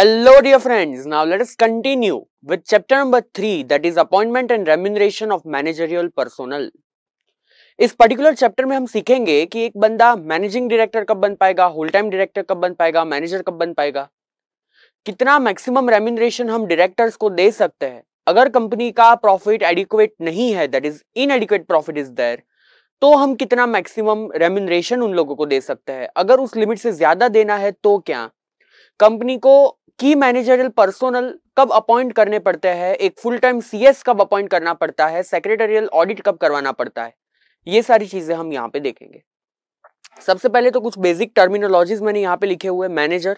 Hello dear friends, now let us continue with chapter number 3, that is appointment and remuneration of managerial personnel. इस particular chapter में हम सीखेंगे कि एक बंदा मैनेजिंग डायरेक्टर कब बन पाएगा, होल टाइम डायरेक्टर कब बन पाएगा, मैनेजर कब बन पाएगा, कितना मैक्सिमम रेम्यूनरेशन हम डायरेक्टर्स को दे सकते हैं। अगर कंपनी का प्रॉफिट एडिक्वेट नहीं है, that is inadequate profit is there, तो हम कितना मैक्सिमम रेम्यूनरेशन उन लोगों को दे सकते हैं। अगर उस लिमिट से ज्यादा देना है तो क्या, कंपनी को की मैनेजरियल पर्सोनल कब अपॉइंट करने पड़ते हैं, एक फुल टाइम सीएस कब अपॉइंट करना पड़ता है, सेक्रेटरियल ऑडिट कब करवाना पड़ता है, ये सारी चीजें हम यहाँ पे देखेंगे। सबसे पहले तो कुछ बेसिक टर्मिनोलॉजीज मैंने यहाँ पे लिखे हुए। मैनेजर,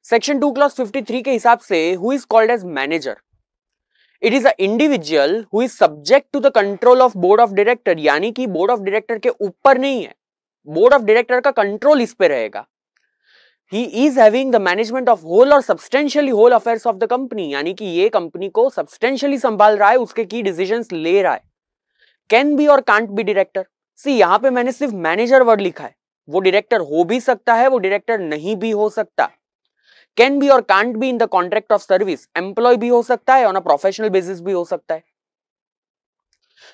सेक्शन 2 क्लॉज 53 के हिसाब से who is called as manager, it is a individual who is subject to the control of board of director, यानी कि बोर्ड ऑफ डायरेक्टर के ऊपर नहीं है, बोर्ड ऑफ डायरेक्टर का कंट्रोल इस पे रहेगा। He is having the management of whole or substantially whole affairs of the company, यानी कि ये कंपनी को substantially संभाल रहा है, उसके की डिसीजंस ले रहा है। Can be और can't be director, सी यहाँ पे मैंने सिर्फ मैनेजर वर्ड लिखा है, वो डायरेक्टर हो भी सकता है, वो डायरेक्टर नहीं भी हो सकता। Can be और can't be in the contract of service, employ भी हो सकता है, on a professional basis भी हो सकता है।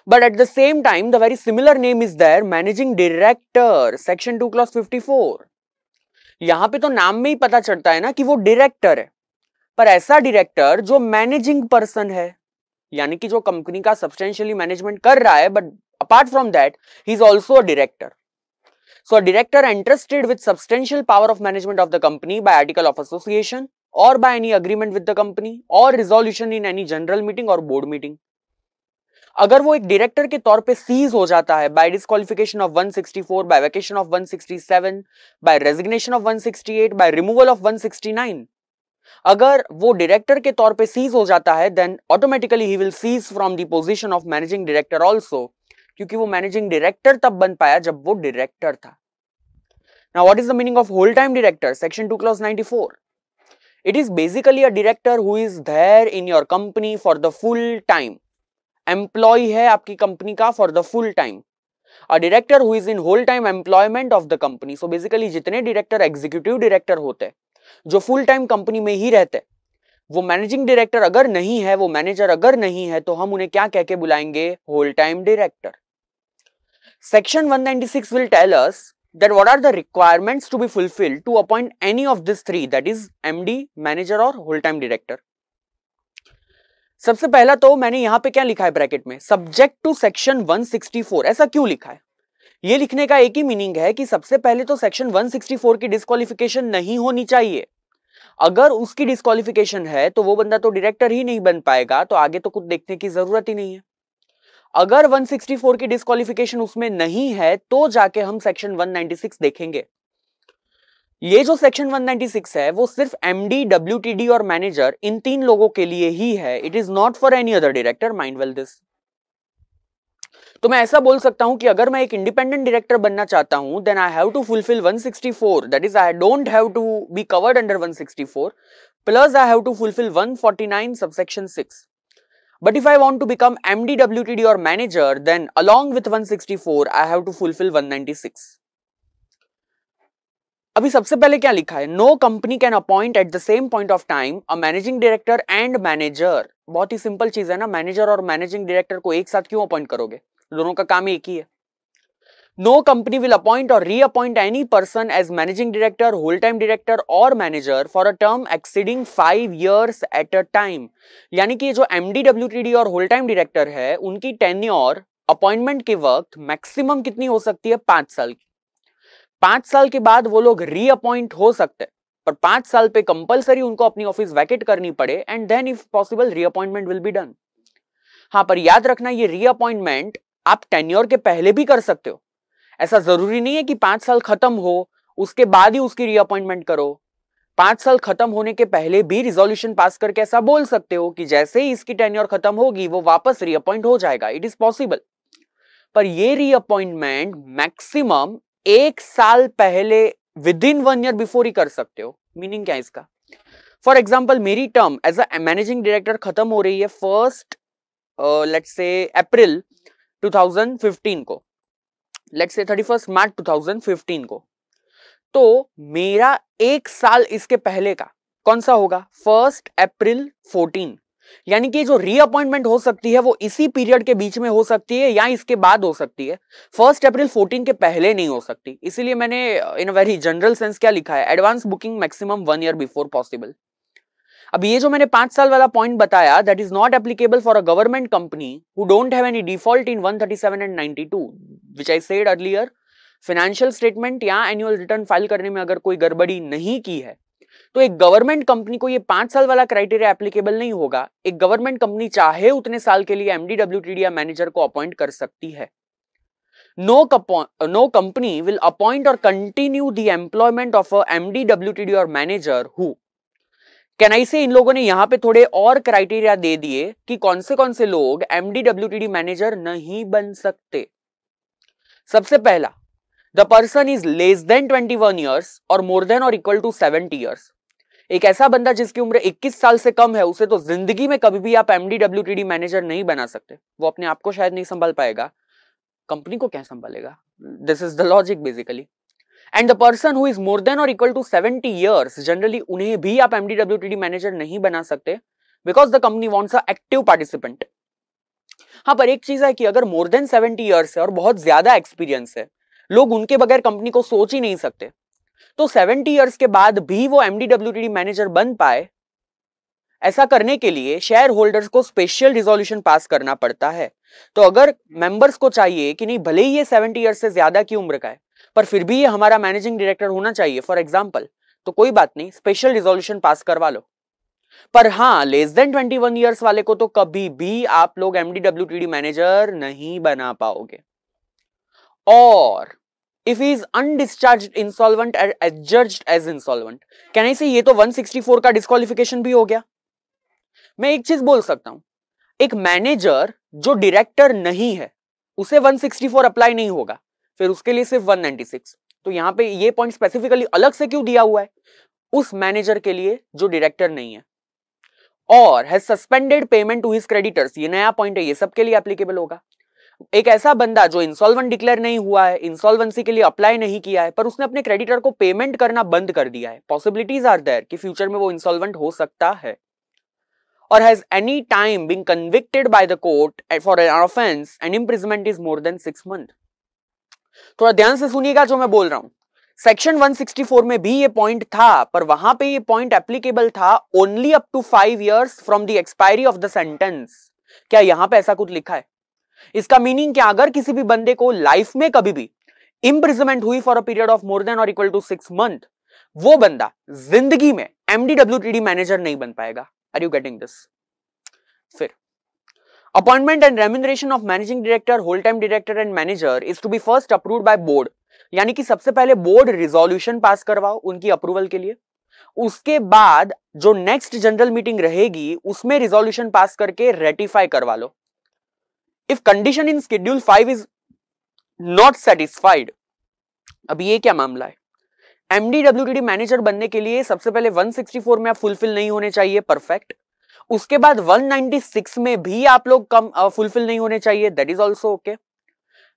But at the same time the very similar name is there, managing director, section 2 clause 54। यहां पे तो नाम में ही पता चलता है ना कि वो डायरेक्टर है, पर ऐसा डायरेक्टर जो मैनेजिंग पर्सन है, यानी कि जो कंपनी का सब्सटेंशियली मैनेजमेंट कर रहा है, but apart from that he is also a director. So a director entrusted with substantial power of management of the company by article of association or by any agreement with the company or resolution in any general meeting or board meeting। अगर वो एक director के तौर पे seize हो जाता है by disqualification of 164, by vacation of 167, by resignation of 168, by removal of 169, अगर वो डायरेक्टर के तौर पे सीज हो जाता है, देन ऑटोमेटिकली ही will cease from the position of managing director also, क्योंकि वो मैनेजिंग डायरेक्टर तब बन पाया जब वो डायरेक्टर था। Now what is the meaning of whole time director, section 2 clause 94। It is basically a director who is there in your company for the full time, employ है आपकी कंपनी का for the full time. A director who is in whole time employment of the company, so basically जितने director executive director होते हैं जो full time company में ही रहते, वो मैनेजिंग डायरेक्टर अगर नहीं है, वो मैनेजर अगर नहीं है, तो हम उन्हें क्या कह के बुलाएंगे, whole time director. Section 196 will tell us that what are the requirements to be fulfilled to appoint any of these three, that is MD, manager और whole time director। सबसे पहला तो मैंने यहां पे क्या लिखा है ब्रैकेट में, सब्जेक्ट टू सेक्शन 164। ऐसा क्यों लिखा है? ये लिखने का एक ही मीनिंग है कि सबसे पहले तो सेक्शन 164 की डिस्क्वालिफिकेशन नहीं होनी चाहिए। अगर उसकी डिस्क्वालिफिकेशन है तो वो बंदा तो डायरेक्टर ही नहीं बन पाएगा, तो आगे तो कुछ देखने की जरूरत ही नहीं है। अगर 164 की डिस्क्वालिफिकेशन उसमें नहीं है तो जाके हम सेक्शन 196 देखेंगे। ये जो सेक्शन 196 है वो सिर्फ एमडी, डब्ल्यूटीडी और मैनेजर, इन तीन लोगों के लिए ही है। It is not for any other director, mind well this. तो मैं ऐसा बोल सकता हूं कि अगर मैं एक इंडिपेंडेंट डायरेक्टर बनना चाहता हूं, then I have to fulfil 164, that is I don't have to be covered under 164, plus I have to fulfil 149 subsection 6। But if I want to become MD, WTD or manager, then along with 164, I have to fulfill 196. अभी सबसे पहले क्या लिखा है, no company can appoint at the same point of time a managing director and manager. बहुत ही simple चीज है ना, मैनेजर और मैनेजिंग डायरेक्टर को एक साथ क्यों अपॉइंट करोगे, दोनों का काम एक ही है। No company will appoint or reappoint any person as managing director, whole-time director or manager for a term exceeding 5 years at a time। यानी कि जो MD, WTD और whole-time director है, उनकी टेन्योर अपॉइंटमेंट के वक्त मैक्सिमम कितनी हो सकती है, 5 साल की। 5 साल के बाद वो लोग रीअपॉइंट हो सकते हैं, पर 5 साल पे कंपलसरी उनको अपनी ऑफिस वैकेट करनी पड़े, and then if possible reappointment will be done. हाँ, पर याद रखना ये रीअपॉइंटमेंट आप टेन्योर के पहले भी कर सकते हो। ऐसा जरूरी नहीं है कि 5 साल खत्म हो उसके बाद ही उसकी रीअपॉइंटमेंट करो। 5 साल खत्म होने के पहले भी रिजोल्यूशन पास करके ऐसा बोल सकते हो कि जैसे ही इसकी टेन्योर खत्म होगी वो वापस रीअपॉइंट हो जाएगा। इट इज पॉसिबल, पर ये रीअपॉइंटमेंट मैक्सिमम 1 साल पहले, विद इन 1 ईयर बिफोर ही कर सकते हो। मीनिंग क्या है इसका, फॉर एग्जाम्पल मेरी term as a managing director खत्म हो रही है 1 लेट्स से अप्रैल 2015 को, लेट्स से 31 मार्च 2015 को, तो मेरा 1 साल इसके पहले का कौन सा होगा? 1 अप्रैल 14, यानी कि जो रीअपॉइंटमेंट हो सकती है वो इसी पीरियड के बीच में हो सकती है या इसके बाद हो सकती है, 1 अप्रैल 14 के पहले नहीं हो सकती। इसीलिए मैंने इन अ वेरी जनरल सेंस क्या लिखा है, advance booking maximum 1 year before possible. अब ये जो मैंने 5 साल वाला पॉइंट बताया, that is not applicable for a government company who don't have any default in 137 and 92, which I said earlier. Financial statement या एनुअल रिटर्न फाइल करने में अगर कोई गड़बड़ी नहीं की है तो एक गवर्नमेंट कंपनी को ये 5 साल वाला क्राइटेरिया एप्लीकेबल नहीं होगा। एक गवर्नमेंट कंपनी चाहे उतने साल के लिए एमडीडब्ल्यूटीडी या मैनेजर को अपॉइंट कर सकती है। No company will appoint or continue the employment of a MD WTD or manager who, can I से इन लोगों ने यहां पे थोड़े और क्राइटेरिया दे दिए कि कौन से लोग एमडीडब्ल्यूटीडी मैनेजर नहीं बन सकते। सबसे पहला, the person is less than 21 years और मोर देन और इक्वल टू 70 ईयर्स। एक ऐसा बंदा जिसकी उम्र 21 साल से कम है, उसे तो जिंदगी में कभी भी आप एमडीडब्ल्यूटीडी मैनेजर नहीं बना सकते। वो अपने आप को शायद नहीं संभाल पाएगा, कंपनी को क्या संभालेगा? This is the logic basically. And the person who is more than और इक्वल टू 70 ईयर्स, जनरली उन्हें भी आप एमडीडब्ल्यूटीडी मैनेजर नहीं बना सकते, because the company wants a active participant. हाँ, पर एक चीज है कि अगर मोर देन 70 ईयर्स है और बहुत ज्यादा एक्सपीरियंस है, लोग उनके बगैर कंपनी को सोच ही नहीं सकते, तो 70 ईयर्स के बाद भी वो एमडीडब्ल्यूटीडी मैनेजर बन पाए, ऐसा करने के लिए शेयर होल्डर्स को स्पेशल रिजोल्यूशन पास करना पड़ता है। तो अगर मेंबर्स को चाहिए कि नहीं, भले ही ये 70 ईयर्स से ज्यादा की उम्र का है, पर फिर भी ये हमारा मैनेजिंग डायरेक्टर होना चाहिए फॉर एग्जांपल, तो कोई बात नहीं, स्पेशल रिजोल्यूशन पास करवा लो। पर हाँ, लेस देन 21 ईयर्स वाले को तो कभी भी आप लोग एमडीडब्ल्यूटीडी मैनेजर नहीं बना पाओगे। और if he is undischarged insolvent and adjudged as insolvent, can I say ये तो 164 का डिस्क्वालिफिकेशन भी हो गया। मैं एक चीज बोल सकता हूं, एक मैनेजर जो डायरेक्टर नहीं है उसे 164 अप्लाई नहीं होगा, फिर उसके लिए सिर्फ 196। तो यहां पे ये पॉइंट स्पेसिफिकली अलग से क्यों दिया हुआ है? उस मैनेजर के लिए जो डायरेक्टर नहीं है। और has suspended payment to his creditors, ये नया पॉइंट है, ये सबके लिए एप्लीकेबल होगा। एक ऐसा बंदा जो इंसॉल्वेंट डिक्लेयर नहीं हुआ है, इंसॉल्वेंसी के लिए अप्लाई नहीं किया है, पर उसने अपने क्रेडिटर को पेमेंट करना बंद कर दिया है, पॉसिबिलिटीज आर देयर कि फ्यूचर में वो इंसॉल्वेंट हो सकता है। और has any time been convicted by the court for an offence and imprisonment is more than 6 month. थोड़ा ध्यान से सुनिएगा जो मैं बोल रहा हूं। सेक्शन 164 में भी ये पॉइंट था, पर वहां पे ये पॉइंट एप्लीकेबल था only up to 5 years from the expiry of the sentence. क्या यहां पे ऐसा कुछ लिखा है? इसका मीनिंग क्या, अगर किसी भी बंदे को लाइफ में कभी भी इंप्रिजनमेंट हुई for a period of more than और इक्वल टू 6 मंथ, वो बंदा जिंदगी में एमडीडब्ल्यूटीडी मैनेजर नहीं बन पाएगा। Are you getting this? फिर appointment and remuneration of managing director, whole time director and manager is to be first approved by board, यानी कि सबसे पहले बोर्ड रिजोल्यूशन पास करवाओ उनकी अप्रूवल के लिए, उसके बाद जो नेक्स्ट जनरल मीटिंग रहेगी उसमें रिजोल्यूशन पास करके रेटिफाई करवा लो। If condition in schedule 5 is not satisfied, अब ये क्या मामला है? एमडीडब्ल्यूटीडी मैनेजर बनने के लिए सबसे पहले 164 में आप फुलफिल नहीं होने चाहिए, परफेक्ट। उसके बाद 196 में भी आप लोग कम फुलफिल नहीं होने चाहिए, दैट इज ऑल्सो ओके।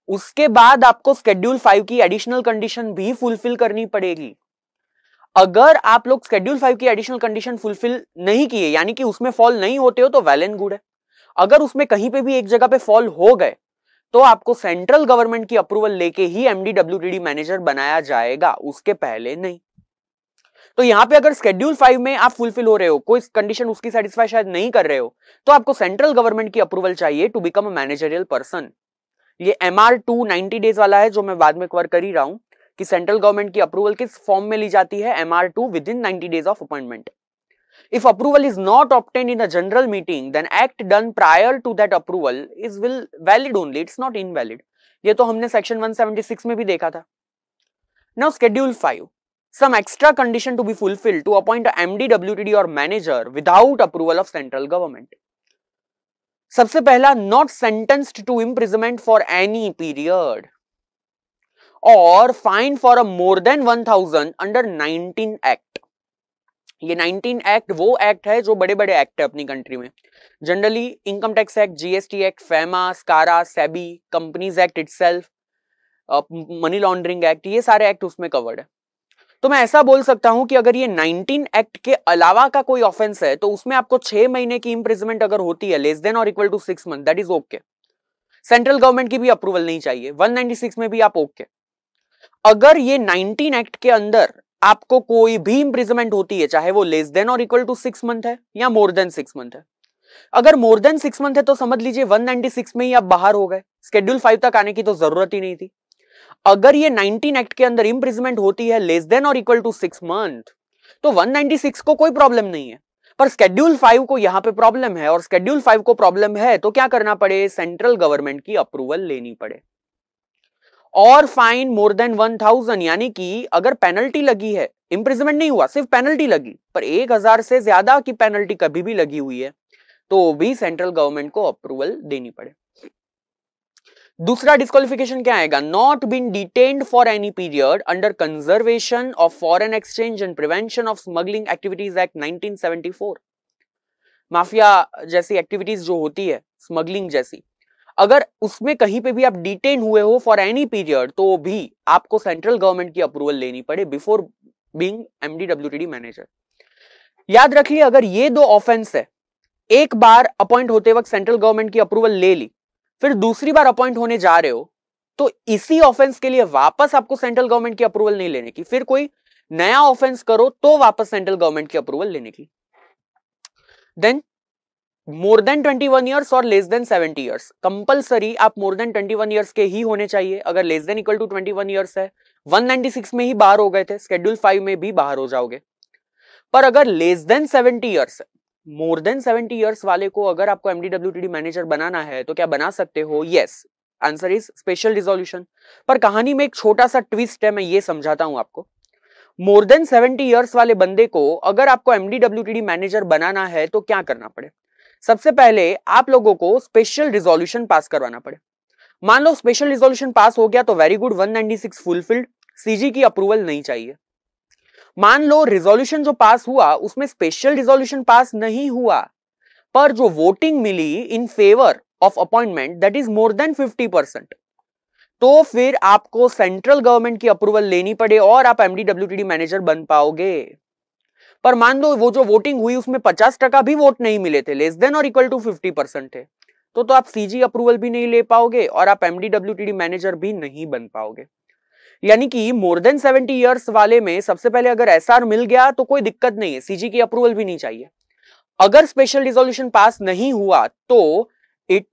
उसके बाद आपको शेड्यूल 5 की एडिशनल कंडीशन भी फुलफिल करनी पड़ेगी। अगर आप लोग शेड्यूल 5 की एडिशनल कंडीशन फुलफिल नहीं किए, यानी कि उसमें फॉल नहीं होते हो, तो वेल एंड गुड है। अगर उसमें कहीं पे भी एक जगह पे फॉल हो गए तो आपको सेंट्रल गवर्नमेंट की अप्रूवल लेके ही एमडीडब्ल्यूटीडी मैनेजर बनाया जाएगा, उसके पहले नहीं। तो यहां पे अगर शेड्यूल 5 में आप फुलफिल हो रहे हो, कोई कंडीशन उसकी सेटिस्फाई शायद नहीं कर रहे हो, तो आपको सेंट्रल गवर्नमेंट की अप्रूवल चाहिए to become a managerial person. ये MR2 90 डेज वाला है जो मैं बाद में कवर कर ही रहा हूं कि सेंट्रल गवर्नमेंट की अप्रूवल किस फॉर्म में ली जाती है, MR2 with in 90 days of appointment. If approval is not obtained in a general meeting, then act done prior to that approval is valid only. It's not invalid. ये तो हमने section 176 में भी देखा था. Now schedule 5. Some extra condition to be fulfilled to appoint a MD, WTD or manager without approval of central government. सबसे पहला, not sentenced to imprisonment for any period or fine for a more than 1000 under 19 Act. ये 19 act वो act है जो बड़े बड़े act है अपनी कंट्री में, generally income tax act, GST act, FEMA, स्कारा, SEBI, companies act itself, money laundering act, ये सारे एक्ट उसमें कवर्ड है। तो मैं ऐसा बोल सकता हूं कि अगर ये 19 एक्ट के अलावा का कोई ऑफेंस है तो उसमें आपको 6 महीने की इंप्रिजमेंट अगर होती है लेस देन और equal to 6 month, that is okay. Central government की भी अप्रूवल नहीं चाहिए, 196 में भी आप ओके। अगर ये 19 एक्ट के अंदर आपको कोई भी इंप्रिजमेंट होती है, चाहे वो लेस देन और इक्वल टू 6 मंथ है या मोर देन 6 मंथ है, अगर मोर देन 6 मंथ है तो समझ लीजिए 196 में ही आप बाहर हो गए, शेड्यूल 5 तक आने की तो जरूरत ही नहीं थी। अगर ये 19 एक्ट के अंदर इंप्रिजमेंट होती है लेस देन और इक्वल टू 6 मंथ, तो 196 को कोई प्रॉब्लम नहीं है, पर शेड्यूल 5 को यहां पे प्रॉब्लम है, और शेड्यूल 5 को प्रॉब्लम है तो क्या करना पड़े, सेंट्रल गवर्नमेंट की अप्रूवल लेनी पड़े। और फाइन मोर देन 1000, यानी कि अगर पेनल्टी लगी है, इंप्रिजमेंट नहीं हुआ, सिर्फ पेनल्टी लगी, पर 1000 से ज्यादा की पेनल्टी कभी भी लगी हुई है तो भी सेंट्रल गवर्नमेंट को अप्रूवल देनी पड़े। दूसरा डिस्क्वालिफिकेशन क्या आएगा, not been detained for any period under conservation of foreign exchange and prevention of smuggling activities act 1974। Mafia जैसी एक्टिविटीज जो होती है, स्मगलिंग जैसी, अगर उसमें कहीं पे भी आप डिटेन हुए हो फॉर एनी पीरियड तो भी आपको सेंट्रल गवर्नमेंट की अप्रूवल लेनी पड़े बिफोर बीइंग MDWTD मैनेजर। याद रखिए, अगर ये दो ऑफेंस है, एक बार अपॉइंट होते वक्त सेंट्रल गवर्नमेंट की अप्रूवल ले ली, फिर दूसरी बार अपॉइंट होने जा रहे हो, तो इसी ऑफेंस के लिए वापस आपको सेंट्रल गवर्नमेंट की अप्रूवल नहीं लेने की, फिर कोई नया ऑफेंस करो तो वापस सेंट्रल गवर्नमेंट की अप्रूवल लेने की। देन मोर देन 21 ईयर्स और लेस देन 70 ईयर्स, कंपलसरी आप मोर देन 21 ईयर्स के ही होने चाहिए। अगर less than equal to 21 years है, 196 में ही बाहर हो गए थे, शेड्यूल 5 में भी बाहर हो जाओगे। पर अगर less then 70 years, more than 70 years वाले को अगर आपको MDWTD मैनेजर बनाना है तो क्या बना सकते हो, yes, answer is special resolution. पर कहानी में एक छोटा सा ट्विस्ट है, मैं ये समझाता हूं आपको। मोर देन 70 ईयर्स वाले बंदे को अगर आपको MDWTD मैनेजर बनाना है तो क्या करना पड़े, सबसे पहले आप लोगों को स्पेशल रिजोल्यूशन पास करवाना पड़े। मान लो स्पेशल रिजोल्यूशन पास हो गया तो वेरी गुड, 196 फुलफिल्ड, सीजी की अप्रूवल नहीं चाहिए। मान लो रिजोल्यूशन जो पास हुआ उसमें स्पेशल रिजोल्यूशन पास नहीं हुआ, पर जो वोटिंग मिली in favour of appointment that is more than 50%, तो फिर आपको सेंट्रल गवर्नमेंट की अप्रूवल लेनी पड़े और आप MDWTD मैनेजर बन पाओगे। पर मान लो वो जो वोटिंग हुई उसमें 50% भी वोट नहीं मिले थे, लेस देन और इक्वल टू 50% थे, तो आप सीजी अप्रूवल भी नहीं ले पाओगे और आप MDWTD मैनेजर भी नहीं बन पाओगे। यानी कि मोर देन 70 ईयर्स वाले में सबसे पहले अगर एसआर मिल गया तो कोई दिक्कत नहीं है, सीजी की अप्रूवल भी नहीं चाहिए। अगर स्पेशल रिजोल्यूशन पास नहीं हुआ तो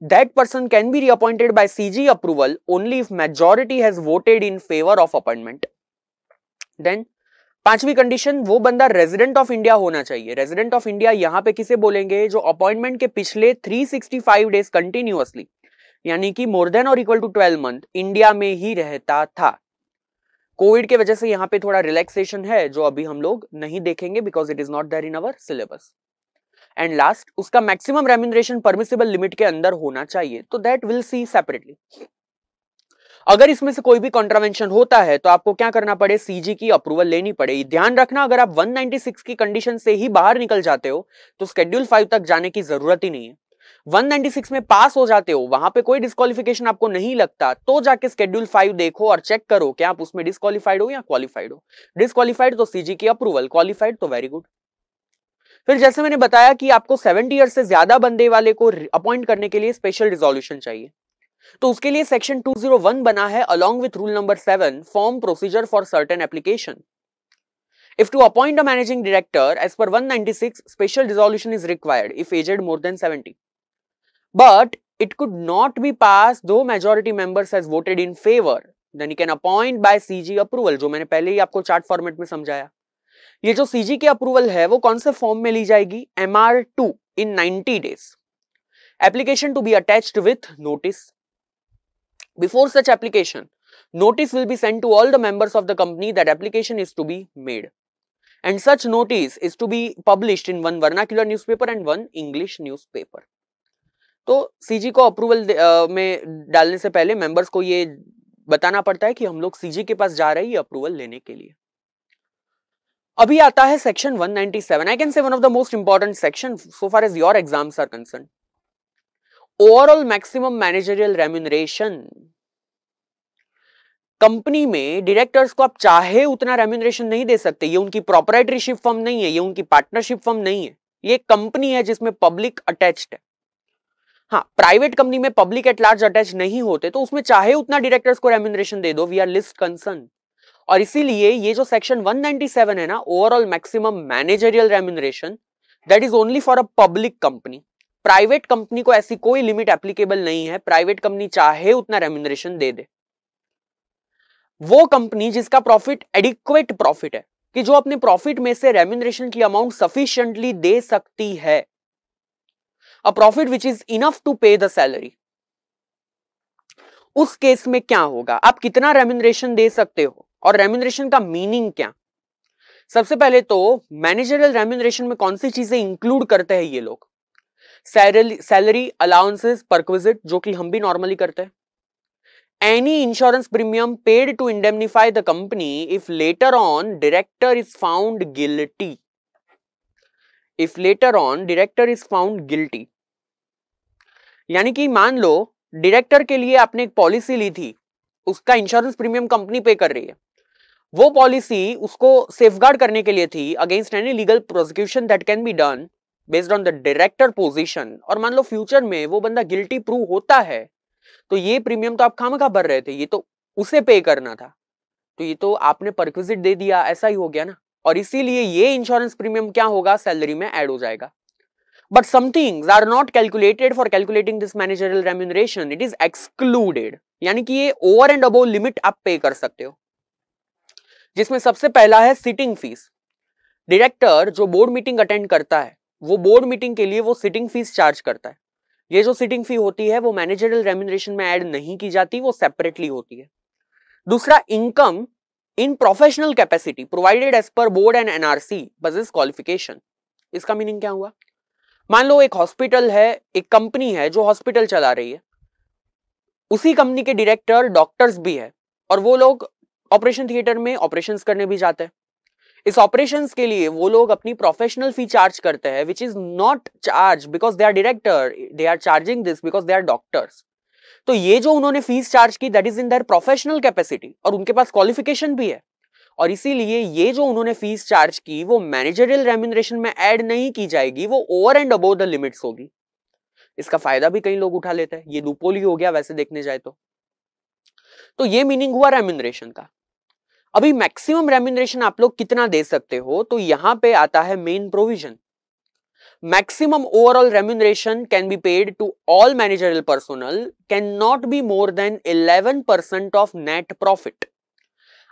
that person can be reappointed by CG approval only if majority has voted in favor of appointment. Then पांचवी कंडीशन, वो बंदा रेजिडेंट ऑफ इंडिया होना चाहिए। रेजिडेंट ऑफ इंडिया यहां पे किसे बोलेंगे, जो अपॉइंटमेंट के पिछले 365 डेज कंटिन्यूअसली, यानी कि मोर देन और इक्वल टू 12 मंथ इंडिया में ही रहता था। कोविड के वजह से यहां पे थोड़ा रिलैक्सेशन है जो अभी हम लोग नहीं देखेंगे because it is not there in our syllabus. And last, उसका मैक्सिमम रेम्यूनरेशन परमिसिबल लिमिट के अंदर होना चाहिए, तो दैट विल सी सेपरेटली। अगर इसमें से कोई भी कॉन्ट्रावेंशन होता है तो आपको क्या करना पड़े, सीजी की अप्रूवल लेनी पड़े। ध्यान रखना, अगर आप 196 की कंडीशन से ही बाहर निकल जाते हो तो शेड्यूल 5 तक जाने की जरूरत ही नहीं है। 196 में पास हो जाते हो, वहां पे कोई डिस्क्वालिफिकेशन आपको नहीं लगता, तो जाके शेड्यूल 5 देखो और चेक करो क्या आप उसमें डिस्क्वालिफाइड हो या क्वालिफाइड हो। डिस्क्वालिफाइड तो सीजी की अप्रूवल, क्वालिफाइड तो वेरी गुड। फिर जैसे मैंने बताया कि आपको 70 ईयर से ज्यादा बंदे वाले को अपॉइंट करने के लिए स्पेशल रिजोल्यूशन चाहिए, तो उसके लिए सेक्शन 201 बना है along with rule number 7, form procedure for certain application. If to appoint a managing director as per 196, special resolution is required if aged more than 70. But it could not be passed though majority members has voted in favor. Then you can appoint by CG approval, जो मैंने पहले ही आपको chart format में समझाया। ये जो CG की approval है वो कौन से फॉर्म में ली जाएगी, MR2 in 90 days. Application to be attached with notice. Before such application, notice will be sent to all the members of the company that application is to be made. And such notice is to be published in one vernacular newspaper and one English newspaper. तो CG को approval में डालने से पहले members को ये बताना पड़ता है कि हम लोग सीजी के पास जा रहे हैं ये अप्रूवल लेने के लिए। अभी आता है section 197. I can say one of the most important section so far as your exams are concern. Overall maximum managerial remuneration. Company में डायरेक्टर्स को आप चाहे उतना रेम्यूनरेशन नहीं दे सकते। ये उनकी प्रोप्राइटरशिप फर्म नहीं है, ये उनकी पार्टनरशिप फर्म नहीं है, ये कंपनी है जिसमें पब्लिक अटैच्ड है। हाँ, प्राइवेट कंपनी में पब्लिक एट लार्ज अटैच नहीं होते तो उसमें चाहे उतना डायरेक्टर्स को रेम्यूनरेशन दे दो, वी आर लिस्ट कंसर्न। और इसीलिए ये जो सेक्शन 197 है ना, overall maximum managerial remuneration, that is only for a public company. Private company को ऐसी कोई लिमिट एप्लीकेबल नहीं है, प्राइवेट कंपनी चाहे उतना रेम्यूनरेशन दे दे। वो कंपनी जिसका प्रॉफिट एडिक्वेट प्रॉफिट है, कि जो अपने प्रॉफिट में से रेम्यूनरेशन की अमाउंट सफिशिएंटली दे सकती है, a profit which is enough to pay the salary, उस केस में क्या होगा, आप कितना रेम्यूनरेशन दे सकते हो और रेम्यूनरेशन का मीनिंग क्या। सबसे पहले तो मैनेजरियल रेम्यूनरेशन में कौन सी चीजें इंक्लूड करते हैं ये लोग, सैलरी, अलाउंसेस, परक्विजिट, जो कि हम भी नॉर्मली करते हैं, any insurance premium paid to indemnify the company if later on director is found guilty, if later on director is found guilty, यानी कि मान लो डायरेक्टर के लिए आपने एक पॉलिसी ली थी, उसका इंश्योरेंस प्रीमियम कंपनी पे कर रही है, वो पॉलिसी उसको सेफगार्ड करने के लिए थी against any legal prosecution that can be done based on the director position, और मान लो फ्यूचर में वो बंदा गिल्टी प्रूव होता है तो ये प्रीमियम तो आप खामखा भर रहे थे, ये तो उसे पे करना था, तो ये तो आपने परक्विजिट दे दिया, ऐसा ही हो गया ना। और इसीलिए ये इंश्योरेंस प्रीमियम क्या होगा, सैलरी में ऐड हो जाएगा। But some things are not calculated for calculating this managerial remuneration, it is excluded, यानी कि ये ओवर एंड अबोव लिमिट आप पे कर सकते हो, जिसमें सबसे पहला है सिटिंग फीस। डायरेक्टर जो बोर्ड मीटिंग अटेंड करता है, वो बोर्ड मीटिंग के लिए वो सिटिंग फीस चार्ज करता है। ये जो सिटिंग फी होती है वो मैनेजरियल रेम्यूनरेशन में ऐड नहीं की जाती, वो सेपरेटली होती है। दूसरा, income in professional capacity provided as per board and NRC budges qualification. इसका मीनिंग क्या हुआ, मान लो एक हॉस्पिटल है, एक कंपनी है जो हॉस्पिटल चला रही है, उसी कंपनी के डायरेक्टर डॉक्टर्स भी है और वो लोग ऑपरेशन थिएटर में ऑपरेशंस करने भी जाते हैं। इस ऑपरेशंस के लिए वो लोग अपनी प्रोफेशनल फी चार्ज करते हैं, which is not charge because they are director, they are charging this because they are doctors. तो ये जो उन्होंने फीस चार्ज की, that is in their professional capacity, और उनके पास क्वालिफिकेशन भी है, और इसीलिए ये जो उन्होंने फीस चार्ज की वो मैनेजरियल रेम्यूनरेशन में ऐड नहीं की जाएगी, वो over and above the limits होगी। इसका फायदा भी कई लोग उठा लेते हैं, ये लूपहोल ही हो गया वैसे देखने जाए तो ये मीनिंग हुआ रेम्यूनरेशन का। अभी मैक्सिमम रेम्यूनरेशन आप लोग कितना दे सकते हो, तो यहां पे आता है main provision, maximum overall remuneration can be paid to all managerial personnel can not be more than 11% of net profit.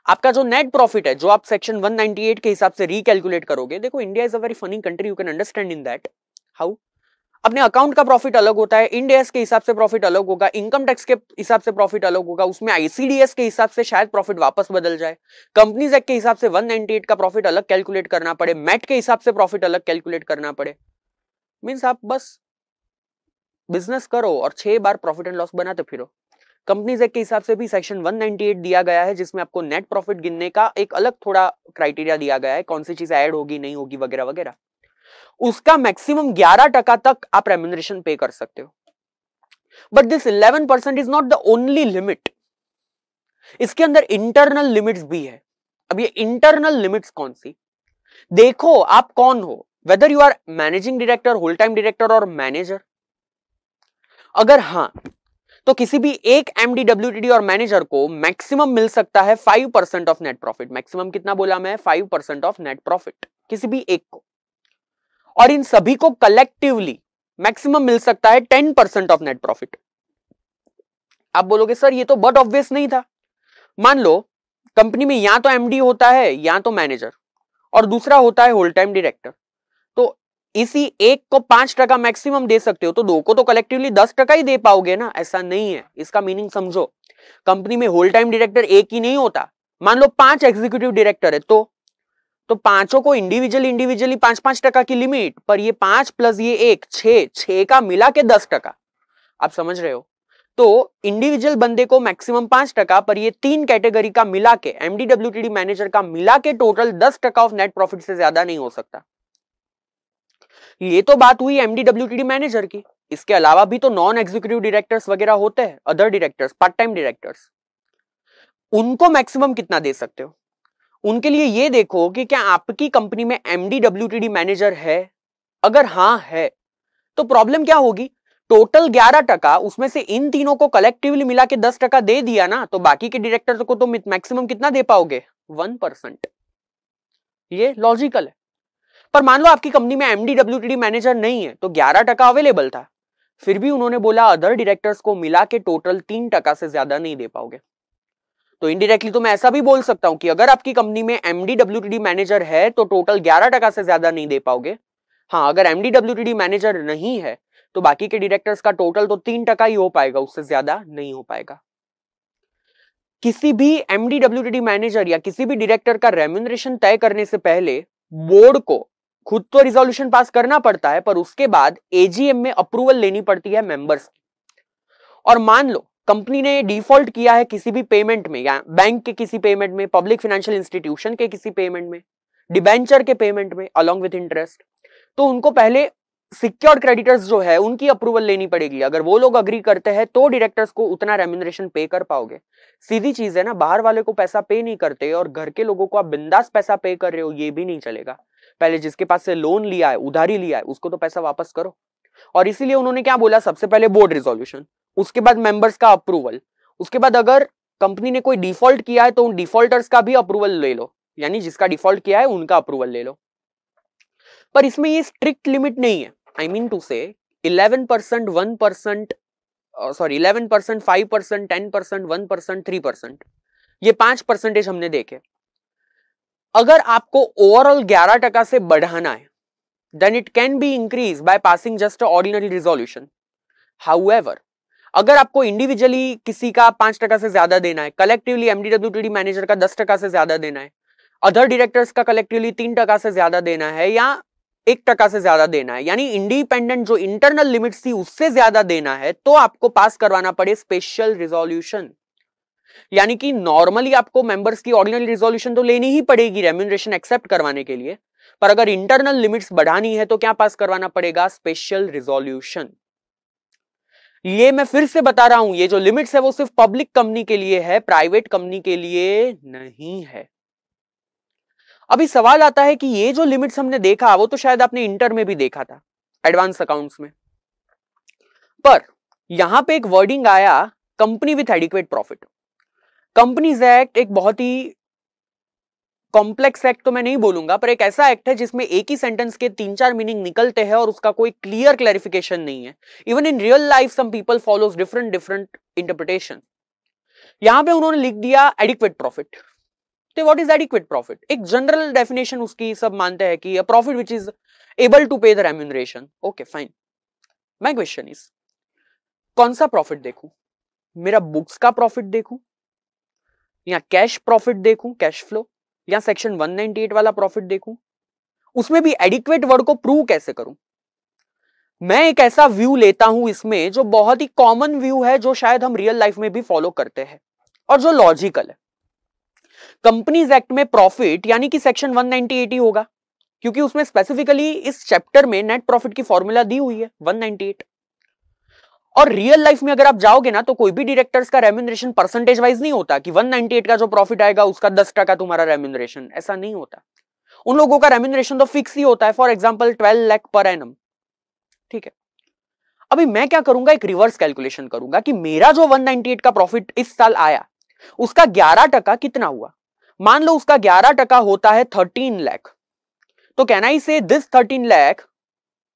आपका जो नेट प्रॉफिट है, जो आप सेक्शन 198 के हिसाब से रिकैलकुलेट करोगे, देखो India is a very funny country, you can understand in that how अपने अकाउंट का प्रॉफिट अलग होता है, इंड एस के हिसाब से प्रॉफिट अलग होगा, इनकम टैक्स के हिसाब से प्रॉफिट अलग होगा, उसमें आईसीडीएस के हिसाब से शायद प्रॉफिट वापस बदल जाए, कंपनीज एक्ट के हिसाब से 198 का प्रॉफिट अलग कैलकुलेट करना पड़े, मैट के हिसाब से प्रॉफिट अलग कैलकुलेट करना पड़े। मींस आप बस बिजनेस करो और 6 बार प्रॉफिट एंड लॉस बनाते फिरो। कंपनीज एक्ट के हिसाब से भी सेक्शन 198 दिया गया है, जिसमें आपको नेट प्रॉफिट गिनने का एक अलग थोड़ा क्राइटेरिया दिया गया है, कौन सी चीज ऐड होगी नहीं होगी वगैरह वगैरह। उसका मैक्सिमम 11% तक आप रेम्यूनरेशन पे कर सकते हो। But this 11% is not the only limit, इसके अंदर इंटरनल लिमिट्स भी है। अब ये इंटरनल लिमिट्स कौन सी, देखो आप कौन हो, whether you are managing director, whole time director और मैनेजर। अगर हां, तो किसी भी एक एमडी, डब्ल्यूटीडी और मैनेजर को मैक्सिमम मिल सकता है 5% ऑफ नेट प्रॉफिट। मैक्सिमम कितना बोला मैं, 5% ऑफ नेट प्रॉफिट किसी भी एक को, और इन सभी को कलेक्टिवली मैक्सिमम मिल सकता है 10% ऑफ नेट प्रॉफिट। आप बोलोगे सर ये तो बट ऑब्वियस नहीं था, मान लो कंपनी में या तो एमडी होता है या तो मैनेजर, और दूसरा होता है होल टाइम डायरेक्टर, तो इसी एक को 5% मैक्सिमम दे सकते हो, तो दो को तो कलेक्टिवली 10% ही दे पाओगे ना, ऐसा नहीं है। इसका मीनिंग समझो, कंपनी में होल टाइम डायरेक्टर एक ही नहीं होता, मान लो 5 एग्जीक्यूटिव डायरेक्टर है, तो पांचों को इंडिविजुअली 5-5% की लिमिट, पर ये 5 प्लस ये 1 6 का मिला के 10%। आप समझ रहे हो, तो इंडिविजुअल बंदे को मैक्सिमम 5%, पर ये 3 कैटेगरी का मिला के, एमडी डब्ल्यूटीडी मैनेजर का मिला के टोटल 10% ऑफ नेट प्रॉफिट से ज्यादा नहीं हो सकता। ये तो बात हुई एमडी डब्ल्यूटीडी मैनेजर की, इसके अलावा भी तो नॉन एग्जीक्यूटिव डायरेक्टर्स वगैरह होते हैं, other directors, part time directors. उनको मैक्सिमम कितना दे सकते हो। उनके लिए ये देखो कि क्या आपकी कंपनी में एमडी डब्ल्यूटीडी मैनेजर है, अगर हां है तो प्रॉब्लम क्या होगी, टोटल 11%, उसमें से इन तीनों को कलेक्टिवली मिला के 10% दे दिया ना, तो बाकी के डायरेक्टर को तो मैक्सिमम कितना दे पाओगे, 1%। ये लॉजिकल है। पर मान लो आपकी कंपनी में एमडी डब्ल्यूटीडी मैनेजर नहीं है, तो 11% अवेलेबल था, फिर भी उन्होंने बोला अदर डायरेक्टर्स को मिला के टोटल 3% से ज्यादा नहीं दे पाओगे। तो इनडायरेक्टली तो मैं ऐसा भी बोल सकता हूं कि अगर आपकी कंपनी में एमडी डब्ल्यूटीडी मैनेजर है तो टोटल 11% से ज्यादा नहीं दे पाओगे। हाँ, अगर एमडी डब्ल्यूटीडी मैनेजर नहीं है तो बाकी के डायरेक्टर्स का टोटल तो 3% ही हो पाएगा, उससे ज्यादा नहीं हो पाएगा। किसी भी एमडी डब्ल्यूटीडी मैनेजर या किसी भी डायरेक्टर का रेम्यूनरेशन तय करने से पहले बोर्ड को खुद तो रिजोल्यूशन पास करना पड़ता है, पर उसके बाद एजीएम में अप्रूवल लेनी पड़ती है मेंबर्स की। और मान लो कंपनी ने डिफॉल्ट किया है किसी भी पेमेंट में, या बैंक के किसी पेमेंट में, पब्लिक फाइनेंशियल इंस्टीट्यूशन के किसी पेमेंट में, डिबेंचर के पेमेंट में अलॉन्ग विथ इंटरेस्ट, तो उनको पहले सिक्योर्ड क्रेडिटर्स जो है उनकी अप्रूवल लेनी पड़ेगी। अगर वो लोग अग्री करते हैं तो डायरेक्टर्स को उतना रेम्यूनरेशन पे कर पाओगे। सीधी चीज है ना, बाहर वाले को पैसा पे नहीं करते और घर के लोगों को आप बिंदास पैसा पे कर रहे हो, ये भी नहीं चलेगा। पहले जिसके पास से लोन लिया है, उधारी लिया है, उसको तो पैसा वापस करो। और इसीलिए उन्होंने क्या बोला, सबसे पहले बोर्ड रिजोल्यूशन, उसके बाद मेंबर्स का अप्रूवल, उसके बाद अगर कंपनी ने कोई डिफॉल्ट किया है तो उन डिफॉल्टर्स का भी अप्रूवल ले लो, यानी जिसका डिफॉल्ट किया है उनका अप्रूवल ले लो। पर इसमें ये स्ट्रिक्ट लिमिट नहीं है। आई मीन टू से 11%, 1%, 11%, 5%, 10%, 1%, 3%, ये 5% हमने देखे। अगर आपको ओवरऑल 11% से बढ़ाना है then it can be increased by passing just a ordinary resolution. However, अगर आपको इंडिविजुअली किसी का 5% से ज्यादा देना है, कलेक्टिवली एमडीडब्ल्यूटीडी मैनेजर का 10% से ज्यादा देना है, अदर डायरेक्टर्स का कलेक्टिवली 3% से ज्यादा देना है, या 1% से ज्यादा देना है, यानी इंडिपेंडेंट जो इंटरनल लिमिट्स थी उससे ज्यादा देना है, तो आपको पास करवाना पड़े स्पेशल रिजोल्यूशन। यानी कि नॉर्मली आपको मेंबर्स की ऑर्डिनरी रिजोल्यूशन तो लेनी ही पड़ेगी रेम्यूनरेशन एक्सेप्ट करवाने के लिए, पर अगर इंटरनल लिमिट्स बढ़ानी है तो क्या पास करवाना पड़ेगा, स्पेशल रिजोल्यूशन। ये मैं फिर से बता रहा हूं, ये जो लिमिट्स है वो सिर्फ पब्लिक कंपनी के लिए है, प्राइवेट कंपनी के लिए नहीं है। अभी सवाल आता है कि ये जो लिमिट्स हमने देखा वो तो शायद आपने इंटर में भी देखा था, एडवांस अकाउंट्स में, पर यहां पे एक वर्डिंग आया, company with adequate profit. Companies act एक बहुत ही कॉम्प्लेक्स एक्ट तो मैं नहीं बोलूंगा, पर एक ऐसा एक्ट है जिसमें एक ही सेंटेंस के 3-4 मीनिंग निकलते हैं और उसका कोई क्लियर क्लैरिफिकेशन नहीं है। Even in real life some people follows different interpretation. यहां पे उन्होंने लिख दिया एडिक्वेट प्रॉफिट। तो व्हाट इज एडिक्वेट प्रॉफिट? एक जनरल डेफिनेशन उसकी सब मानते हैं कि a profit which is able to pay the remuneration. Okay fine, my question is, कौन सा प्रॉफिट देखूं? मेरा बुक्स का प्रॉफिट देखूं, या कैश प्रॉफिट देखूं, कैश फ्लो, या सेक्शन 198 वाला प्रॉफिट देखूं? उसमें भी एडिक्वेट वर्ड को प्रूव कैसे करूं? मैं एक ऐसा व्यू लेता हूं इसमें जो बहुत ही कॉमन व्यू है, जो शायद हम रियल लाइफ में भी फॉलो करते हैं और जो लॉजिकल है। कंपनीज एक्ट में प्रॉफिट यानी कि सेक्शन 198 ही होगा, क्योंकि उसमें स्पेसिफिकली इस चैप्टर में नेट प्रॉफिट की फॉर्मूला दी हुई है 198। और रियल लाइफ में अगर आप जाओगे ना तो कोई भी डायरेक्टर्स का रेम्यूनरेशन परसेंटेज वाइज नहीं होता कि 198 का जो प्रॉफिट आएगा उसका 10% तुम्हारा रेम्यूनरेशन, ऐसा नहीं होता। उन लोगों का रेम्यूनरेशन तो फिक्स ही होता है, for example 12 lakh per annum. ठीक है, अभी मैं क्या करूंगा, एक रिवर्स कैलकुलेशन करूंगा कि मेरा जो 198 का प्रॉफिट इस साल आया उसका 11% कितना हुआ। मान लो उसका 11% होता है 13 लाख, तो can I say this 13 lakh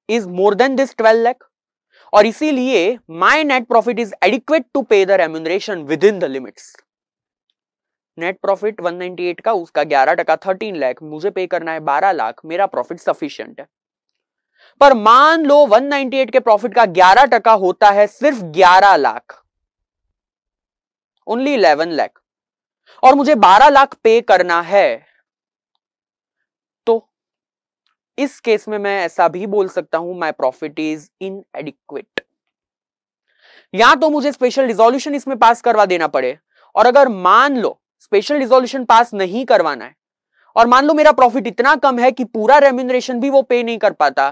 is more than this 12 lakh, और इसीलिए my net profit is adequate to pay the remuneration within the limits. Net profit 198 का, उसका 11% 13 लाख, मुझे पे करना है 12 लाख, मेरा प्रॉफिट सफिशिएंट है। पर मान लो 198 के प्रॉफिट का 11% होता है सिर्फ 11 लाख, ओनली 11 लाख, और मुझे 12 लाख पे करना है, तो इस केस में मैं ऐसा भी बोल सकता हूं माय प्रॉफिट इज इनएडिक्वेट। या तो मुझे स्पेशल रिजोल्यूशन इसमें पास करवा देना पड़े, और अगर मान लो स्पेशल रिजोल्यूशन पास नहीं करवाना है और मान लो मेरा प्रॉफिट इतना कम है कि पूरा रेम्यूनरेशन भी वो पे नहीं कर पाता,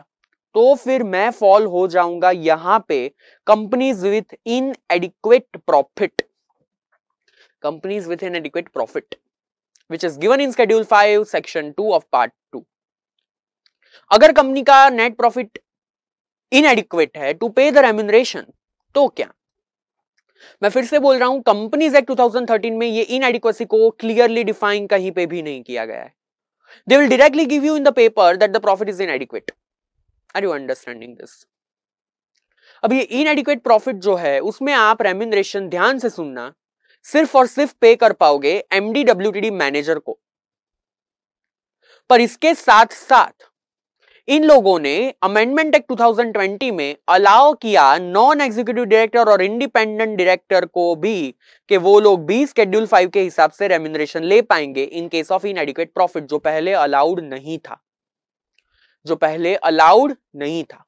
तो फिर मैं फॉल हो जाऊंगा यहां पे companies with इनएडिक्वेट profit. companies with inadequate profit, which is given in Schedule 5, Section 2 of Part 2. अगर कंपनी का नेट प्रॉफिट इनएडिक्वेट है टू पे द रेम्यूनरेशन, तो क्या? मैं फिर से बोल रहा हूं, कंपनीज एक्ट 2013 में ये इनएडिक्वेसी को क्लियरली डिफाइन कहीं पे भी नहीं किया गया है. They will directly give you in the paper that the profit is inadequate. Are you understanding this? अब ये inadequate profit जो है उसमें आप रेम्यूनरेशन, ध्यान से सुनना, सिर्फ और सिर्फ पे कर पाओगे एमडी डब्ल्यूटीडी मैनेजर को. पर इसके साथ साथ इन लोगों ने अमेंडमेंट एक्ट 2020 में अलाउ किया नॉन एग्जीक्यूटिव डायरेक्टर और इंडिपेंडेंट डायरेक्टर को भी कि वो लोग भी शेड्यूल 5 के हिसाब से रेम्यूनरेशन ले पाएंगे इन केस ऑफ इनएडिक्वेट प्रॉफिट, जो पहले अलाउड नहीं था.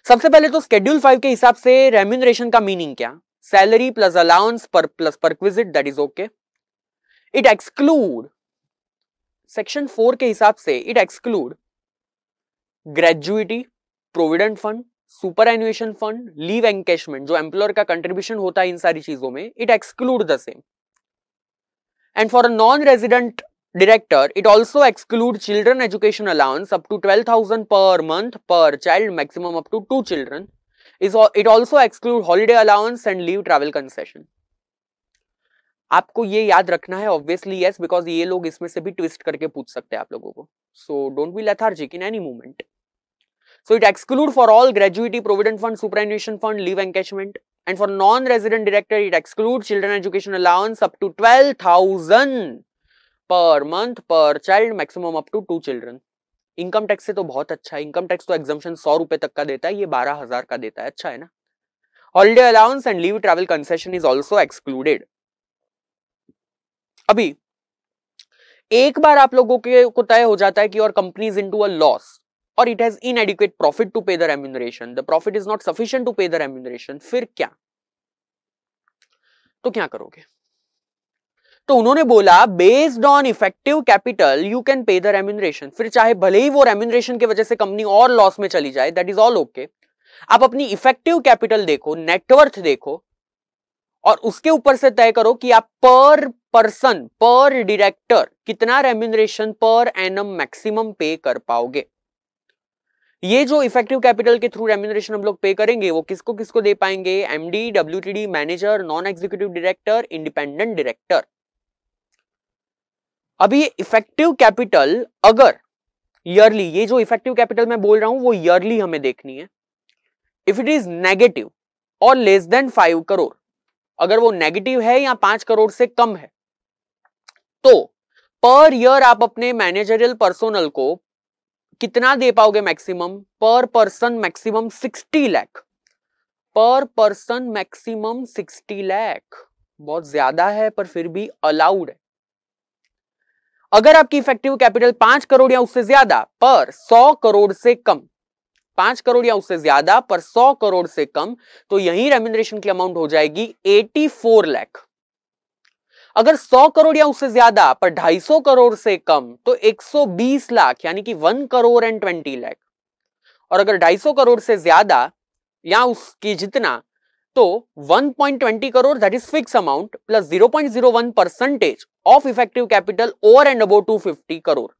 सबसे पहले तो शेड्यूल 5 के हिसाब से रेम्यूनरेशन का मीनिंग क्या? Salary plus allowance plus perquisite, that is okay. It exclude, section 4 के हिसाब से it exclude gratuity, provident fund, superannuation fund, leave encashment, जो एम्प्लॉयर का कंट्रीब्यूशन होता है इन सारी चीजों में, it exclude the same. And for a non resident director it also exclude children education allowance up to 12,000 per month per child, maximum up to 2 children. It also exclude holiday allowance and leave travel concession. आपको ये याद रखना है obviously, yes, because ये लोग इसमें से भी ट्विस्ट करके पूछ सकते हैं आप लोगों को. So don't be lethargic in any movement. So it exclude for all gratuity, provident fund, superannuation fund, leave encashment. And for non resident director it exclude children education allowance up to 12,000 per month per child, maximum up to 2 children. Income tax से तो बहुत अच्छा है. Income tax तो exemption 100 रुपए तक का देता है, ये 12,000 का देता है. अच्छा है ना. Holiday allowance and leave travel concession is also excluded. अभी एक बार आप लोगों को तय हो जाता है कि your company is into a loss or it has inadequate profit to pay the remuneration, the profit is not sufficient to pay the remuneration, फिर क्या? तो क्या करोगे? तो उन्होंने बोला based on effective capital you can pay the remuneration. फिर चाहे भले ही वो रेम्यूनरेशन की वजह से कंपनी और लॉस में चली जाए, दैट इज ऑल ओके. आप अपनी इफेक्टिव कैपिटल देखो, नेटवर्थ देखो और उसके ऊपर से तय करो कि आप पर पर्सन, पर डायरेक्टर कितना रेम्यूनरेशन पर एनम मैक्सिमम पे कर पाओगे. ये जो इफेक्टिव कैपिटल के थ्रू रेम्यूनरेशन हम लोग पे करेंगे वो किसको किसको दे पाएंगे? MD, WTD manager, non executive director, independent director. अभी इफेक्टिव कैपिटल अगर ईयरली, ये जो इफेक्टिव कैपिटल मैं बोल रहा हूं वो ईयरली हमें देखनी है. इफ इट इज नेगेटिव और लेस देन 5 करोड़, अगर वो नेगेटिव है या 5 करोड़ से कम है, तो पर ईयर आप अपने मैनेजरियल पर्सोनल को कितना दे पाओगे मैक्सिमम? पर पर्सन मैक्सिमम 60 लाख. पर पर्सन मैक्सिमम 60 लाख बहुत ज्यादा है पर फिर भी अलाउड है. अगर आपकी इफेक्टिव कैपिटल 5 करोड़ या उससे ज्यादा पर 100 करोड़ से कम, 5 करोड़ या उससे ज्यादा पर 100 करोड़ से कम, तो यही रेम्यूनरेशन की अमाउंट हो जाएगी 84 लाख. अगर 100 करोड़ या उससे ज्यादा पर 250 करोड़ से कम तो 120 लाख यानी कि 1 करोड़ एंड 20 लाख. और अगर 250 करोड़ से ज्यादा या उसकी जितना तो 1.20 crore, that is fix amount, plus 0.01% of effective capital over and above 250 crore.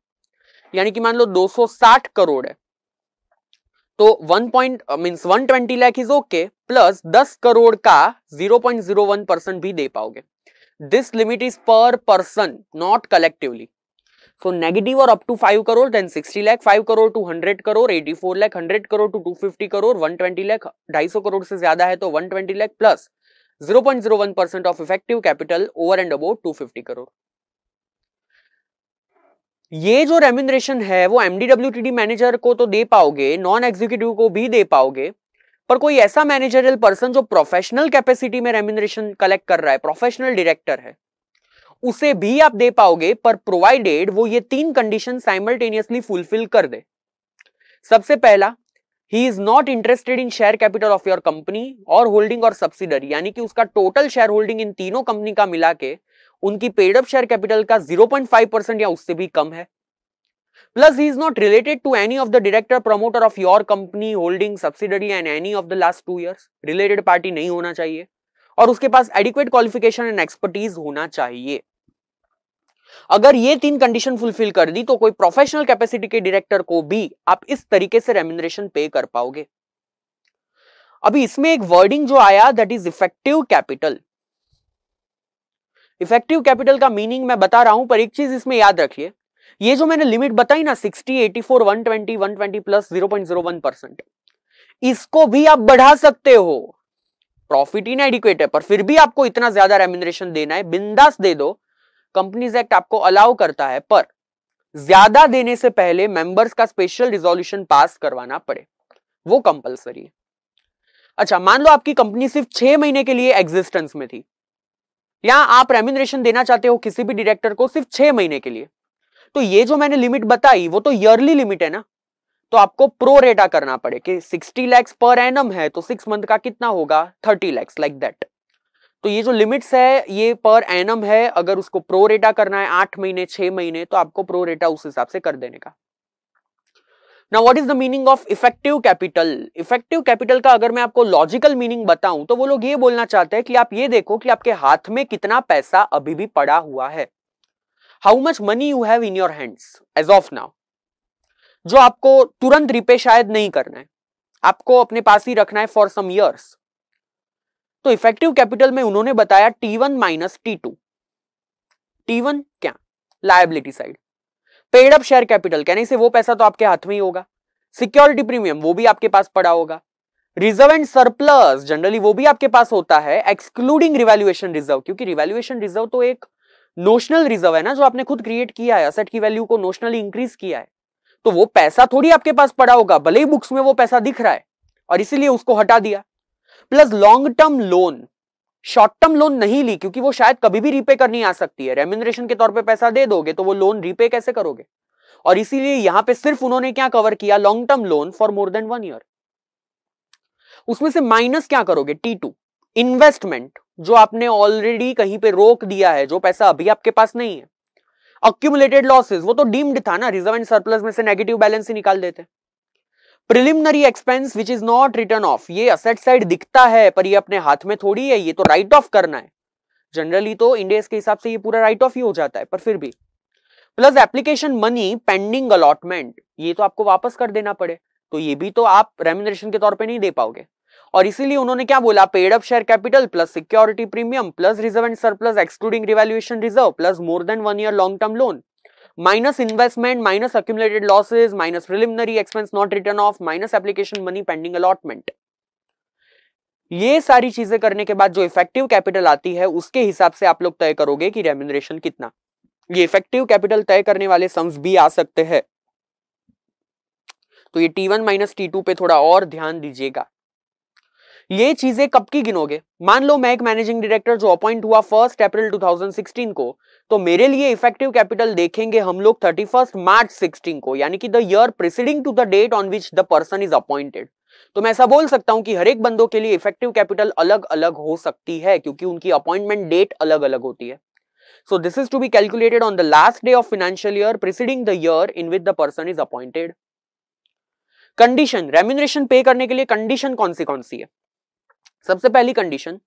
यानी कि मान लो 260 करोड़ है तो 120 lakh is okay, plus 10 crore का 0.01% भी दे पाओगे. This limit is per person, not collectively. So negative or up to 5 crore, then 60 lakh, 5 crore to 100 crore, 84 lakh, 100 crore to 250 crore, 120 lakh, 250 crore से ज्यादा है तो 120 lakh plus 0.01% of effective capital over and above 250 crore. ये जो रेम्यूनरेशन है वो एमडीडब्ल्यूटीडी मैनेजर को तो दे पाओगे, नॉन एग्जीक्यूटिव को भी दे पाओगे, पर कोई ऐसा मैनेजरियल पर्सन जो प्रोफेशनल कैपेसिटी में रेम्यूनरेशन कलेक्ट कर रहा है, प्रोफेशनल डायरेक्टर है, उसे भी आप दे पाओगे, पर प्रोवाइडेड वो ये 3 कंडीशन साइमल्टेनियसली फुलफिल कर दे. सबसे पहला, ही is not interested in share capital of your company और होल्डिंग और सब्सिडरी, यानी कि उसका टोटल शेयर होल्डिंग इन तीनों कंपनी का मिला के उनकी पेड अप शेयर कैपिटल का 0.5% या उससे भी कम है. Plus he is not related to any of the director promoter of your company holding subsidiary and any of the last 2 years. Related party नहीं होना चाहिए. और उसके पास एडिक्वेट क्वालिफिकेशन एंड एक्सपर्टीज होना चाहिए। अगर ये 3 कंडीशन फुलफिल कर दी तो कोई प्रोफेशनल कैपेसिटी के डायरेक्टर को भी आप इस तरीके से रेम्यूनरेशन पे कर पाओगे। अभी इसमें एक वर्डिंग जो आया that is effective capital. Effective capital का मीनिंग मैं बता रहा हूं, पर एक चीज इसमें याद रखिए, ये जो मैंने लिमिट बताई ना 60, 84, 120, 120 प्लस 0.01%, इसको भी आप बढ़ा सकते हो। प्रॉफिट इनएडिक्वेट है पर फिर भी आपको इतना ज्यादा रेम्यूनरेशन देना है, बिंदास दे दो, कंपनीज एक्ट आपको अलाउ करता है, पर ज्यादा देने से पहले मेंबर्स का स्पेशल रिजोल्यूशन पास करवाना पड़े, वो कंपलसरी है। अच्छा, मान लो आपकी कंपनी सिर्फ 6 महीने के लिए एग्जिस्टेंस में थी, या आप रेम्यूनरेशन देना चाहते हो किसी भी डायरेक्टर को सिर्फ 6 महीने के लिए, तो ये जो मैंने लिमिट बताई वो तो ईयरली लिमिट है ना, तो आपको प्रो रेटा करना पड़े कि 60 लाख पर एनम है तो 6 मंथ का कितना होगा 30 लाख, लाइक दैट। तो ये जो लिमिट्स है ये पर एनम है, अगर उसको प्रो रेटा करना है 8 महीने 6 महीने तो आपको प्रो रेटा उस हिसाब से कर देने का। Now what is the meaning of effective capital? Effective capital का अगर मैं आपको लॉजिकल मीनिंग बताऊं तो वो लोग ये बोलना चाहते हैं कि आप ये देखो कि आपके हाथ में कितना पैसा अभी भी पड़ा हुआ है, how much money you have in your hands as of now, जो आपको तुरंत रिपे शायद नहीं करना है, आपको अपने पास ही रखना है फॉर सम इयर्स। तो इफेक्टिव कैपिटल में उन्होंने बताया T1 माइनस T2। T1 क्या? Liability side. Paid up share capital कहने से वो पैसा तो आपके हाथ में ही होगा। सिक्योरिटी प्रीमियम वो भी आपके पास पड़ा होगा। रिजर्व एंड सरप्लस जनरली वो भी आपके पास होता है, एक्सक्लूडिंग रिवैल्यूएशन रिजर्व, क्योंकि रिवैल्यूएशन रिजर्व तो एक नोशनल रिजर्व है ना, जो आपने खुद क्रिएट किया है, असेट की वैल्यू को नोशनली इंक्रीज किया है, तो वो पैसा थोड़ी आपके पास पड़ा होगा, भले ही बुक्स में वो पैसा दिख रहा है और इसीलिए उसको हटा दिया। Plus long term loan, short term loan नहीं ली क्योंकि वो शायद कभी भी रीपे करनी आ सकती है, रेम्यूनरेशन के तौर पे पैसा दे दोगे तो वो लोन रीपे कैसे करोगे, और इसीलिए यहां पे सिर्फ उन्होंने क्या कवर किया, long term loan for more than 1 year. उसमें से माइनस क्या करोगे, T2 इन्वेस्टमेंट, जो आपने ऑलरेडी कहीं पे रोक दिया है, जो पैसा अभी आपके पास नहीं है। अक्यूमुलेटेड लॉसेस वो तो डीम्ड था ना, रिजर्व एंड सरप्लस में से नेगेटिव बैलेंस ही निकाल देते। Preliminary expense which is not return of, ये असेट साइड दिखता है पर ये अपने हाथ में थोड़ी है, ये तो राइट ऑफ करना है। जनरली तो इंडिया के हिसाब से ये पूरा राइट ऑफ ही हो जाता है, पर फिर भी। Plus application money pending allotment, ये तो आपको वापस कर देना पड़े, तो ये भी तो आप रेम्यूनरेशन के तौर पे नहीं दे पाओगे, और इसीलिए उन्होंने क्या बोला, paid up share capital plus security premium plus reserve and surplus excluding revaluation reserve plus more than 1 year long term loan minus investment minus accumulated losses minus preliminary expense not return of minus application money pending allotment. ये सारी चीजें करने के बाद जो effective capital आती है उसके हिसाब से आप लोग तय करोगे कि रेम्यूनरेशन कितना। ये इफेक्टिव कैपिटल तय करने वाले सम्स भी आ सकते हैं, तो ये T1 माइनस T2 पे थोड़ा और ध्यान दीजिएगा। ये चीजें कब की गिनोगे, मान लो मैं एक मैनेजिंग डायरेक्टर जो अपॉइंट हुआ 1 अप्रैल 2016 को, तो मेरे लिए इफेक्टिव कैपिटल देखेंगे हम लोग 31 मार्च 16 को, यानी कि the year preceding to the date on which the person is appointed. तो मैं ऐसा बोल सकता हूं कि हर एक बंदों के लिए इफेक्टिव कैपिटल अलग अलग हो सकती है, क्योंकि उनकी अपॉइंटमेंट डेट अलग अलग होती है। So this is to be calculated on the last day of financial year preceding the year in which the person is appointed. Condition, remuneration पे करने के लिए कंडीशन कौन सी है? सबसे पहली कंडीशन,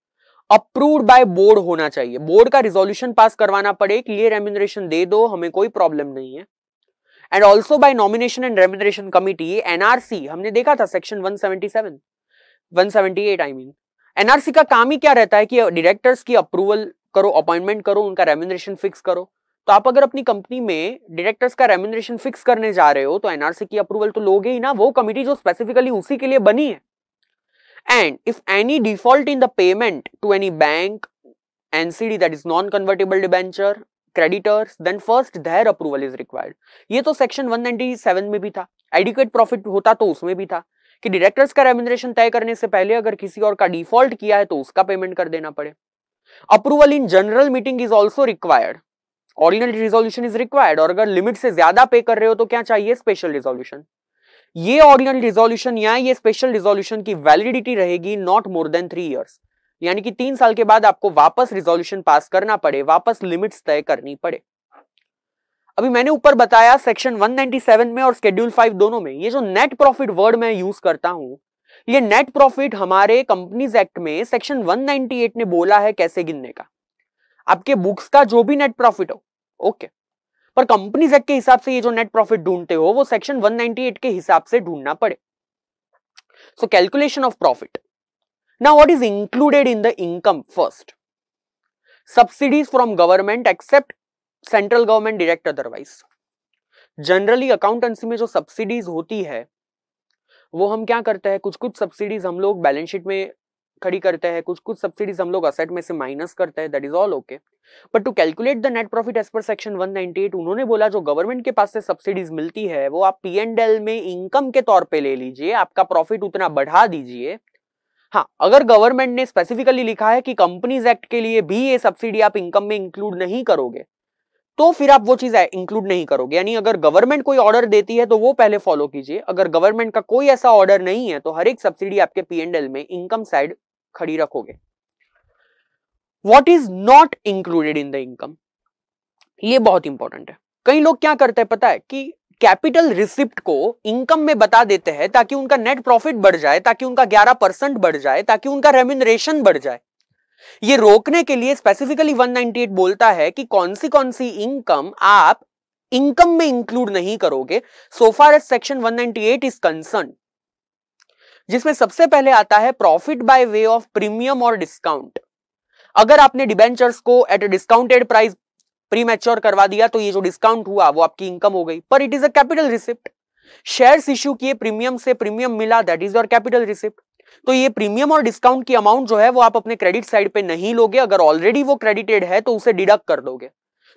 अप्रूव्ड बाय बोर्ड होना चाहिए, बोर्ड का रिजोल्यूशन पास करवाना पड़े कि ये रेम्यूनरेशन दे दो, हमें कोई प्रॉब्लम नहीं है। And also by nomination and remuneration committee, NRC हमने देखा था सेक्शन 177 178 आई मीन। एनआरसी का काम ही क्या रहता है कि डायरेक्टर्स की अप्रूवल करो, अपॉइंटमेंट करो, उनका रेम्यूनरेशन फिक्स करो। तो आप अगर अपनी कंपनी में डायरेक्टर्स का रेम्यूनरेशन फिक्स करने जा रहे हो तो एनआरसी की अप्रूवल तो लोगे ही ना, वो कमिटी जो स्पेसिफिकली उसी के लिए बनी है। And if any default in the payment to any bank, NCD that is non convertible debenture, creditors, then first their approval is required. ये तो सेक्शन 197 में भी था, एडिक्वेट प्रॉफिट होता तो उसमें भी था कि डायरेक्टर्स का रेम्यूनरेशन तय करने से पहले अगर किसी और का डिफॉल्ट किया है तो उसका पेमेंट कर देना पड़े। Approval in general meeting is also required, ordinary resolution is required, और अगर लिमिट से ज्यादा पे कर रहे हो तो क्या चाहिए, स्पेशल रिजोल्यूशन। ये ऑर्डिनरी रिजोल्यूशन या ये स्पेशल रिजोल्यूशन की वैलिडिटी रहेगी नॉट मोर देन 3 इयर्स, यानी कि 3 साल के बाद आपको वापस रिजोल्यूशन पास करना पड़े, वापस लिमिट्स तय करनी पड़े। अभी मैंने ऊपर बताया सेक्शन 197 में और शेड्यूल 5 दोनों में ये जो नेट प्रॉफिट वर्ड मैं यूज करता हूं, ये नेट प्रॉफिट हमारे कंपनीज एक्ट में सेक्शन 198 ने बोला है कैसे गिनने का, आपके बुक्स का जो भी नेट प्रॉफिट हो, ओके, पर कंपनीज एक्ट के हिसाब से ये जो नेट प्रॉफिट ढूंढते हो वो सेक्शन 198 के हिसाब से ढूंढना पड़े। So calculation of profit, now what is included in the income? First, subsidies from government except central government direct otherwise. Generally accountancy में जो सब्सिडीज होती है वो हम क्या करते हैं, कुछ कुछ सब्सिडीज हम लोग बैलेंस शीट में खड़ी करते हैं, कुछ कुछ सब्सिडीज हम लोग असेट में से माइनस करते हैं, that is all okay. But to calculate the net profit as per section 198 उन्होंने बोला जो गवर्नमेंट के पास से सब्सिडीज मिलती है वो आप P&L में इनकम के तौर पे ले लीजिए, आपका प्रॉफिट उतना बढ़ा दीजिए। हाँ, अगर गवर्नमेंट ने स्पेसिफिकली लिखा है कि कंपनीज एक्ट के लिए भी ये सब्सिडी आप इनकम में इंक्लूड नहीं करोगे, तो फिर आप वो चीज इंक्लूड नहीं करोगे। यानी अगर गवर्नमेंट कोई ऑर्डर देती है तो वो पहले फॉलो कीजिए, अगर गवर्नमेंट का कोई ऐसा ऑर्डर नहीं है तो हर एक सब्सिडी आपके P&L में इनकम साइड खड़ी रखोगे। What is not included in the income, ये बहुत इंपॉर्टेंट है। कई लोग क्या करते हैं पता है कि कैपिटल रिसिप्ट को इनकम में बता देते हैं ताकि उनका नेट प्रॉफिट बढ़ जाए, ताकि उनका 11% बढ़ जाए, ताकि उनका रेम्यूनरेशन बढ़ जाए। ये रोकने के लिए स्पेसिफिकली 198 बोलता है कि कौन सी इनकम आप इनकम में इंक्लूड नहीं करोगे so far as section 198 is concern, जिसमें सबसे पहले आता है profit by way of premium or discount. अगर आपने डिबेंचर्स को at a discounted price premature करवा दिया तो ये जो डिस्काउंट हुआ वो आपकी इनकम हो गई, पर it is a capital receipt. Shares issue किए प्रीमियम से, प्रीमियम मिला, that is your capital receipt. तो ये प्रीमियम और डिस्काउंट की अमाउंट जो है वो आप अपने क्रेडिट साइड पे नहीं लोगे, अगर ऑलरेडी वो क्रेडिटेड है तो उसे डिडक्ट कर दोगे।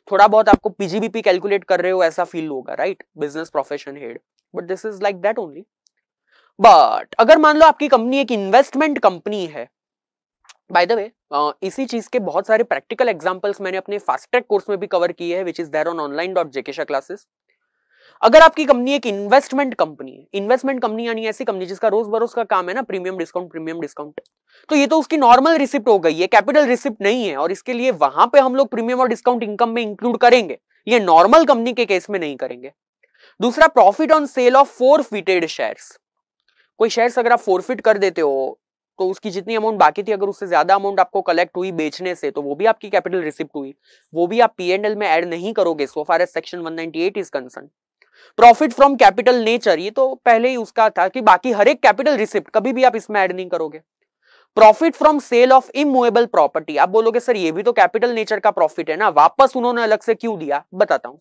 थोड़ा बहुत आपको पीजीबीपी कैलकुलेट कर रहे हो ऐसा फील होगा, right, business profession head, but this is like that only. But अगर मान लो आपकी कंपनी एक इन्वेस्टमेंट कंपनी है, बाय द वे इसी चीज के बहुत सारे प्रैक्टिकल एग्जांपल्स मैंने अपने फास्ट ट्रैक कोर्स में भी कवर किए हैं, which is there on online.jkshah classes. अगर आपकी कंपनी एक इन्वेस्टमेंट कंपनी है, इन्वेस्टमेंट कंपनी यानी ऐसी कंपनी जिसका रोज बरोज का काम है ना प्रीमियम डिस्काउंट, तो ये तो उसकी नॉर्मल रिसिप्ट हो गई, ये कैपिटल रिसिप्ट नहीं है, और इसके लिए वहां पे हम लोग प्रीमियम और डिस्काउंट इनकम में इंक्लूड करेंगे, ये नॉर्मल कंपनी के केस में नहीं करेंगे। दूसरा, profit on sale of forfeited shares. कोई शेयर्स अगर आप फोरफिट कर देते हो तो उसकी जितनी अमाउंट बाकी थी अगर उससे ज्यादा अमाउंट आपको कलेक्ट हुई बेचने से तो वो भी आपकी कैपिटल रिसिप्ट हुई, वो भी आप P&L में ऐड नहीं करोगे so far as section 198 is concern. Profit from capital nature, ये तो पहले ही उसका था कि बाकी हर एक कैपिटल रिसिप्ट कभी भी आप इसमें ऐड नहीं करोगे। Profit from sale of immovable property, आप बोलोगे सर ये भी तो कैपिटल नेचर का प्रॉफिट है ना, वापस उन्होंने अलग से क्यों दिया, बताता हूं।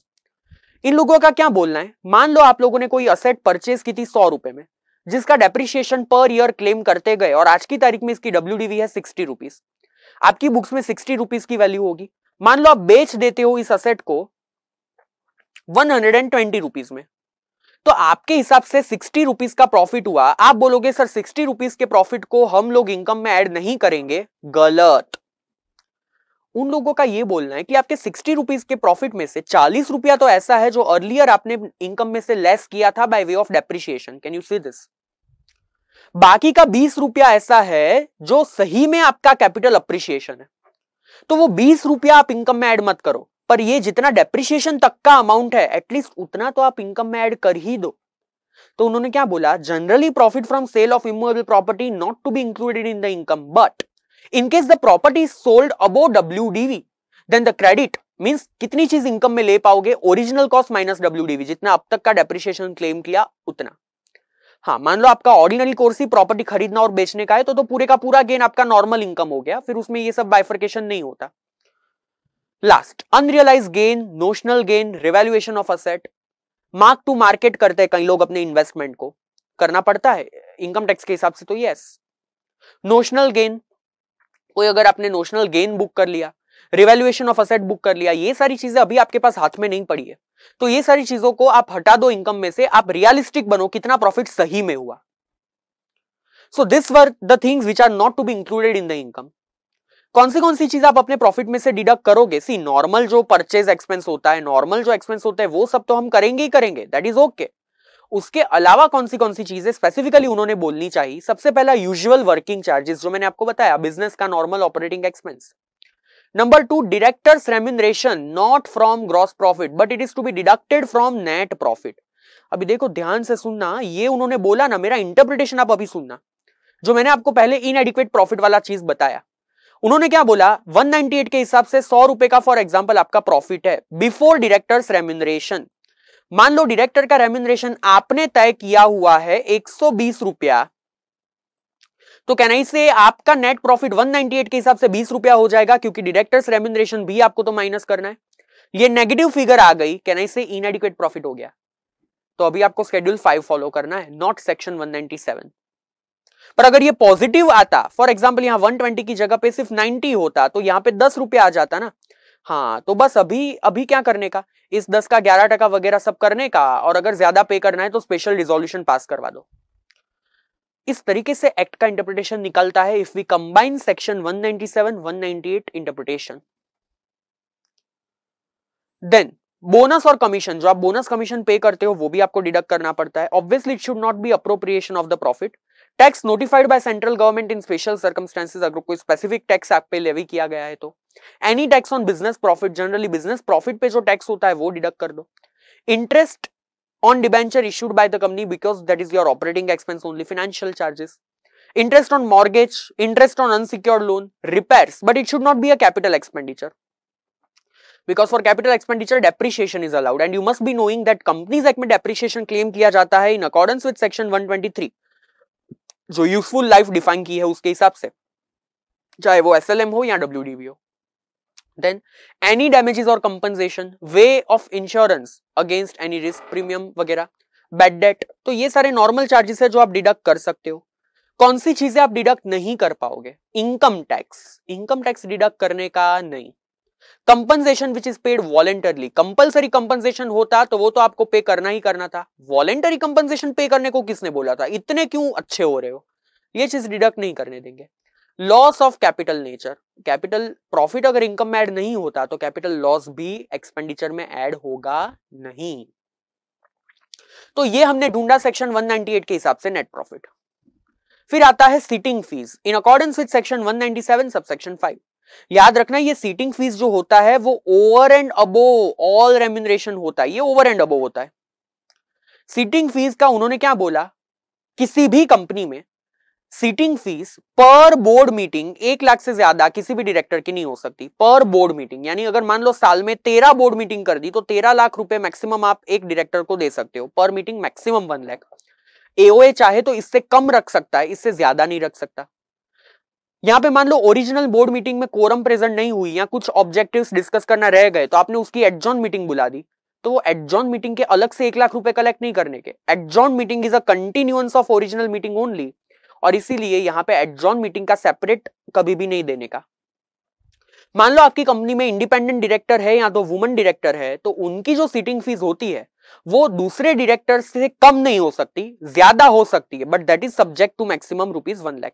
इन लोगों का क्या बोलना है, मान लो आप लोगों ने कोई असेट परचेज की थी 100 रुपए में, जिसका डेप्रिसिएशन पर ईयर क्लेम करते गए और आज की तारीख में इसकी WDV है 60 रुपीज, आपकी बुक्स में 60 रुपीज की वैल्यू होगी। मान लो आप बेच देते हो इस असेट को 120 रुपीज में, तो आपके हिसाब से 60 रुपीज का प्रॉफिट हुआ। आप बोलोगे सर 60 रुपीज के प्रॉफिट को हम लोग इनकम में ऐड नहीं करेंगे, गलत। उन लोगों का यह बोलना है कि आपके 60 रुपीज के प्रॉफिट में से 40 रुपया तो ऐसा है जो अर्लियर आपने इनकम में से लेस किया था bye way of depreciation, can you see this. बाकी का 20 रुपया ऐसा है जो सही में आपका कैपिटल अप्रिसिएशन है, तो वो 20 रुपया आप इनकम में ऐड मत करो, पर ये जितना डेप्रिसिएशन तक का अमाउंट है एटलीस्ट उतना तो आप इनकम में ऐड कर ही दो। तो उन्होंने क्या बोला, generally profit from sale of immovable property not to be included in the income, but in case the property is sold above WDV then the credit means कितनी चीज इनकम में ले पाओगे, ओरिजिनल कॉस्ट माइनस WDV, जितना अब तक का depreciation claim किया उतना। हाँ, मान लो आपका ऑर्डिनरी कोर्स ही प्रॉपर्टी खरीदना और बेचने का है तो पूरे का पूरा गेन आपका नॉर्मल इनकम हो गया, फिर उसमें ये सब बाइफर्केशन नहीं होता। Last, unrealised gain, notional gain, revaluation of asset, mark to market करते हैं कई लोग अपने इन्वेस्टमेंट को, करना पड़ता है इनकम टैक्स के हिसाब से, तो यस। नोशनल गेन, कोई अगर आपने नोशनल गेन बुक कर लिया, रिवैल्यूएशन ऑफ असेट बुक कर लिया, ये सारी चीजें अभी आपके पास हाथ में नहीं पड़ी है, तो ये सारी चीजों को आप हटा दो इनकम में से, आप रियलिस्टिक बनो कितना प्रॉफिट सही में हुआ। So this were the things which are not to be included in the income. कौन सी चीज आप अपने प्रॉफिट में से डिडक्ट करोगे, सी नॉर्मल जो परचेज एक्सपेंस होता है, नॉर्मल जो एक्सपेंस होता है वो सब तो हम करेंगे ही करेंगे, दैट इज ओके। उसके अलावा कौन सी चीजें स्पेसिफिकली उन्होंने बोलनी चाहिए, सबसे पहला यूजुअल वर्किंग चार्जेस जो मैंने आपको बताया, बिजनेस का normal operating expense. Number 2, directors remuneration not from gross profit but it is to be deducted from net profit. अभी देखो ध्यान से सुनना, ये उन्होंने बोला ना, मेरा इंटरप्रिटेशन आप अभी सुनना। जो मैंने आपको पहले इनएडिक्वेट प्रॉफिट वाला चीज बताया, उन्होंने क्या बोला, 198 के हिसाब से 100 रुपए का फॉर एग्जांपल आपका प्रॉफिट है बिफोर डायरेक्टर्स रेम्यूनरेशन। मान लो डायरेक्टर का रेम्यूनरेशन आपने तय किया हुआ है 120 रुपया, तो कहना से आपका नेट प्रॉफिट 198 के हिसाब से 20 रुपया हो जाएगा, क्योंकि डायरेक्टर्स रेम्यूनरेशन भी आपको तो माइनस करना है। ये नेगेटिव फिगर आ गई, कहना से इनएडिक्वेट प्रॉफिट हो गया। तो अभी आपको शेड्यूल 5 फॉलो करना है, नॉट सेक्शन 197। पर अगर ये पॉजिटिव आता, फॉर एग्जांपल यहां 120 की जगह पे सिर्फ 90 होता, तो यहां पे 10 रुपया आ जाता ना। हाँ, तो बस अभी क्या करने का, इस 10 का 11% वगैरह सब करने का, और अगर ज्यादा पे करना है तो स्पेशल रिजोल्यूशन पास करवा दो। इस तरीके से एक्ट का इंटरप्रिटेशन निकलता है if we combine section 197 198 interpretation. Then bonus और कमीशन, जो आप बोनस कमीशन पे करते हो वो भी आपको डिडक्ट करना पड़ता है। Obviously it should not be appropriation of the profit. Tax notified by central government in special circumstances, अगर कोई स्पेसिफिक टैक्स आप पे लेवी किया गया है तो। Any tax on business profit, generally business profit पे जो टैक्स होता है वो डिडक्ट कर दो। Interest on debenture issued by the company because that is your operating expense only, financial charges, interest on mortgage, interest on unsecured loan, repairs, but it should not be a capital expenditure, because for capital expenditure depreciation is allowed, and you must be knowing that Companies Act में depreciation claim किया जाता है in accordance with section 123, जो useful life define की है उसके हिसाब से, चाहे वो SLM हो या WDV हो। Then any damages or compensation, way of insurance against any risk, premium वगैरह, bad debt, तो ये सारे नॉर्मल चार्जेस है जो आप डिडक्ट कर सकते हो। कौन सी चीजें आप डिडक्ट नहीं कर पाओगे, इनकम टैक्स डिडक्ट करने का नहीं। Compensation which is paid voluntarily, compulsory compensation होता तो वो तो आपको पे करना ही करना था। वॉलेंटरी कंपनसेशन पे करने को किसने बोला था, इतने क्यों अच्छे हो रहे हो, ये चीज डिडक्ट नहीं करने देंगे। Loss of capital nature, capital profit अगर इनकम में ऐड नहीं होता तो कैपिटल लॉस भी एक्सपेंडिचर में ऐड होगा नहीं। तो ये हमने ढूंढा सेक्शन 198 के हिसाब से नेट प्रॉफिट। फिर आता है sitting fees in accordance with section 197 subsection 5। याद रखना ये सीटिंग फीस जो होता है वो over and above all remuneration होता है, ये ओवर एंड अबोव होता है। सीटिंग फीस का उन्होंने क्या बोला, किसी भी कंपनी में सीटिंग फीस पर बोर्ड मीटिंग 1 लाख से ज्यादा किसी भी डायरेक्टर की नहीं हो सकती। पर बोर्ड मीटिंग यानी अगर मान लो साल में 13 बोर्ड मीटिंग कर दी तो 13 लाख रुपए मैक्सिमम आप एक डायरेक्टर को दे सकते हो, पर मीटिंग मैक्सिमम 1 लाख। एओए चाहे तो इससे कम रख सकता है, इससे ज्यादा नहीं रख सकता। यहां पे मान लो ओरिजिनल बोर्ड मीटिंग में कोरम प्रेजेंट नहीं हुई या कुछ ऑब्जेक्टिव्स डिस्कस करना रह गए तो आपने उसकी एडजॉर्न मीटिंग बुला दी, तो वो एडजॉर्न मीटिंग के अलग से 1 लाख रुपए कलेक्ट नहीं करने के। Adjourn meeting is a continuance of original meeting only, और इसीलिए यहां पे एडजॉर्न मीटिंग का सेपरेट कभी भी नहीं देने का। मान लो आपकी कंपनी में इंडिपेंडेंट डायरेक्टर है या तो वुमन डायरेक्टर है, तो उनकी जो सीटिंग फीस होती है वो दूसरे डायरेक्टर से कम नहीं हो सकती, ज्यादा हो सकती है, but that is subject to maximum ₹1 lakh.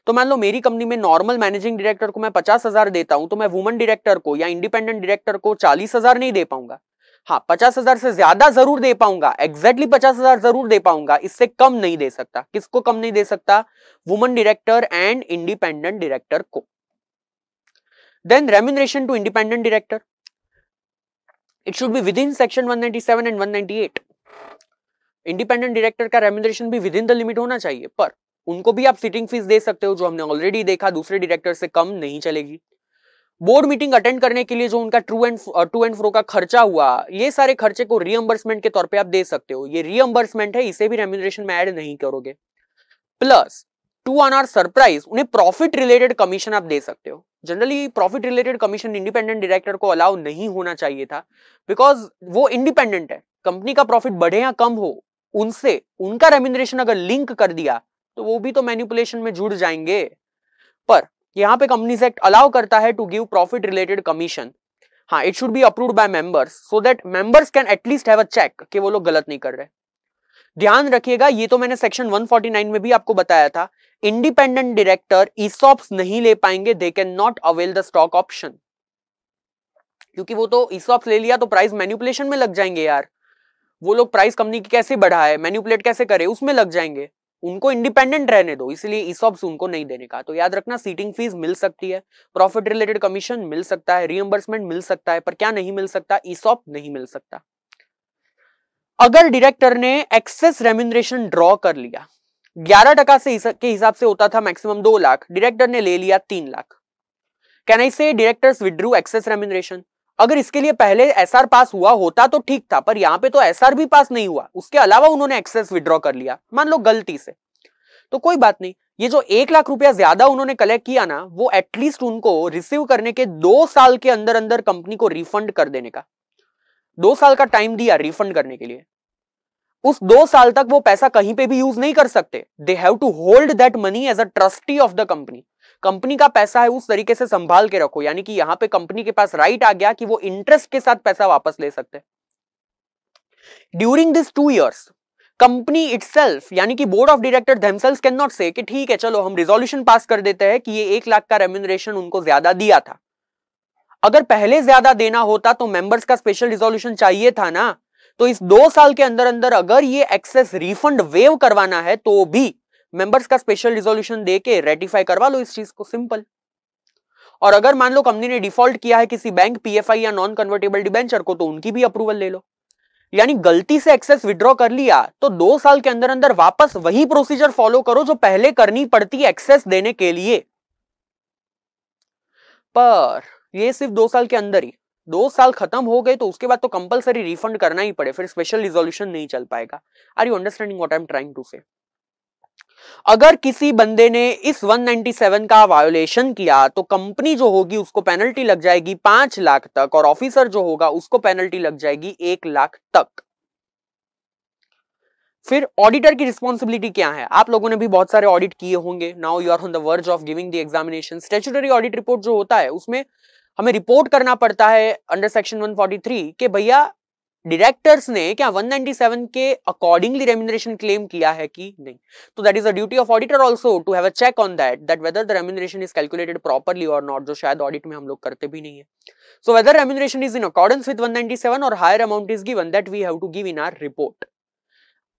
तो मान लो मेरी कंपनी में नॉर्मल मैनेजिंग डायरेक्टर को मैं 50,000 देता हूं, तो मैं वुमन डायरेक्टर को या इंडिपेंडेंट डायरेक्टर को 40,000 नहीं दे पाऊंगा। हाँ, 50,000 से ज्यादा जरूर दे पाऊंगा, एग्जैक्टली 50,000 जरूर दे पाऊंगा, इससे कम नहीं दे सकता। किसको कम नहीं दे सकता, woman director and independent director को। Then remuneration to independent director, it should be within section 197 and 198। Independent director का रेम्यूनरेशन भी विद इन द लिमिट होना चाहिए, पर उनको भी आप सिटिंग फीस दे सकते हो, जो हमने ऑलरेडी देखा दूसरे डायरेक्टर से कम नहीं चलेगी। बोर्ड मीटिंग अटेंड करने के लिए जो उनका टू एंड फ्रो का खर्चा हुआ, ये सारे खर्चे को रीएम्बर्समेंट के तौर पे आप दे सकते हो। ये रीएम्बर्समेंट है, इसे भी रेम्यूनरेशन में ऐड नहीं करोगे। Plus two on our surprise उन्हें प्रॉफिट रिलेटेड कमीशन आप दे सकते हो। Generally profit related commission independent director को अलाउ नहीं होना चाहिए था, बिकॉज वो इंडिपेंडेंट है। कंपनी का प्रॉफिट बढ़े या कम हो, उनसे उनका रेम्यूनरेशन अगर लिंक कर दिया तो वो भी तो मैनिपुलेशन में जुड़ जाएंगे। पर यहां पे कंपनीज एक्ट अलाउ करता है to give profit related commission. हाँ, it should be approved by members so that members can at least have a check कि वो लोग गलत नहीं कर रहे। ध्यान रखिएगा, ये तो मैंने सेक्शन 149 में भी आपको बताया था, इंडिपेंडेंट डायरेक्टर ईसॉप्स नहीं ले पाएंगे, they can not avail the stock option, क्योंकि वो तो ईसॉप्स ले लिया तो प्राइस मैनिपुलेशन में लग जाएंगे यार। वो लोग प्राइस कंपनी की कैसे बढ़ाए, मैनिपुलेट कैसे करे, उसमें लग जाएंगे। उनको इंडिपेंडेंट रहने दो, इसलिए ईसॉप्स उनको नहीं देने का। तो याद रखना, सीटिंग फीस मिल सकती है, प्रॉफिट रिलेटेड कमीशन मिल सकता है, रीएम्बर्समेंट मिल सकता है, पर क्या नहीं मिल सकता, ईसॉप नहीं मिल सकता। अगर डायरेक्टर ने एक्सेस रेम्यूनरेशन ड्रॉ कर लिया, 11% के हिसाब से होता था मैक्सिमम 2 लाख, डायरेक्टर ने ले लिया 3 लाख। कैन आई से डायरेक्टर्स विथड्रू एक्सेस रेम्यूनरेशन? अगर इसके लिए पहले एसआर पास हुआ होता तो ठीक था, पर यहां पे तो एसआर भी पास नहीं हुआ, उसके अलावा उन्होंने एक्सेस विड्रॉ कर लिया, मान लो गलती से, तो कोई बात नहीं। ये जो 1 लाख रुपया ज्यादा उन्होंने कलेक्ट किया ना, वो एटलीस्ट उनको रिसीव करने के 2 साल के अंदर अंदर कंपनी को रिफंड कर देने का, 2 साल का टाइम दिया रिफंड करने के लिए। उस 2 साल तक वो पैसा कहीं पे भी यूज नहीं कर सकते। They have to hold that money as a trustee of the company. Company का पैसा है, उस तरीके से संभाल के रखो, यानी कि यहां पे कंपनी के पास राइट आ गया कि वो इंटरेस्ट के साथ पैसा वापस ले सकते। During this 2 years company itself यानी कि board of director themselves can not से कि ठीक है चलो हम रिजोल्यूशन पास कर देते हैं कि ये 1 लाख का रेम्यूनरेशन उनको ज्यादा दिया था। अगर पहले ज्यादा देना होता तो मेंबर्स का स्पेशल रिजोल्यूशन चाहिए था ना, तो इस 2 साल के अंदर अंदर अगर ये एक्सेस रिफंड वेव करवाना है तो भी मेंबर्स का स्पेशल रिजोल्यूशन देके रेटिफाई करवा लो इस चीज को, सिंपल। और अगर मान लो कंपनी ने डिफॉल्ट किया है किसी बैंक, पीएफआई या नॉन कन्वर्टेबल डिबेंचर को, तो उनकी भी अप्रूवल ले लो। यानी गलती से एक्सेस विड्रॉ कर लिया तो 2 साल के अंदर अंदर वापस वही प्रोसीजर फॉलो करो जो पहले करनी पड़ती है एक्सेस देने के लिए। पर ये सिर्फ 2 साल के अंदर ही, 2 साल खत्म हो गए तो उसके बाद तो कंपलसरी रिफंड करना ही पड़े, फिर स्पेशल रिजोल्यूशन नहीं चल पाएगा। Are you understanding what I am trying to say? अगर किसी बंदे ने इस 197 का वायोलेशन किया तो कंपनी जो होगी उसको पेनल्टी लग जाएगी 5 लाख तक, और ऑफिसर जो होगा उसको पेनल्टी लग जाएगी 1 लाख तक। फिर ऑडिटर की रिस्पॉन्सिबिलिटी क्या है? आप लोगों ने भी बहुत सारे ऑडिट किए होंगे। Now you are on the verge of giving the examination. Statutory audit report जो होता है उसमें हमें रिपोर्ट करना पड़ता है अंडर सेक्शन 143 के भैया डायरेक्टर्स ने क्या 197 के अकॉर्डिंगली रेम्यूनरेशन क्लेम किया है कि नहीं। तो that is a duty of auditor also to have a check on that whether the remuneration is calculated properly और नॉट, जो शायद ऑडिट में हम लोग करते भी नहीं है। So whether remuneration is in accordance with 197 और higher amount is given, that we have to give in our report.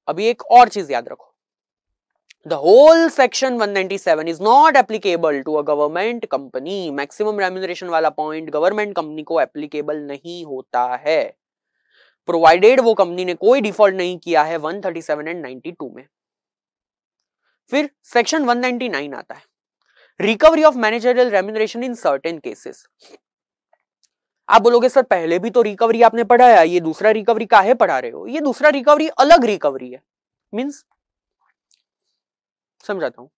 अभी एक और चीज याद रखो, the whole section 197 is not applicable to a government company। maximum remuneration वाला point government company को applicable नहीं होता है, प्रोवाइडेड वो कंपनी ने कोई डिफॉल्ट नहीं किया है 137 एंड 92 में। फिर सेक्शन 199 आता है, recovery of managerial remuneration in certain cases. आप बोलोगे सर पहले भी तो रिकवरी आपने पढ़ाया, ये दूसरा रिकवरी काहे पढ़ा रहे हो? ये दूसरा रिकवरी अलग रिकवरी है। मींस समझाता हूं।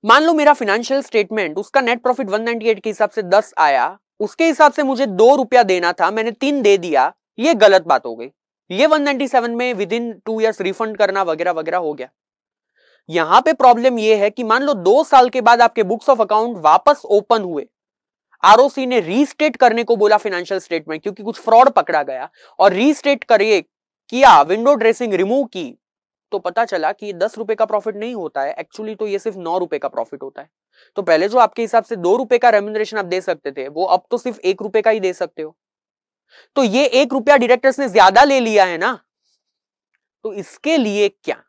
मान लो मेरा फाइनेंशियल स्टेटमेंट, उसका नेट प्रॉफिट 198 के हिसाब से 10 आया, उसके हिसाब से मुझे 2 रुपया देना था, मैंने 3 दे दिया, ये गलत बात हो गई। ये 197 में विद इन 2 years रिफंड करना वगैरह वगैरह हो गया। यहां पे प्रॉब्लम ये है कि मान लो 2 साल के बाद आपके बुक्स ऑफ अकाउंट वापस ओपन हुए, आरओसी ने रीस्टेट करने को बोला फाइनेंशियल स्टेटमेंट क्योंकि कुछ फ्रॉड पकड़ा गया, और रीस्टेट करिए किया, विंडो ड्रेसिंग रिमूव की, तो पता चला कि 10 रुपए का प्रॉफिट नहीं होता है, एक्चुअली तो ये सिर्फ 9 रुपए का प्रॉफिट होता है। तो पहले जो आपके हिसाब से 2 रुपए का रेम्यूनरेशन आप दे सकते थे, वो अब तो सिर्फ 1 रुपए का ही दे सकते हो। तो ये 1 रुपया डायरेक्टर्स ने ज्यादा ले लिया है ना, तो इसके लिए क्या?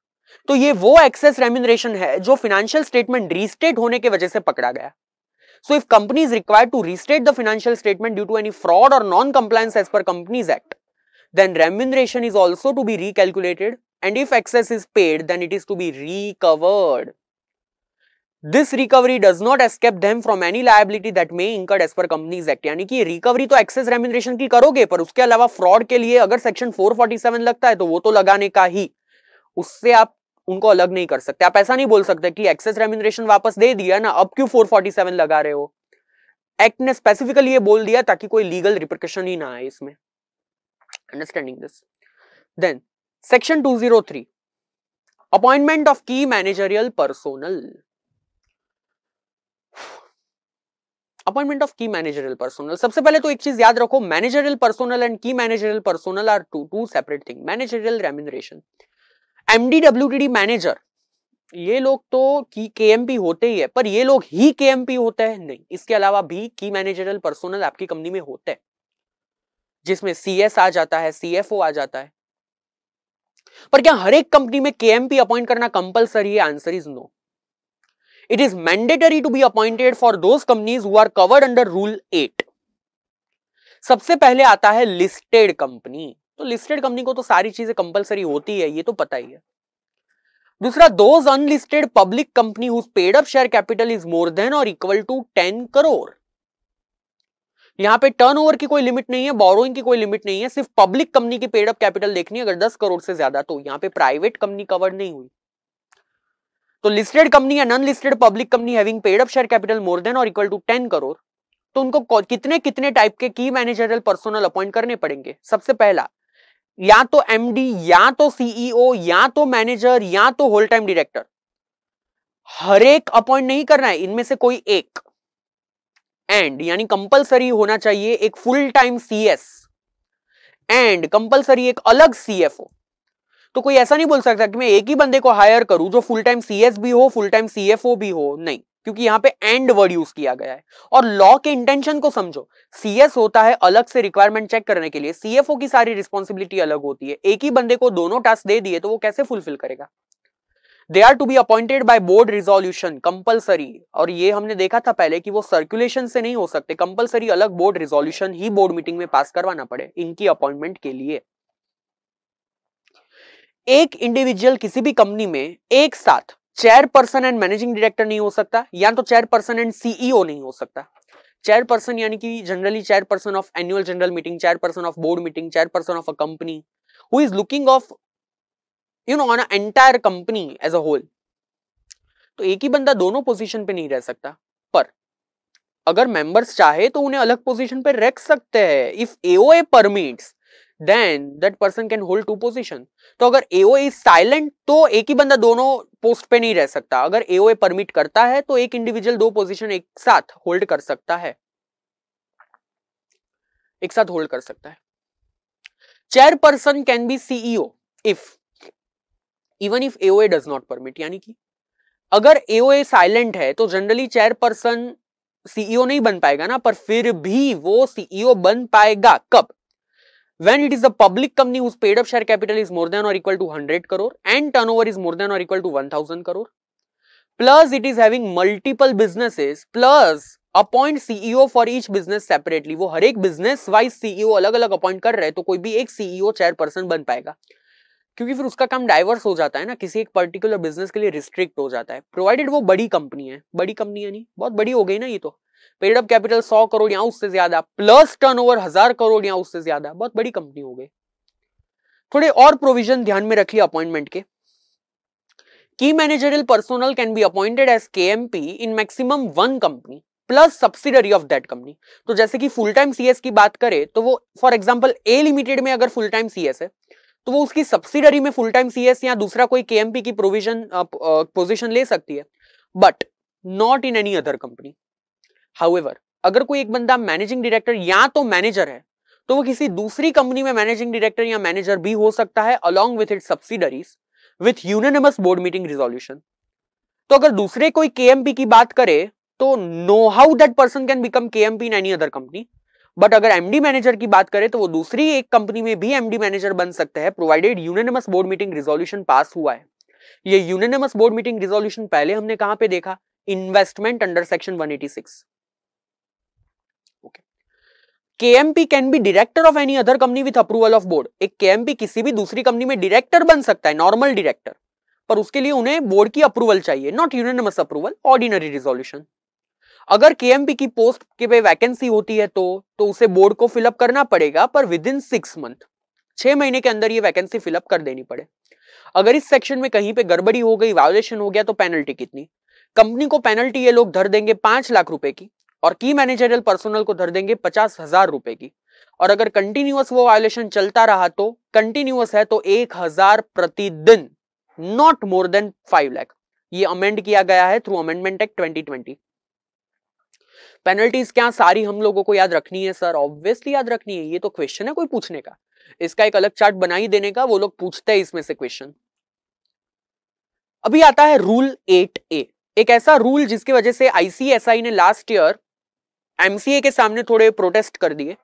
तो ये वो एक्सेस रेम्यूनरेशन है जो फाइनेंशियल स्टेटमेंट रीस्टेट होने की वजह से पकड़ा गया। So if company is required to restate the financial statement due to any fraud or non-compliance as per Companies Act, then remuneration is also to be recalculated, and if excess is paid, then it is to be recovered. This recovery does not escape them from any liability that may incurred as per Companies Act। यानी कि recovery तो access remuneration की करोगे, पर उसके अलावा fraud के लिए अगर सेक्शन 447 लगता है तो वो तो लगाने का ही, उससे आप उनको अलग नहीं कर सकते। आप ऐसा नहीं बोल सकते कि एक्सेस रेम्यूनरेशन वापस दे दिया ना, अब क्यों 447 लगा रहे हो। एक्ट ने स्पेसिफिकली ये बोल दिया ताकि कोई लीगल रिपरकशन ही ना आए इसमें। Understanding this, then section 203 appointment of key managerial personnel. Appointment of key managerial personnel, सबसे पहले तो एक चीज याद रखो, managerial personnel and key managerial personnel are two separate thing. Managerial remuneration, MD manager, ये लोग तो की केएमपी होते ही है, पर ये लोग ही केएमपी होते हैं नहीं, इसके अलावा भी की मैनेजरियल पर्सोनल आपकी कंपनी में होते हैं, जिसमें सीएस आ जाता है, सीएफओ आ जाता है। पर क्या हर एक कंपनी में केएमपी अपॉइंट करना कंपलसरी है? Answer is no. It is mandatory to be appointed for those companies who are covered under rule 8। सबसे पहले आता है लिस्टेड कंपनी। तो लिस्टेड कंपनी को तो सारी चीजें कंपलसरी होती है, ये तो पता ही है। दूसरा, those unlisted public company whose paid up share capital is more than और इक्वल टू 10 करोड़। यहां पे टर्नओवर की कोई लिमिट नहीं है, बोरोइंग की कोई लिमिट नहीं है, सिर्फ पब्लिक कंपनी की पेड अप कैपिटल देखनी है अगर 10 करोड़ से ज्यादा, तो यहां पे प्राइवेट कंपनी कवर नहीं हुई। तो लिस्टेड कंपनी या non listed public company having paid up share capital मोर देन और इक्वल टू 10 करोड़, तो उनको कितने कितने टाइप के की मैनेजरियल पर्सोनल अपॉइंट करने पड़ेंगे। सबसे पहला, या तो एमडी, या तो सीईओ, या तो मैनेजर, या तो होल टाइम डायरेक्टर। हर एक अपॉइंट नहीं करना है, इनमें से कोई एक। एंड यानी कंपलसरी होना चाहिए एक full time CS and compulsory एक अलग सीएफओ। तो कोई ऐसा नहीं बोल सकता कि मैं एक ही बंदे को हायर करूं जो फुल टाइम सीएस भी हो, फुल टाइम सीएफओ भी हो, नहीं, क्योंकि यहां पे एंड वर्ड यूज किया गया है। और लॉ के इंटेंशन को समझो, सीएस होता है अलग से रिक्वायरमेंट चेक करने के लिए, सीएफओ की सारी रिस्पॉन्सिबिलिटी अलग होती है। एक ही बंदे को दोनों टास्क दे दिए तो वो कैसे फुलफिल करेगा। They are to be appointed by board resolution, compulsory. और ये हमने देखा था पहले कि वो सर्कुलेशन से नहीं हो सकते, कंपलसरी अलग बोर्ड रिजोल्यूशन ही बोर्ड मीटिंग में पास करवाना पड़े इनकी अपॉइंटमेंट के लिए। एक इंडिविजुअल किसी भी कंपनी में एक साथ चेयरपर्सन एंड मैनेजिंग डायरेक्टर नहीं हो सकता, या तो चेयरपर्सन एंड सीईओ नहीं हो सकता। चेयरपर्सन यानी कि generally chairperson of annual general meeting, chairperson of board meeting, chairperson of a company who is looking of on a entire company as a whole. तो एक ही बंदा दोनों पोजीशन पे नहीं रह सकता, पर अगर मेंबर्स चाहे तो उन्हें अलग पोजीशन पे रख सकते हैं। If AOA permits then that person can hold two position. तो अगर एओए इज साइलेंट तो एक ही बंदा दोनों पोस्ट पे नहीं रह सकता। अगर एओए परमिट करता है तो एक इंडिविजुअल दो पोजीशन एक साथ होल्ड कर सकता है, एक साथ होल्ड कर सकता है। Chairperson can be CEO if even if AOA does not permit, यानी कि अगर एओए साइलेंट है तो जनरली चेयरपर्सन सीईओ नहीं बन पाएगा ना, पर फिर भी वो सीईओ बन पाएगा कब? When it is a public company whose paid up share capital is more than or equal to 100 crore and turnover is more than or equal to 1000 crore, plus it is having multiple businesses, plus appoint CEO for each business separately। वो हर एक business wise CEO अलग अलग appoint कर रहे हैं, तो कोई भी एक सीईओ चेयरपर्सन बन पाएगा, क्योंकि फिर उसका काम डाइवर्स हो जाता है ना, किसी एक पर्टिकुलर बिजनेस के लिए रिस्ट्रिक्ट हो जाता है, प्रोवाइडेड वो बड़ी कंपनी है। बड़ी कंपनी है नहीं, बहुत बड़ी हो गई ना ये तो, पेड अप कैपिटल 100 करोड़ या उससे ज्यादा, प्लस टर्नओवर 1000 करोड़ या उससे ज्यादा, बहुत बड़ी कंपनी हो गई। थोड़े और प्रोविजन ध्यान में रखिए अपॉइंटमेंट के। Key managerial personnel can be appointed as KMP in maximum 1 company plus subsidiary of that company. तो जैसे कि फुल टाइम सीएस की बात करें तो वो फॉर एग्जांपल ए लिमिटेड में अगर फुल टाइम सीएस है तो वो उसकी सब्सिडरी में फुल टाइम सीएस या दूसरा कोई केएमपी की पोजीशन ले सकती है, but not in any other company. However अगर कोई एक बंदा मैनेजिंग डायरेक्टर या तो मैनेजर है तो वो किसी दूसरी कंपनी में मैनेजिंग डायरेक्टर या मैनेजर भी हो सकता है along with its subsidiaries with unanimous board meeting resolution. तो अगर दूसरे कोई केएमपी की बात करे तो know how that person can become KMP in any other company, but अगर एमडी मैनेजर की बात करें तो वो दूसरी एक कंपनी में भी एमडी मैनेजर बन सकते हैं, provided unanimous board meeting resolution pass हुआ है। ये यूनानिमस बोर्ड मीटिंग रिजोल्यूशन पहले हमने कहां पे देखा? Investment under section 186। KMP can be director of any other company with approval of board. एक KMP किसी भी दूसरी कंपनी में डायरेक्टर बन सकता है, नॉर्मल डायरेक्टर, पर उसके लिए उन्हें बोर्ड की अप्रूवल चाहिए, not unanimous approval, ordinary resolution. अगर KMP की पोस्ट के पे वैकेंसी होती है तो उसे बोर्ड को फिलअप करना पड़ेगा, पर विद इन 6 मंथ, 6 महीने के अंदर ये वैकेंसी फिलअप कर देनी पड़े। अगर इस सेक्शन में कहीं पे गड़बड़ी हो गई, वायोलेशन हो गया, तो पेनल्टी कितनी? कंपनी को पेनल्टी ये लोग धर देंगे 5 लाख रुपए की, और की मैनेजरियल पर्सनल को धर देंगे 50,000 रुपए की। और अगर कंटिन्यूअस वो वायोलेशन चलता रहा तो, कंटिन्यूअस है तो 1000 प्रतिदिन, नॉट मोर देन 5 लाख। ये अमेंड किया गया है थ्रू अमेंडमेंट एक्ट 2020। पेनल्टीज क्या सारी हम लोगों को याद रखनी है सर? ऑब्वियसली याद रखनी है, ये तो क्वेश्चन है कोई पूछने का, इसका एक अलग चार्ट बना ही देने का, वो लोग पूछते हैं इसमें से क्वेश्चन। अभी आता है रूल 8A, एक ऐसा रूल जिसकी वजह से ICSI ने लास्ट ईयर MCA के सामने थोड़े प्रोटेस्ट कर दिए।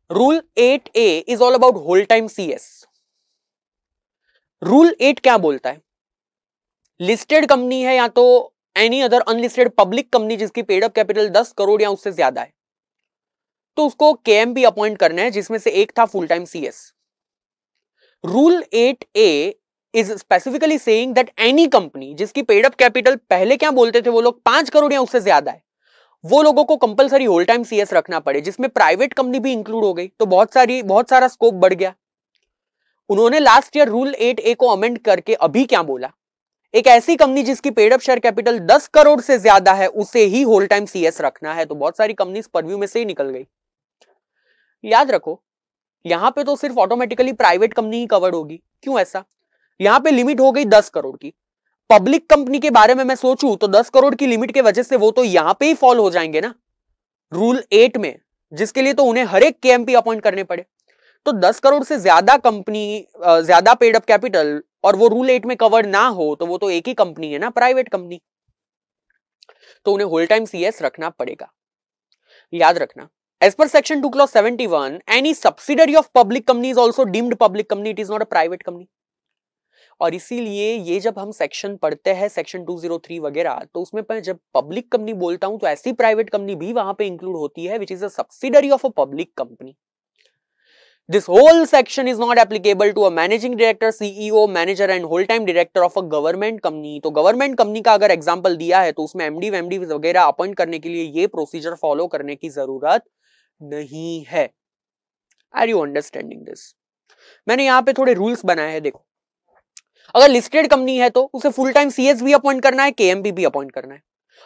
Rule 8A is all about whole time CS। Rule 8 क्या बोलता है? लिस्टेड कंपनी है या तो any other unlisted public company जिसकी पेड अप कैपिटल 10 करोड़ या उससे ज्यादा है, तो उसको KMP अपॉइंट करना है, जिसमें से एक था full time CS। Rule 8A is specifically saying that any company जिसकी पेड अप कैपिटल पहले क्या बोलते थे वो लोग 5 करोड़ या उससे ज्यादा है, वो लोगों को कंपलसरी होल टाइम सीएस रखना पड़े, जिसमें प्राइवेट कंपनी भी इंक्लूड हो गई, तो बहुत सारा स्कोप बढ़ गया। उन्होंने लास्ट ईयर रूल 8A को अमेंड करके अभी क्या बोला, एक ऐसी कंपनी जिसकी paid up share capital 10 crore से ज्यादा है उसे ही होल टाइम सीएस रखना है। तो बहुत सारी कंपनीज परव्यू में से ही निकल गई। याद रखो यहां पे तो सिर्फ ऑटोमेटिकली प्राइवेट कंपनी ही कवर्ड होगी। क्यों ऐसा? यहां पे लिमिट हो गई 10 करोड़ की। पब्लिक कंपनी के बारे में मैं सोचूं तो 10 करोड़ की लिमिट के वजह से वो तो यहां पे ही फॉल हो जाएंगे ना रूल 8 में, जिसके लिए तो उन्हें हर एक केएमपी अपॉइंट करने पड़े। तो 10 करोड़ से ज्यादा कंपनी, ज्यादा पेड अप कैपिटल और वो रूल 8 में कवर्ड ना हो तो वो तो एक ही कंपनी है ना, प्राइवेट कंपनी, तो उन्हें होल टाइम सीएस रखना पड़ेगा। याद रखना, as per section 2 clause 71 any subsidiary of public company is also deemed public company, it is not a private company. और इसीलिए ये जब हम सेक्शन पढ़ते हैं सेक्शन 203 वगैरह, तो उसमें मैं जब पब्लिक कंपनी बोलता हूं तो ऐसी प्राइवेट कंपनी भी वहां पे इंक्लूड होती है which is a subsidiary of a public company. This whole section is not applicable to a managing director, CEO, manager and whole time director of a government company। तो government company का अगर example दिया है तो उसमें MD वगैरह appoint करने के लिए ये प्रोसीजर फॉलो करने की जरूरत नहीं है। Are you understanding this? मैंने यहाँ पे थोड़े रूल्स बनाए हैं। देखो, अगर लिस्टेड कंपनी है तो उसे फुल टाइम सीएस भी अपॉइंट करना है, केएमपी भी अपॉइंट करना है।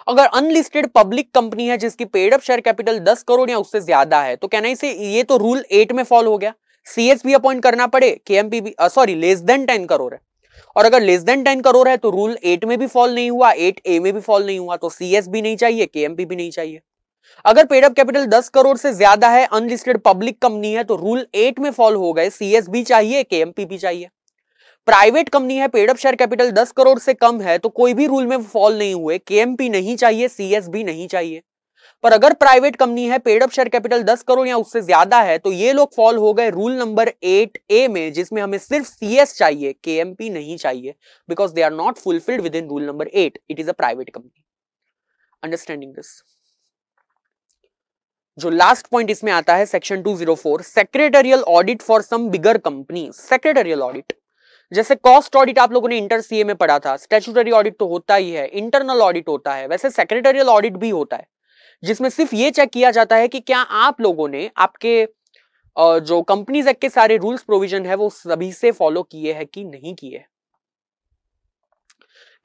अगर अनलिस्टेड पब्लिक कंपनी है जिसकी paid up share capital 10 crore या उससे ज्यादा है, तो कहना इसे ये तो रूल 8 में फॉल हो गया, सीएस भी अपॉइंट करना पड़े, केएमपी भी, सॉरी लेस देन 10 करोड़ है। और अगर लेस देन 10 करोड़ है तो रूल 8 में भी फॉल नहीं हुआ, 8A में भी फॉल नहीं हुआ, तो सीएस भी नहीं चाहिए, केएमपी भी नहीं चाहिए। अगर पेड अप कैपिटल 10 करोड़ से ज्यादा है, अनलिस्टेड पब्लिक कंपनी है, तो रूल 8 में फॉल हो गए, सीएस भी चाहिए, केएमपी भी चाहिए। प्राइवेट कंपनी है, paid up share capital 10 crore से कम है, तो कोई भी रूल में फॉल नहीं हुए, केएमपी नहीं चाहिए, सीएस भी नहीं चाहिए। पर अगर प्राइवेट कंपनी है, paid up share capital 10 crore या उससे ज्यादा है, तो ये लोग फॉल हो गए रूल नंबर 8A में, जिसमें हमें सिर्फ सीएस चाहिए, केएमपी नहीं चाहिए, because they are not fulfilled within rule number 8। It is a private company. Understanding this? जो लास्ट पॉइंट इसमें आता है section 204, secretarial audit for some bigger company. Secretarial audit जैसे कॉस्ट ऑडिट आप लोगों ने इंटर सीए में पढ़ा था, स्टैट्यूटरी ऑडिट तो होता ही है, इंटरनल ऑडिट होता है, वैसे सेक्रेटरियल ऑडिट भी होता है, जिसमें सिर्फ ये चेक किया जाता है कि क्या आप लोगों ने आपके जो कंपनीज एक्ट के सारे रूल्स प्रोविजन है वो सभी से फॉलो किए हैं कि नहीं किए।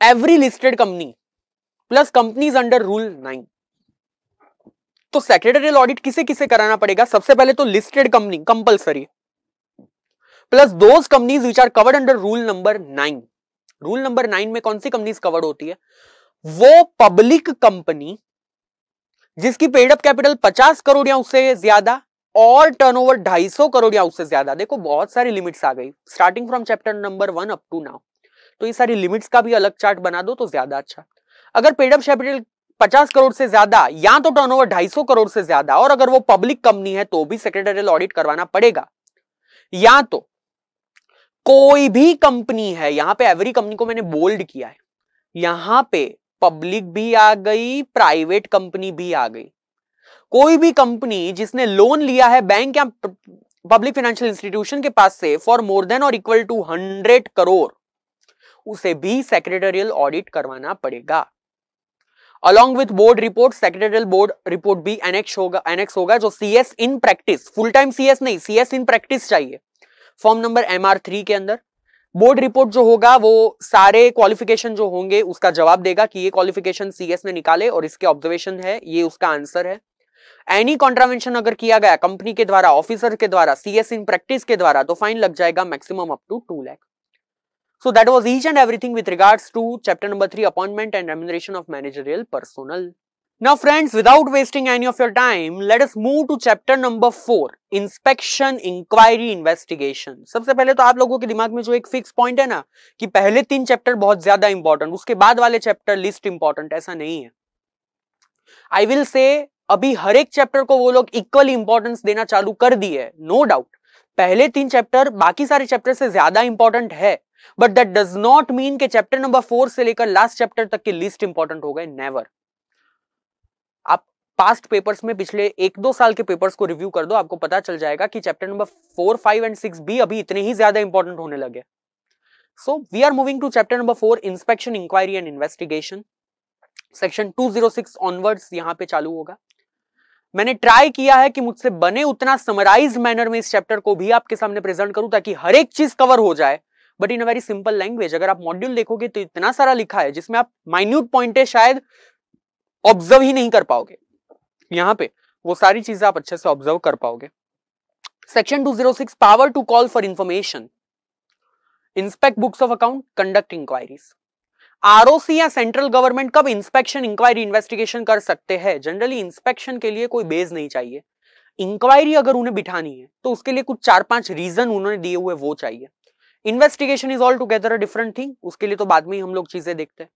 Every listed company plus companies under rule 9। तो सेक्रेटरियल ऑडिट किसे किसे कराना पड़ेगा? सबसे पहले तो listed company compulsory, plus those companies which are covered under rule number 9। Rule number 9 में कौन सी कंपनीज कवर्ड होती है? वो पब्लिक कंपनी जिसकी पेड अप कैपिटल 50 करोड़ या उससे ज्यादा और टर्नओवर 250 करोड़ या उससे ज्यादा। देखो बहुत सारी लिमिट्स आ गई starting from chapter number 1 up to now, तो ये सारी लिमिट्स का भी अलग चार्ट बना दो तो ज्यादा अच्छा। अगर पेड अप कैपिटल 50 करोड़ से ज्यादा या तो टर्नओवर 250 करोड़ से ज्यादा, और अगर वो पब्लिक कंपनी है तो भी सेक्रेटरियल ऑडिट करवाना पड़ेगा। या तो कोई भी कंपनी है, यहां पे एवरी कंपनी को मैंने बोल्ड किया है, यहां पे पब्लिक भी आ गई, प्राइवेट कंपनी भी आ गई। कोई भी कंपनी जिसने लोन लिया है बैंक या पब्लिक फाइनेंशियल इंस्टीट्यूशन के पास से फॉर मोर देन और इक्वल टू 100 करोड़, उसे भी सेक्रेटरियल ऑडिट करवाना पड़ेगा। Along with board report, secretarial board report भी एनेक्स होगा जो CS in practice, full time CS नहीं, सीएस इन प्रैक्टिस चाहिए, फॉर्म नंबर MR3 के अंदर। बोर्ड रिपोर्ट जो होगा वो सारे क्वालिफिकेशन जो होंगे उसका जवाब देगा कि ये क्वालिफिकेशन सीएस ने निकाले और इसके ऑब्जर्वेशन है, ये उसका आंसर है। एनी कॉन्ट्रावेंशन अगर किया गया कंपनी के द्वारा, ऑफिसर के द्वारा, सीएस इन प्रैक्टिस के द्वारा, तो फाइन लग जाएगा maximum up to 2 lakh. So that was each and everything with regards to chapter number 3, appointment and remuneration of managerial personnel. Now friends, without wasting any of your time, let us move to chapter number 4, inspection, inquiry, investigation. सबसे पहले तो आप लोगों के दिमाग में जो एक फिक्स पॉइंट है ना कि पहले 3 चैप्टर बहुत ज्यादा इंपॉर्टेंट, उसके बाद वाले चैप्टर लिस्ट इंपॉर्टेंट, ऐसा नहीं है। आई विल से अभी हर एक चैप्टर को वो लोग इक्वली इंपॉर्टेंस देना चालू कर दी है, नो डाउट। पहले 3 चैप्टर बाकी सारे चैप्टर से ज्यादा इंपॉर्टेंट है, but that does not mean कि चैप्टर नंबर 4 से लेकर लास्ट चैप्टर तक की लिस्ट इंपॉर्टेंट हो गए, नेवर। आप पास्ट पेपर्स में पिछले 1-2 साल के पेपर्स को रिव्यू कर दो, आपको पता चल जाएगा कि चैप्टर नंबर 4, 5 एंड 6 भी अभी इतने ही ज्यादा इंपॉर्टेंट होने लगे। So we are moving to chapter number 4, inspection, inquiry and investigation. Section 206 onwards यहां पे चालू होगा। मैंने ट्राई किया है कि मुझसे बने उतना समराइज मैनर में इस चैप्टर को भी आपके सामने प्रेजेंट करूं ताकि हर एक चीज कवर हो जाए, but in a very simple language. अगर आप मॉड्यूल देखोगे तो इतना सारा लिखा है जिसमें आप माइन्यूट पॉइंटें शायद ऑब्जर्व ही नहीं कर पाओगे। यहां पे वो सारी चीजें आप अच्छे से ऑब्जर्व कर पाओगे। Section 206, power to call for information, inspect books of account, conduct inquiries. ROC या सेंट्रल गवर्नमेंट कब इंस्पेक्शन, इंक्वायरी, इन्वेस्टिगेशन कर सकते हैं? जनरली इंस्पेक्शन के लिए कोई बेस नहीं चाहिए। इंक्वायरी अगर उन्हें बिठानी है तो उसके लिए कुछ 4-5 रीजन उन्होंने दिए हुए वो चाहिए। Investigation is all together a different thing, उसके लिए तो बाद में ही हम लोग चीजें देखते हैं।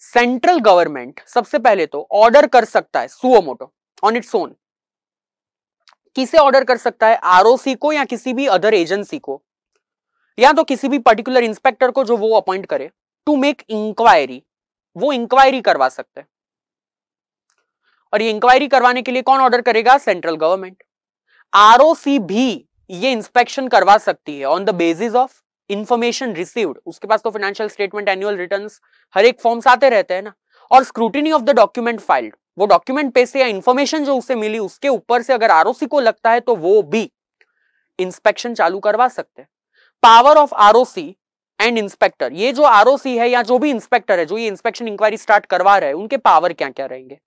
सेंट्रल गवर्नमेंट सबसे पहले तो ऑर्डर कर सकता है suo motu on its own. किसे ऑर्डर कर सकता है? आरओसी को या किसी भी अदर एजेंसी को, या तो किसी भी पर्टिकुलर इंस्पेक्टर को जो वो अपॉइंट करे, टू मेक इंक्वायरी। वो इंक्वायरी करवा सकते हैं। और ये इंक्वायरी करवाने के लिए कौन ऑर्डर करेगा? Central government. आरओसी भी ये इंस्पेक्शन करवा सकती है on the basis of information received. उसके पास तो फाइनेंशियल स्टेटमेंट, एनुअल रिटर्न्स, हर एक फॉर्म्स आते रहते हैं ना। और scrutiny of the document filed, वो डॉक्यूमेंट पे से या इंफॉर्मेशन जो उसे मिली उसके ऊपर से अगर आरओसी को लगता है तो वो भी इंस्पेक्शन चालू करवा सकते हैं। Power of ROC and inspector, ये जो आरओसी है या जो भी इंस्पेक्टर है जो ये इंस्पेक्शन इंक्वायरी स्टार्ट करवा रहे हैं, उनके पावर क्या क्या रहेंगे?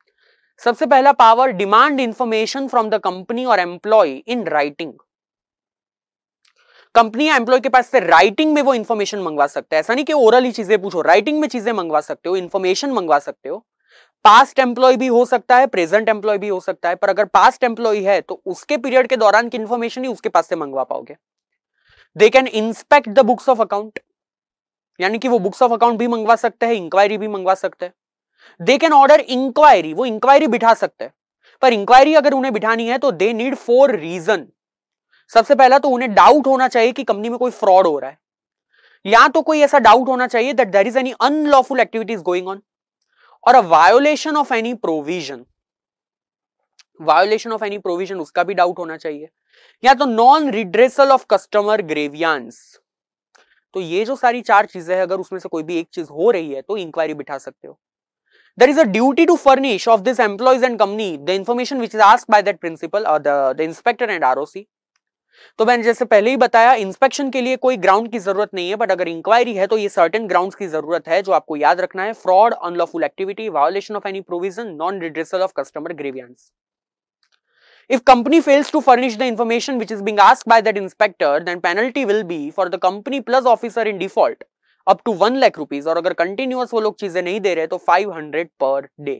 सबसे पहला power, demand information from the company और एम्प्लॉय इन राइटिंग। कंपनी या एम्प्लॉय के पास से राइटिंग में वो इंफॉर्मेशन मंगवा सकते हैं। ऐसा नहीं कि ओरल ही चीजें पूछो, राइटिंग में चीजें मंगवा सकते हो, इंफॉर्मेशन मंगवा सकते हो। पास्ट एम्प्लॉय भी हो सकता है, प्रेजेंट एम्प्लॉय भी हो सकता है, पर अगर पास्ट एम्प्लॉय है तो उसके पीरियड के दौरान की इंफॉर्मेशन ही उसके पास से मंगवा पाओगे। They can inspect the books of account, यानी कि वो बुक्स ऑफ अकाउंट भी मंगवा सकते हैं, इंक्वायरी भी मंगवा सकते हैं। दे कैन ऑर्डर इंक्वायरी, वो इंक्वायरी बिठा सकते हैं। पर इंक्वायरी अगर उन्हें बिठानी है तो दे नीड 4 रीजन। सबसे पहला तो उन्हें डाउट होना चाहिए कि कंपनी में कोई फ्रॉड हो रहा है, या तो कोई ऐसा डाउट होना चाहिए that there is any unlawful activities going on, or a violation of any provision. Violation of any provision उसका भी डाउट होना चाहिए, या तो non redressal of customer grievance. तो ये जो सारी 4 चीजें हैं, अगर उसमें से कोई भी एक चीज हो रही है तो इंक्वायरी बिठा सकते हो। There is a duty to furnish of this employees and company the information which is asked by that principal or the inspector and ROC. तो मैंने जैसे पहले ही बताया, इंस्पेक्शन के लिए कोई ग्राउंड की जरूरत नहीं है, बट अगर इंक्वायरी है तो ये सर्टेन ग्राउंड्स की जरूरत है जो आपको याद रखना है। Fraud, unlawful activity, violation of any provision, non redressal of customer grievance. If company fails to furnish the information which is being asked by that inspector, then penalty will be for the company plus officer in default up to 1 lakh rupees, और अगर continuous वो लोग चीजें नहीं दे रहे तो 500 per day.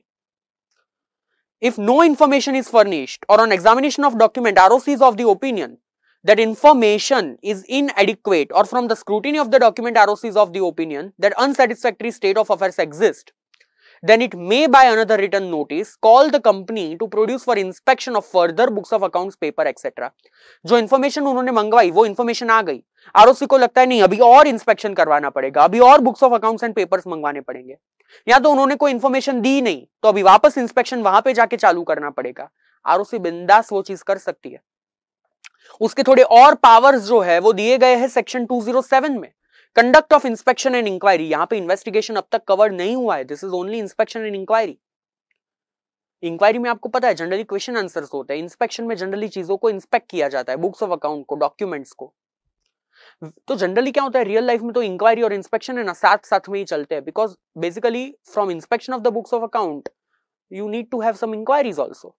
If no information is furnished or on examination of document ROC is of the opinion that information is inadequate, or from the scrutiny of the document ROC is of the opinion that unsatisfactory state of affairs exist, then it may by another written notice call the company to produce for inspection of further books of accounts, paper etc. जो information उन्होंने मंगवाई वो information आ गई, ROC को लगता है नहीं अभी और इंस्पेक्शन करवाना पड़ेगा, अभी और books of accounts and papers मंगवाने पड़ेंगे, या तो उन्होंने कोई इन्फॉर्मेशन दी नहीं तो अभी वापस इंस्पेक्शन वहां पे जाके चालू करना पड़ेगा। आरओसी बिंदास वो चीज कर सकती है। उसके थोड़े और पावर्स जो है वो दिए गए हैं सेक्शन 207 में। Conduct of inspection and inquiry, यहां पे इन्वेस्टिगेशन अब तक कवर नहीं हुआ है, this is only inspection and inquiry. Inquiry में आपको पता है जनरली क्वेश्चन आंसर्स होते हैं, इंस्पेक्शन में जनरली चीजों को इंस्पेक्ट किया जाता है, बुक्स ऑफ अकाउंट को, डॉक्यूमेंट्स को। तो जनरली क्या होता है रियल लाइफ में, तो इंक्वायरी और इंस्पेक्शन है ना साथ साथ में ही चलते हैं, because basically from inspection of the books of account you need to have some inquiries also.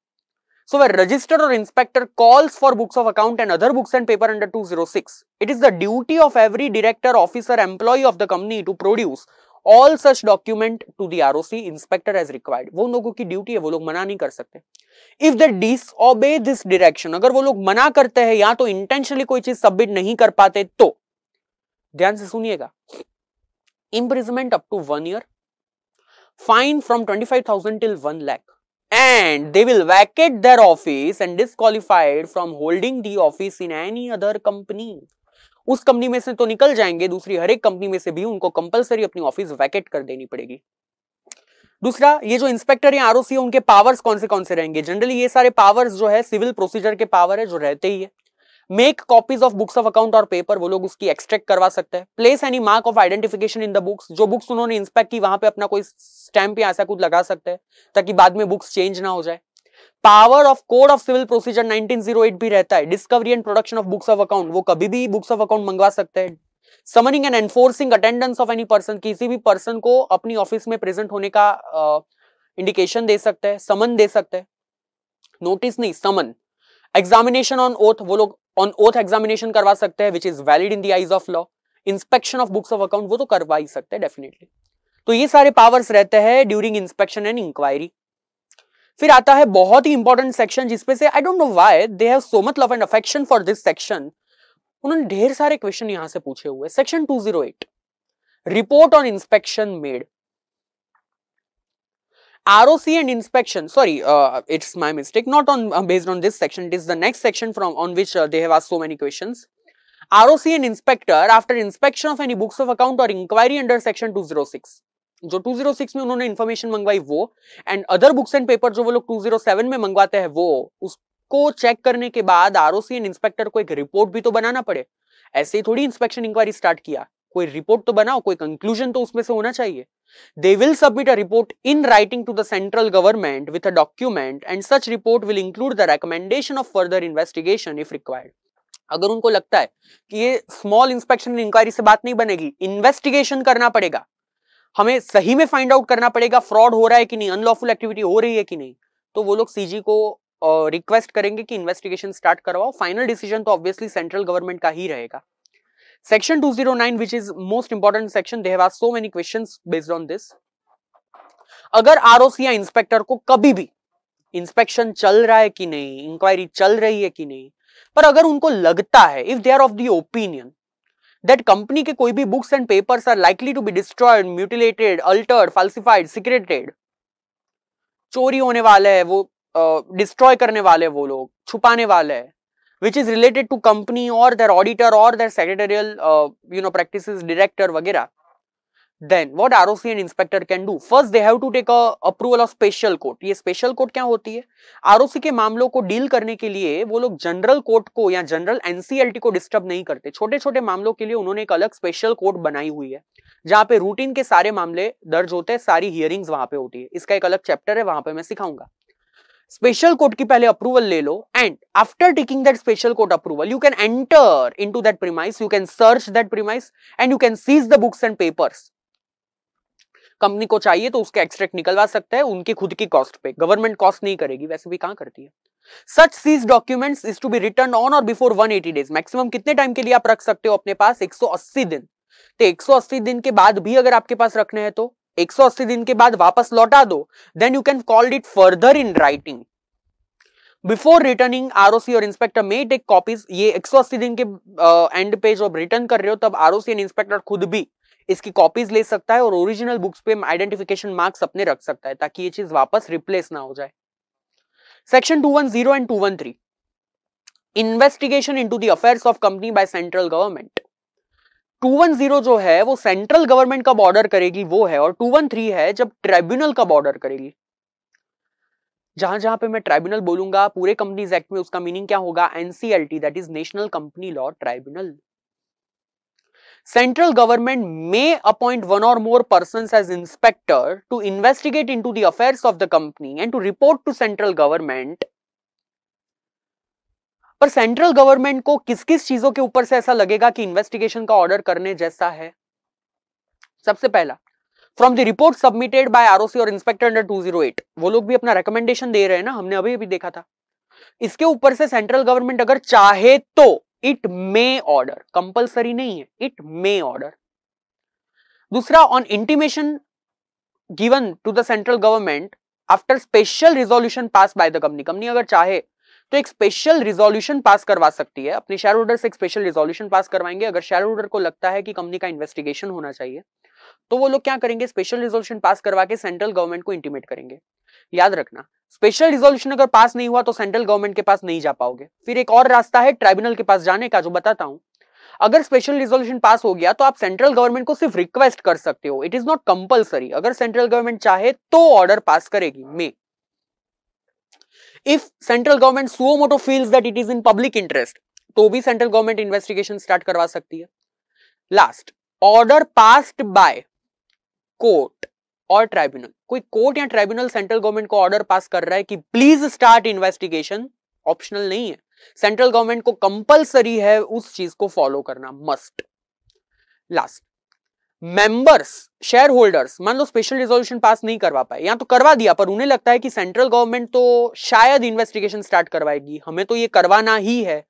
So where register or inspector calls for books of account and other books and paper under 206, it is the duty of every director, officer, employee of the company to produce all such document to the ROC inspector as required. वो लोगों की duty है, वो लोग मना नहीं कर सकते. If they disobey this direction, अगर वो लोग मना करते हैं या तो intentionally कोई चीज सबमिट नहीं कर पाते तो ध्यान से सुनिएगा, imprisonment up to 1 year, fine from 25,000 till 1 lakh. And they will vacate their office and disqualified from holding the office in any other company. उस कंपनी में से तो निकल जाएंगे, दूसरी हर एक कंपनी में से भी उनको कंपलसरी अपनी ऑफिस वैकेट कर देनी पड़ेगी. दूसरा, ये जो इंस्पेक्टर या आरओसी है उनके पावर्स कौन से रहेंगे. जनरली ये सारे पावर्स जो है सिविल प्रोसीजर के पावर है जो रहते ही है. Make copies of books of account और पेपर, वो लोग उसकी एक्सट्रैक्ट करवा सकते हैं। Place any mark of identification in the books, जो बुक्स उन्होंने इंस्पेक्ट की वहां पे अपना कोई स्टैंप या ऐसा कुछ लगा सकते हैं ताकि बाद में बुक्स चेंज ना हो जाए। Power of code of civil procedure 1908 भी रहता है। Discovery and production of books of account, वो कभी भी बुक्स ऑफ अकाउंट मंगवा सकते हैं। Summoning and enforcing attendance of any person, किसी भी पर्सन को अपनी ऑफिस में प्रेजेंट होने का इंडिकेशन दे सकते हैं, समन दे सकते हैं, नोटिस नहीं, समन। एग्जामिनेशन ऑन ओथ, वो लोग ऑन ओथ एग्जामिनेशन करवा सकते हैं which is valid in the eyes of law. Inspection of books of account, वो तो करवा ही सकते हैं डेफिनेटली। तो ये सारे पावर्स रहते हैं ड्यूरिंग इंस्पेक्शन एंड इंक्वायरी। फिर आता है बहुत ही इंपॉर्टेंट सेक्शन जिसपे से I don't know why they have so much love and affection for this section. उन्होंने ढेर सारे क्वेश्चन यहां से पूछे हुए। Section 208, report on inspection made. ROC and inspection, sorry, it's my mistake, not on based on this section, it is the next section from on which they have asked so many questions. ROC and inspector after inspection of any books of account or inquiry under section 206, जो 206 में उन्होंने information मंगवाई वो, and other books and paper जो वो लोग 207 में मंगवाते हैं वो, उसको चेक करने के बाद ROC एंड इंस्पेक्टर को एक रिपोर्ट भी तो बनाना पड़े। ऐसे ही थोड़ी इंस्पेक्शन इंक्वायरी स्टार्ट किया, कोई रिपोर्ट तो बनाओ, कोई कंक्लूजन तो उसमें से होना चाहिए। They will submit a report in writing to the central government with a document and such report will include the recommendation of further investigation if required. अगर उनको लगता है कि ये स्मॉल इंस्पेक्शन इंक्वायरी से बात नहीं बनेगी, इन्वेस्टिगेशन करना पड़ेगा, हमें सही में फाइंड आउट करना पड़ेगा फ्रॉड हो रहा है कि नहीं, अनलॉफुल एक्टिविटी हो रही है कि नहीं, तो वो लोग सीजी को रिक्वेस्ट करेंगे कि इन्वेस्टिगेशन स्टार्ट करवाओ। फाइनल डिसीजन तो ऑब्वियसली सेंट्रल गवर्नमेंट का ही रहेगा। Section 209, which is most important section, they have asked so many questions based on this. अगर ROC या इंस्पेक्टर को कभी भी इंस्पेक्शन चल रहा है कि नहीं, इंक्वायरी चल रही है कि नहीं, पर अगर उनको लगता है, if they are of the opinion that company के कोई भी books and papers are likely to be destroyed, mutilated, altered, falsified, secreted, चोरी होने वाले है वो, डिस्ट्रॉय करने वाले वो लोग, छुपाने वाले है, which is related to company or their auditor or their secretarial practices director वगैरह, then what ROC and inspector can do? First they have to take a approval of special court. ये special court क्या होती है? ROC के मामलों को deal करने के लिए वो लोग जनरल कोर्ट को या जनरल NCLT को डिस्टर्ब नहीं करते। छोटे छोटे मामलों के लिए उन्होंने एक अलग स्पेशल कोर्ट बनाई हुई है जहां पे रूटीन के सारे मामले दर्ज होते हैं, सारी हियरिंग्स वहां पे होती है। इसका एक अलग चैप्टर है, वहां पे मैं सिखाऊंगा। स्पेशल कोर्ट की पहले अप्रूवल ले लो and after taking that special court approval you can enter into that premise, you can search that premise and you can seize the books and papers. Company को चाहिए तो उसके एक्सट्रैक्ट निकलवा सकते हैं उनकी खुद की कॉस्ट पे, गवर्नमेंट कॉस्ट नहीं करेगी, वैसे भी कहां करती है। Such seized documents is to be return on or before 180 days. Maximum कितने टाइम के लिए आप रख सकते हो अपने पास? 180 दिन। तो 180 दिन के बाद भी अगर आपके पास रखने हैं तो 180 दिन के बाद वापस लौटा दो, then you can call it further in writing. Before returning ROC और इंस्पेक्टर मे टेक कॉपीज। ये 180 दिन के एंड पे जब रिटर्न कर रहे हो तब ROC और इंस्पेक्टर खुद भी इसकी कॉपीज ले सकता है और ओरिजिनल बुक्स पे आइडेंटिफिकेशन मार्क्स अपने रख सकता है ताकि ये चीज वापस रिप्लेस ना हो जाए। Section 210 and 213, investigation into the affairs of company bye central government. 210 जो है वो सेंट्रल गवर्नमेंट कब ऑर्डर करेगी वो है, और 213 है जब ट्राइब्यूनल कब ऑर्डर करेगी। जहां जहां पे मैं ट्राइब्यूनल बोलूंगा पूरे कंपनीज एक्ट में उसका मीनिंग क्या होगा? NCLT, that is national company law tribunal. Central government may appoint one or more persons as inspector to investigate into the affairs of the company and to report to central government. पर central government को किस किस चीजों के ऊपर से ऐसा लगेगा कि इन्वेस्टिगेशन का ऑर्डर करने जैसा है? सबसे पहला, from the report submitted by ROC और इंस्पेक्टर अंडर 208, वो लोग भी अपना रिकमेंडेशन दे रहे हैं ना, हमने अभी भी देखा था। इसके ऊपर से सेंट्रल गवर्नमेंट अगर चाहे तो इट मे ऑर्डर, कंपल्सरी नहीं है, इट मे ऑर्डर। दूसरा, on intimation given to the central government after special resolution pass by the company. Company अगर चाहे तो एक स्पेशल रिजोल्यूशन पास करवा सकती है, अपने शेयर होल्डर से एक स्पेशल रिजोल्यूशन पास करवाएंगे। अगर शेयर होल्डर को लगता है कि कंपनी का इन्वेस्टिगेशन होना चाहिए तो वो लोग क्या करेंगे? स्पेशल रिजोल्यूशन पास करवा के सेंट्रल गवर्नमेंट को इंटीमेट करेंगे। याद रखना, स्पेशल रिजोल्यूशन अगर पास नहीं हुआ तो सेंट्रल गवर्नमेंट के पास नहीं जा पाओगे। फिर एक और रास्ता है ट्राइब्यूनल के पास जाने का, जो बताता हूं। अगर स्पेशल रिजोल्यूशन पास हो गया तो आप सेंट्रल गवर्नमेंट को सिर्फ रिक्वेस्ट कर सकते हो, इट इज नॉट कंपल्सरी। अगर सेंट्रल गवर्नमेंट चाहे तो ऑर्डर पास करेगी, may. If central government suo motu feels that it is in public interest, तो भी सेंट्रल गवर्नमेंट इन्वेस्टिगेशन स्टार्ट करवा सकती है। Last, order passed by court or tribunal, कोई कोर्ट या ट्राइब्यूनल सेंट्रल गवर्नमेंट को ऑर्डर पास कर रहा है कि प्लीज स्टार्ट इन्वेस्टिगेशन, ऑप्शनल नहीं है, सेंट्रल गवर्नमेंट को कंपलसरी है उस चीज को फॉलो करना, must. Last, members, share holders मान लो स्पेशल रिजोल्यूशन पास नहीं करवा पाए या तो करवा दिया पर उन्हें लगता है कि सेंट्रल गवर्नमेंट तो शायद इन्वेस्टिगेशन स्टार्ट करवाएगी, हमें तो ये करवाना ही है,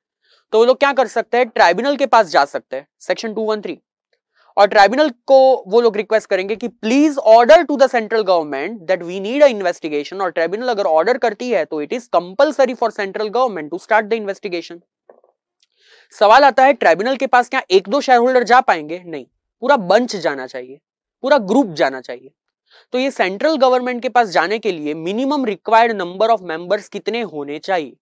तो वो लोग क्या कर सकते हैं, ट्राइब्यूनल के पास जा सकते हैं, सेक्शन 213, और ट्राइब्यूनल को वो लोग रिक्वेस्ट करेंगे कि please order to the central government that we need a investigation, और ट्राइब्यूनल अगर ऑर्डर करती है तो it is compulsory for central government to start the investigation. सवाल आता है ट्राइब्यूनल के पास क्या एक दो शेयर होल्डर जा पाएंगे? नहीं, पूरा बंच जाना चाहिए, पूरा ग्रुप जाना चाहिए। तो ये सेंट्रल गवर्नमेंट के पास जाने के लिए minimum required number of members कितने होने चाहिए?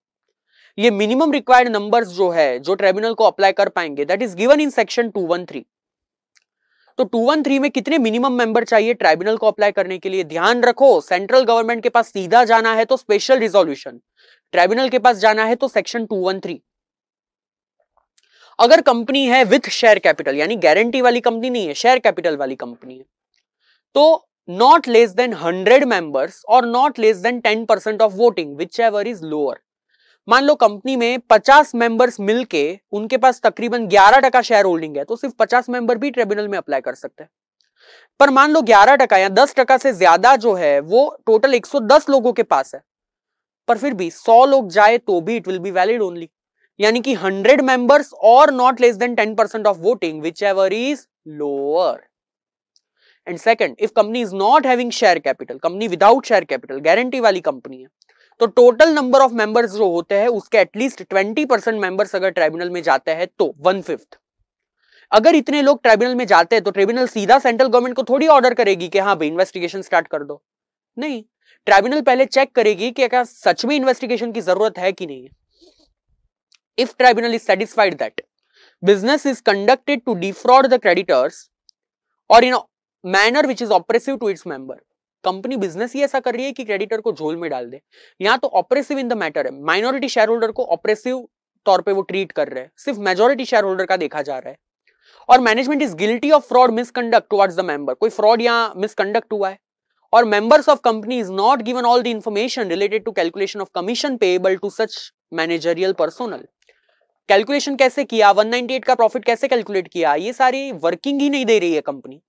ये मिनिमम रिक्वायर्ड नंबर्स जो है जो ट्राइब्यूनल को अप्लाई कर पाएंगे that is given in section 213। तो 213 में कितने मिनिमम मेंबर चाहिए ट्राइब्यूनल को अप्लाई करने के लिए? ध्यान रखो, सेंट्रल गवर्नमेंट के पास सीधा जाना है तो स्पेशल रिजोल्यूशन, ट्राइब्यूनल के पास जाना है तो सेक्शन 213। अगर कंपनी है विथ शेयर कैपिटल, यानी गारंटी वाली कंपनी नहीं है, शेयर कैपिटल वाली कंपनी है, तो नॉट लेस देन 100 मेंबर्स और not than 10% of voting, whichever is lower. मान लो कंपनी में 50 मेंबर्स मिलके उनके पास तकरीबन 11% शेयर होल्डिंग है, तो सिर्फ 50 मेंबर भी ट्रिब्यूनल में अप्लाई कर सकते हैं। पर मान लो 11% या 10% से ज्यादा जो है वो टोटल 110 लोगों के पास है, पर फिर भी 100 लोग जाए तो भी it will be valid only, यानी कि 100 मेंबर्स और not less then 10% of voting, whichever is lower. And second, if company is not having share capital, company without share capital, guarantee वाली कंपनी है, तो टोटल नंबर ऑफ मेंबर्स जो होते हैं उसके एटलीस्ट 20% मेंबर्स अगर tribunal में जाते हैं तो 1/5। अगर इतने लोग ट्राइब्यूनल में जाते हैं तो ट्राइब्यूनल सीधा सेंट्रल गवर्नमेंट को थोड़ी ऑर्डर करेगी कि हाँ भाई इन्वेस्टिगेशन स्टार्ट कर दो, नहीं, ट्राइब्यूनल पहले चेक करेगी कि क्या सच में इन्वेस्टिगेशन की जरूरत है कि नहीं है। If tribunal is satisfied that business is conducted to defraud the creditors or in manner which is oppressive to its member, company business ही ऐसा कर रही है कि क्रेडिटर को झोल में डाल दे, यहां तो ऑपरेसिव इन द मैटर है, माइनॉरिटी शेयर होल्डर को ऑपरेसिव तौर पे वो ट्रीट कर रहे हैं, सिर्फ मेजॉरिटी शेयर होल्डर का देखा जा रहा है, और management is guilty of fraud misconduct towards the member, कोई फ्रॉड या मिसकंडक्ट हुआ है, और members of company is not given all the information related to calculation of commission payable to such managerial personnel. Calculation कैसे किया, 198 का profit कैसे calculate किया, ये सारी वर्किंग ही नहीं दे रही है कंपनी।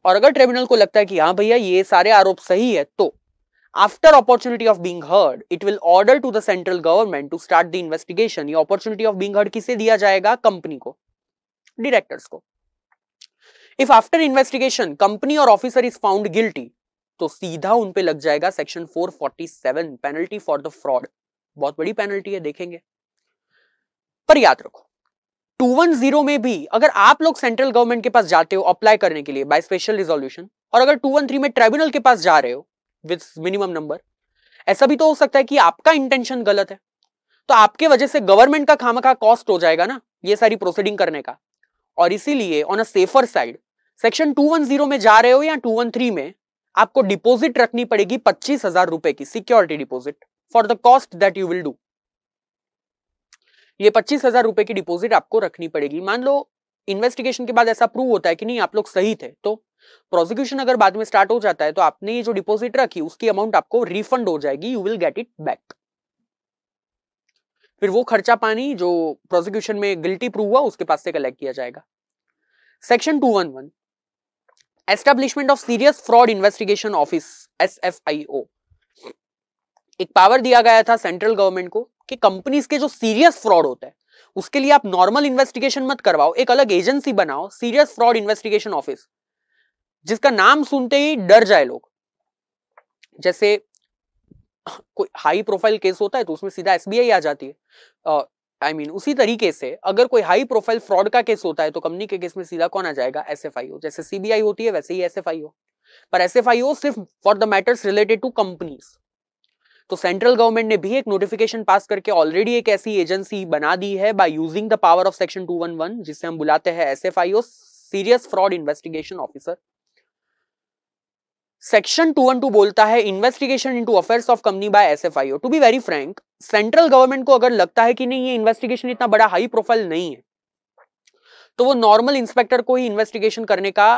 और अगर ट्रिब्यूनल को लगता है कि हाँ भैया ये सारे आरोप सही है, तो after opportunity of being heard it will order to the central government to start the investigation. ये अपॉर्चुनिटी ऑफ बीइंग हर्ड किसे दिया जाएगा? कंपनी को, डायरेक्टर्स को। इफ आफ्टर इन्वेस्टिगेशन कंपनी और ऑफिसर इज फाउंड गिल्टी, तो सीधा उन पे लग जाएगा section 447 penalty for the fraud. बहुत बड़ी पेनल्टी है, देखेंगे। पर याद रखो 210 में भी अगर आप लोग सेंट्रल गवर्नमेंट के पास जाते हो अप्लाई करने के लिए बाय स्पेशल रिजोल्यूशन, और अगर 213 में ट्राइब्यूनल के पास जा रहे हो विद मिनिमम नंबर, ऐसा भी तो हो सकता है कि आपका इंटेंशन गलत है, तो आपके वजह से गवर्नमेंट का खामखा कॉस्ट हो जाएगा ना ये सारी प्रोसीडिंग करने का। और इसीलिए on a safer side section 210 में जा रहे हो या 213 में, आपको डिपॉजिट रखनी पड़ेगी 25,000 रुपए की security deposit for the cost that you will do. ये 25,000 रुपए की डिपॉजिट आपको रखनी पड़ेगी। मान लो इन्वेस्टिगेशन के बाद ऐसा प्रूव होता है कि नहीं आप लोग सही थे, तो प्रोसिक्यूशन अगर बाद में स्टार्ट हो जाता है तो आपने ये जो डिपॉजिट रखी उसकी अमाउंट आपको रिफंड हो जाएगी, you will get it back. फिर वो खर्चा पानी जो प्रोसिक्यूशन में गिल्टी प्रूव हुआ उसके पास से कलेक्ट किया जाएगा। Section 211 establishment of serious fraud investigation office, SFIO। एक पावर दिया गया था सेंट्रल गवर्नमेंट को कि कंपनीज के जो सीरियस फ्रॉड होता है उसके लिए आप नॉर्मल इन्वेस्टिगेशन मत करवाओ, एक अलग एजेंसी बनाओ, सीरियस फ्रॉड इन्वेस्टिगेशन ऑफिस, जिसका नाम सुनते ही डर जाए लोग। जैसे कोई हाई प्रोफाइल केस होता है तो उसमें सीधा SBI आ जाती है। उसी तरीके से अगर कोई हाई प्रोफाइल फ्रॉड का केस होता है तो कंपनी के केस में सीधा कौन आ जाएगा? SFIO। जैसे CBI होती है वैसे ही SFIO, पर SFIO सिर्फ for the matters related to companies. तो सेंट्रल गवर्नमेंट ने भी एक नोटिफिकेशन पास करके ऑलरेडी एक ऐसी एजेंसी बना दी है by using the power of section 211, जिसे हम बुलाते हैं SFIO, serious fraud investigation officer. Section 212 बोलता है investigation into affairs of company by SFIO. To be very frank, central government को अगर लगता है कि नहीं ये इन्वेस्टिगेशन इतना बड़ा हाई प्रोफाइल नहीं है, तो वो नॉर्मल इंस्पेक्टर को ही इन्वेस्टिगेशन करने का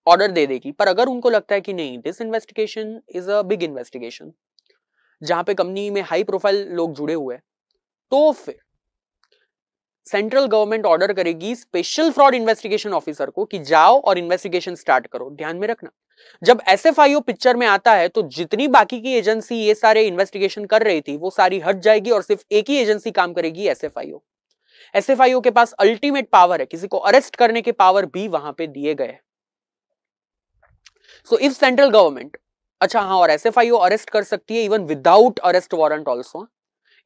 ऑर्डर दे देगी। पर अगर उनको लगता है कि नहीं, this investigation is a big investigation जहां पे कंपनी में हाई प्रोफाइल लोग जुड़े हुए हैं, तो फिर सेंट्रल गवर्नमेंट ऑर्डर करेगी स्पेशल फ्रॉड इन्वेस्टिगेशन ऑफिसर को कि जाओ और इन्वेस्टिगेशन स्टार्ट करो। ध्यान में रखना, जब एसएफआईओ पिक्चर में आता है तो जितनी बाकी की एजेंसी ये सारे इन्वेस्टिगेशन कर रही थी वो सारी हट जाएगी और सिर्फ एक ही एजेंसी काम करेगी, एसएफआईओ। एसएफआईओ के पास अल्टीमेट पावर है, किसी को अरेस्ट करने के पावर भी वहां पे दिए गए। सो इफ सेंट्रल गवर्नमेंट, अच्छा हाँ, और एसएफआईओ अरेस्ट कर सकती है even without arrest warrant also.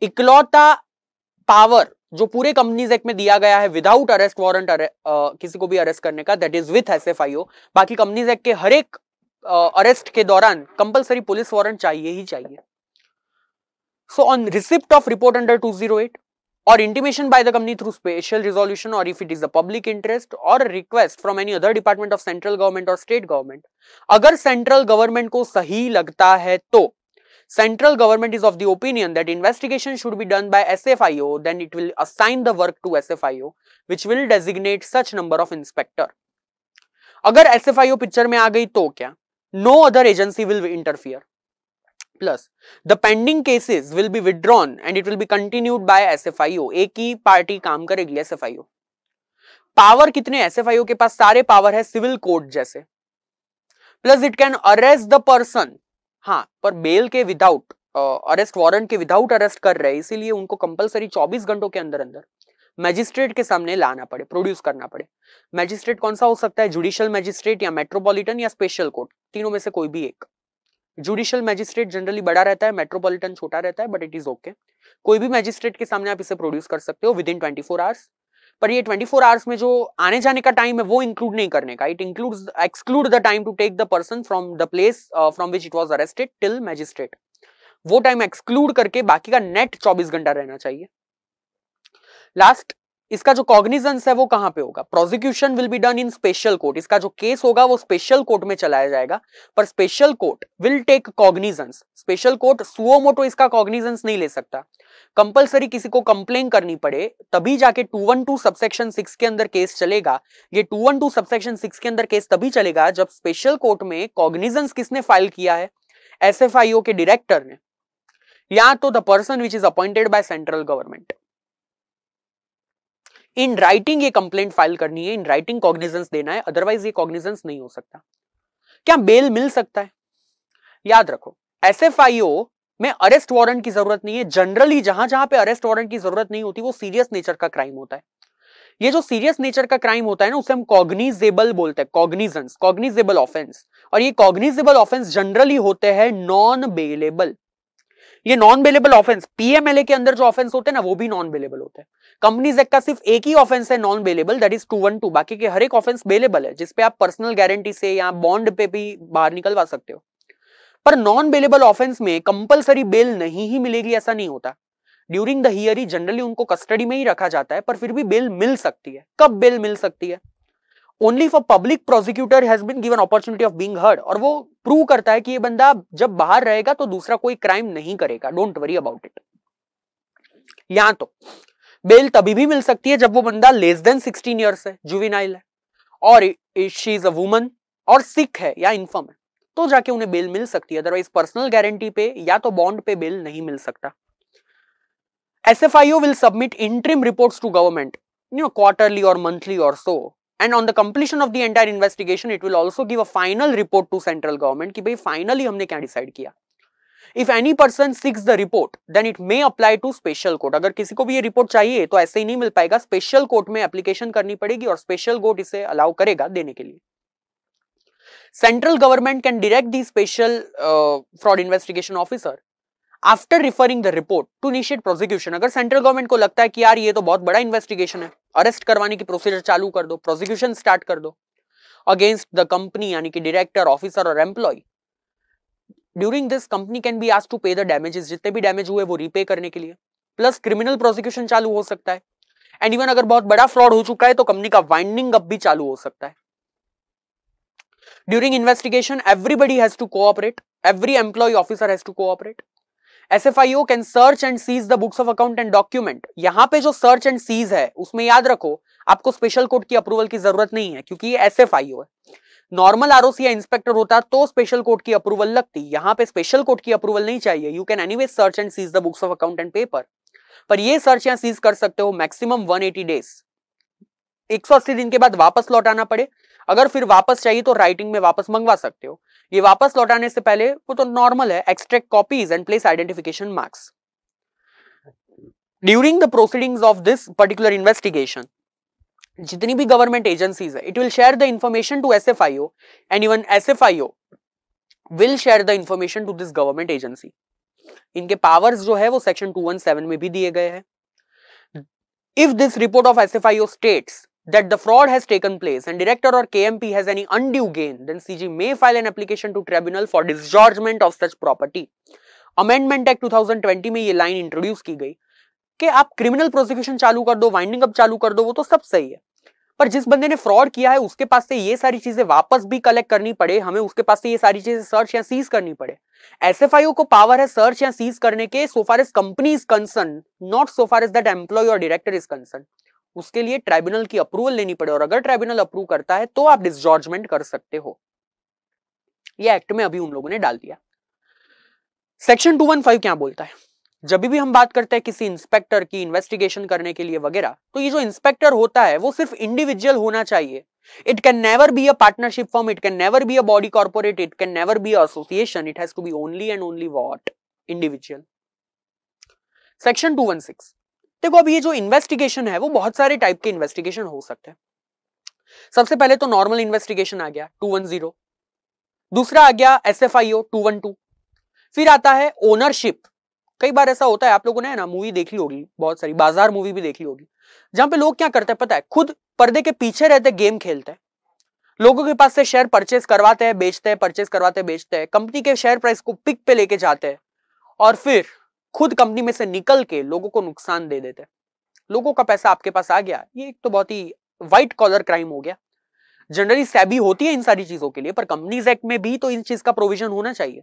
इकलौता पावर जो पूरे कंपनीज एक्ट में दिया गया है विदाउट अरेस्ट वारंट किसी को भी अरेस्ट करने का, दैट इज विथ एसएफआईओ। बाकी कंपनीज एक्ट के हर एक अरेस्ट के दौरान कंपलसरी पुलिस वारंट चाहिए ही चाहिए। So on receipt of report under 208 or intimation by the company through special resolution, or if it is a public interest or a request from any other department of central government or state government, अगर central government को सही लगता है तो central government is of the opinion that investigation should be done by SFIO, then it will assign the work to SFIO, which will designate such number of inspector. अगर SFIO picture में आ गई तो क्या, no other agency will interfere. Plus, the pending cases will be withdrawn and it will be continued by SFIO. एक ही party काम करेगी, SFIO. Power कितने, SFIO के पास सारे पावर है सिविल कोर्ट जैसे। Plus it can arrest the person, हाँ, पर बेल के विदाउट, अरेस्ट वारंट के विदाउट अरेस्ट कर रहे हैं, इसीलिए उनको कंपलसरी 24 घंटों के अंदर अंदर मैजिस्ट्रेट के सामने लाना पड़े, प्रोड्यूस करना पड़े। मैजिस्ट्रेट कौन सा हो सकता है, जुडिशियल मैजिस्ट्रेट या मेट्रोपॉलिटन या स्पेशल कोर्ट, तीनों में से कोई भी एक। जुडिशियल मैजिस्ट्रेट जनरली बड़ा रहता है, मेट्रोपॉलिटन छोटा रहता है, बट इट इज ओके। कोई भी मैजिस्ट्रेट के सामने आप इसे प्रोड्यूस कर सकते हो विद इन 24 आवर्स। पर ये 24 आवर्स में जो आने जाने का टाइम है वो इंक्लूड नहीं करने का, it includes exclude the time to take the person from the place from which it was arrested till magistrate, वो टाइम एक्सक्लूड करके बाकी का नेट 24 घंटा रहना चाहिए। लास्ट, इसका जो कॉग्निजेंस है वो कहां पे होगा, prosecution will be done in special court. इसका जो केस होगा वो स्पेशल कोर्ट में चलाया जाएगा, पर special court will take cognizance. Special court suo motu इसका कॉग्निजेंस नहीं ले सकता, कंपलसरी किसी को कंप्लेन करनी पड़े तभी जाके 212 सबसेक्शन 6 के अंदर केस चलेगा। ये 212 सबसेक्शन 6 के अंदर केस तभी चलेगा जब स्पेशल कोर्ट में कॉग्निजेंस किसने फाइल किया है, एसएफआईओ के डायरेक्टर ने, या तो the person which is appointed by central government. In writing ये कंप्लेंट फाइल करनी है, इन राइटिंग कॉग्निजेंस देना है, अदरवाइज ये कॉग्निजेंस नहीं हो सकता। क्या बेल मिल सकता है, याद रखो एसएफआईओ में अरेस्ट वारंट की जरूरत नहीं है। जनरली जहां जहां पे अरेस्ट वारंट की जरूरत नहीं होती वो सीरियस नेचर का क्राइम होता है। ये जो सीरियस नेचर का क्राइम होता है ना, उसे हम कॉग्निजेबल बोलते हैं, कॉग्निजेंस, कॉग्निजेबल ऑफेंस। और ये कॉग्निजेबल ऑफेंस जनरली होते हैं नॉन बेलेबल। ये नॉन बेलेबल ऑफेंस, पीएमएलए के अंदर जो ऑफेंस होते हैं ना वो भी नॉन बेलेबल होते हैं। कंपनीज एक्ट का सिर्फ एक ही ऑफेंस है नॉन बेलेबल, दैट इज 212। बाकी के हर एक ऑफेंस बेलेबल है, जिसपे आप पर्सनल गारंटी से या बॉन्ड पे भी बाहर निकलवा सकते हो। पर नॉन बेलेबल ऑफेंस में कंपलसरी बेल नहीं ही मिलेगी ऐसा नहीं होता। ड्यूरिंग द हियरिंग जनरली उनको कस्टडी में ही रखा जाता है, पर फिर भी बेल मिल सकती है। कब बेल मिल सकती है, only for public prosecutor has been given opportunity of being heard, और वो प्रूव करता है कि ये बंदा जब बाहर रहेगा तो दूसरा कोई क्राइम नहीं करेगा, डोंट वरी अबाउट इट। यहां तो बेल तभी भी मिल सकती है जब वो बंदा लेस देन 16 ईयर्स है, जुवेनाइल है, और शी इज अ वुमन और सिक है या इन्फर्म है, तो जाके उन्हें बेल मिल सकती है। अदरवाइज पर्सनल गारंटी पे या तो बॉन्ड पे बेल नहीं मिल सकता। SFIO will submit interim reports to government, quarterly or monthly or so, and on the completion of the entire investigation it will also give a final report to central government कि भाई finally हमने क्या decide किया। If any person seeks the report, then it may apply to special court. अगर किसी को भी ये रिपोर्ट चाहिए तो ऐसे ही नहीं मिल पाएगा, स्पेशल कोर्ट में एप्लीकेशन करनी पड़ेगी और स्पेशल कोर्ट इसे अलाउ करेगा देने के लिए। Central government can direct the special fraud investigation officer after referring the report to initiate prosecution. अगर सेंट्रल गवर्नमेंट को लगता है कि यार ये तो बहुत बड़ा इन्वेस्टिगेशन है, अरेस्ट करवाने की प्रोसीजर चालू कर दो, प्रोसिक्यूशन स्टार्ट कर दो अगेंस्ट द कंपनी, यानी कि डायरेक्टर, ऑफिसर और employee. During this company can be asked to pay the damages, जितने भी डैमेज हुए वो रीपे करने के लिए। प्लस क्रिमिनल प्रोसिक्यूशन चालू हो सकता है, एंड इवन अगर बहुत बड़ा फ्रॉड हो चुका है तो कंपनी का वाइंडिंग अप भी चालू हो सकता है। During investigation, everybody has to cooperate. Every employee officer has to cooperate. SFIO can search and seize the books of account and document. यहां पे जो search and seize है उसमें याद रखो आपको स्पेशल कोर्ट की अप्रूवल की जरूरत नहीं है क्योंकि ये SFIO है. नॉर्मल आरओसी या इंस्पेक्टर होता तो स्पेशल कोर्ट की अप्रूवल लगती. यहां पे स्पेशल कोर्ट की अप्रूवल नहीं चाहिए. You can anyway search and seize the books of account and paper. पर ये सर्च या सीज कर सकते हो मैक्सिमम 180 डेज. 180 दिन के बाद वापस लौटाना पड़े. अगर फिर वापस चाहिए तो राइटिंग में वापस मंगवा सकते हो. ये वापस लौटाने से पहले वो तो नॉर्मल है. Extract copies and place identification marks. During the proceedings of this particular investigation, जितनी भी गवर्नमेंट एजेंसीज है, it will share the information to SFIO and even SFIO will share the information to this government agency. इनके powers जो है वो section 217 में भी दिए गए हैं. If this report of SFIO states that the fraud has taken place and director or KMP has any undue gain, then CG may file an application to tribunal for disgorgement of such property. Amendment Act 2020 में ये line introduce की गई कि आप criminal prosecution चालू कर दो, winding up चालू कर दो, वो तो सब सही है. पर जिस बंदे ने फ्रॉड किया है उसके पास से ये सारी चीजें वापस भी कलेक्ट करनी पड़े, हमें उसके पास से ये सारी चीजें सर्च या सीज करनी पड़े. SFIO को पावर है सर्च या सीज करने के so far as company is concerned, not so far as that employee or director is concerned. उसके लिए ट्राइब्यूनल की अप्रूवल लेनी पड़े और अगर ट्राइब्यूनल अप्रूव करता है तो आप डिसजॉर्जमेंट कर सकते हो. ये एक्ट में अभी उन लोगों ने डाल दिया. सेक्शन 215 क्या बोलता है? जब भी हम बात करते हैं किसी इंस्पेक्टर की इन्वेस्टिगेशन करने के लिए वगैरह, तो ये जो इंस्पेक्टर होता है वो सिर्फ इंडिविजुअल होना चाहिए. It can never be a partnership firm, it can never be a body corporate, it can never be a association. It has to be only and only what? Individual. Section 216. देखो अब ये जो investigation है वो बहुत सारे type के investigation हो सकते हैं. सबसे पहले तो नॉर्मल इन्वेस्टिगेशन आ गया 210. दूसरा आ गया SFIO 212. फिर आता है ओनरशिप. कई बार ऐसा होता है, आप लोगों ने ना मूवी देखी होगी, बहुत सारी बाजार मूवी भी देखी होगी, जहां पे लोग क्या करते हैं पता है, खुद पर्दे के पीछे रहते गेम खेलते हैं. लोगों के पास से शेयर परचेज करवाते हैं, बेचते हैं, परचेज करवाते हैं, बेचते हैं, कंपनी के शेयर प्राइस को पिक पे लेके जाते हैं और फिर खुद कंपनी में से निकल के लोगों को नुकसान दे देते हैं. लोगों का पैसा आपके पास आ गया, ये एक तो बहुत ही व्हाइट कॉलर क्राइम हो गया. जनरली सेबी होती है इन सारी चीजों के लिए, पर कंपनीज एक्ट में भी तो इन चीज का प्रोविजन होना चाहिए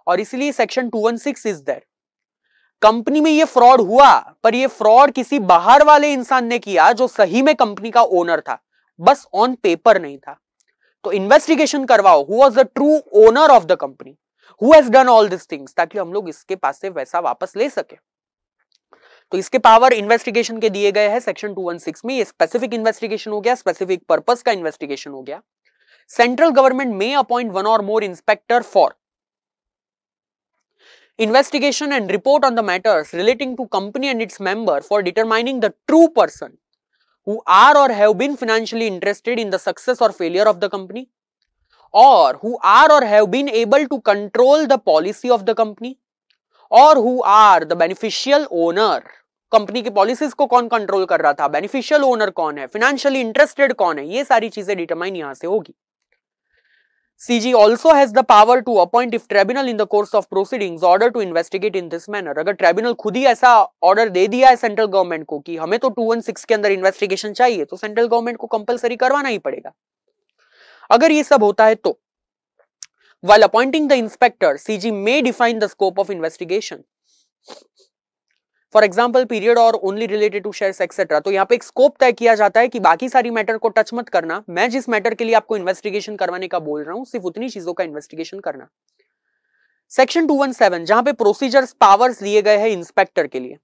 और इसलिए सेक्शन 216 इज देयर. कंपनी में ये फ्रॉड हुआ, पर ये फ्रॉड किसी बाहर वाले इंसान ने किया जो सही में कंपनी का ओनर था, बस ऑन पेपर नहीं था. तो इन्वेस्टिगेशन करवाओ, who was the true owner of the company, who has done all this things, ताकि हम लोग इसके पास से वैसा वापस ले सके. तो इसके पावर इन्वेस्टिगेशन के दिए गए हैं सेक्शन 216 में. ये स्पेसिफिक इन्वेस्टिगेशन हो गया, स्पेसिफिक पर्पस का इन्वेस्टिगेशन हो गया. Central government may appoint one or more inspector for investigation and report on the matters relating to company and its member for determining the true person who are or have been financially interested in the success or failure of the company, or who are or have been able to control the policy of the company, or who are the beneficial owner. Company की policies को कौन control कर रहा था, beneficial owner कौन है, financially interested कौन है, ये सारी चीजें डिटरमाइन यहां से होगी. CG also has the power to appoint if tribunal in the course of proceedings order to investigate in this manner. अगर ट्राइब्यूनल खुद ही ऐसा ऑर्डर दे दिया है सेंट्रल गवर्नमेंट को कि हमें तो 216 के अंदर इन्वेस्टिगेशन चाहिए, तो सेंट्रल गवर्नमेंट को कंपलसरी करवाना ही पड़ेगा. अगर ये सब होता है तो while appointing the inspector, CG may define the scope of investigation. For example period or only related to shares etcetera. तो यहाँ पे एक स्कोप तय किया जाता है कि बाकी सारी मैटर को टच मत करना, मैं जिस मैटर के लिए आपको इन्वेस्टिगेशन करवाने का बोल रहा हूं सिर्फ उतनी चीजों का इन्वेस्टिगेशन करना. सेक्शन 217 जहां पे प्रोसीजर्स पावर्स दिए गए हैं इंस्पेक्टर के लिए.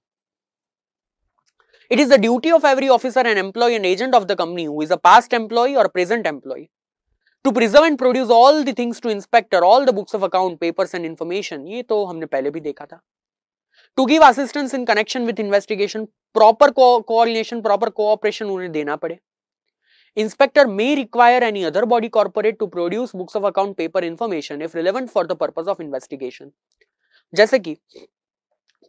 It is the duty of every officer and employee and agent of the company who is a past employee or present employee to preserve and produce all the things to inspector all the books of account, papers and information. ये तो हमने पहले भी देखा था. To give assistance in connection with investigation, proper coordination, proper cooperation उन्हें देना पड़े. Inspector may require any other body corporate to produce books of account, paper information if relevant for the purpose of investigation. जैसे कि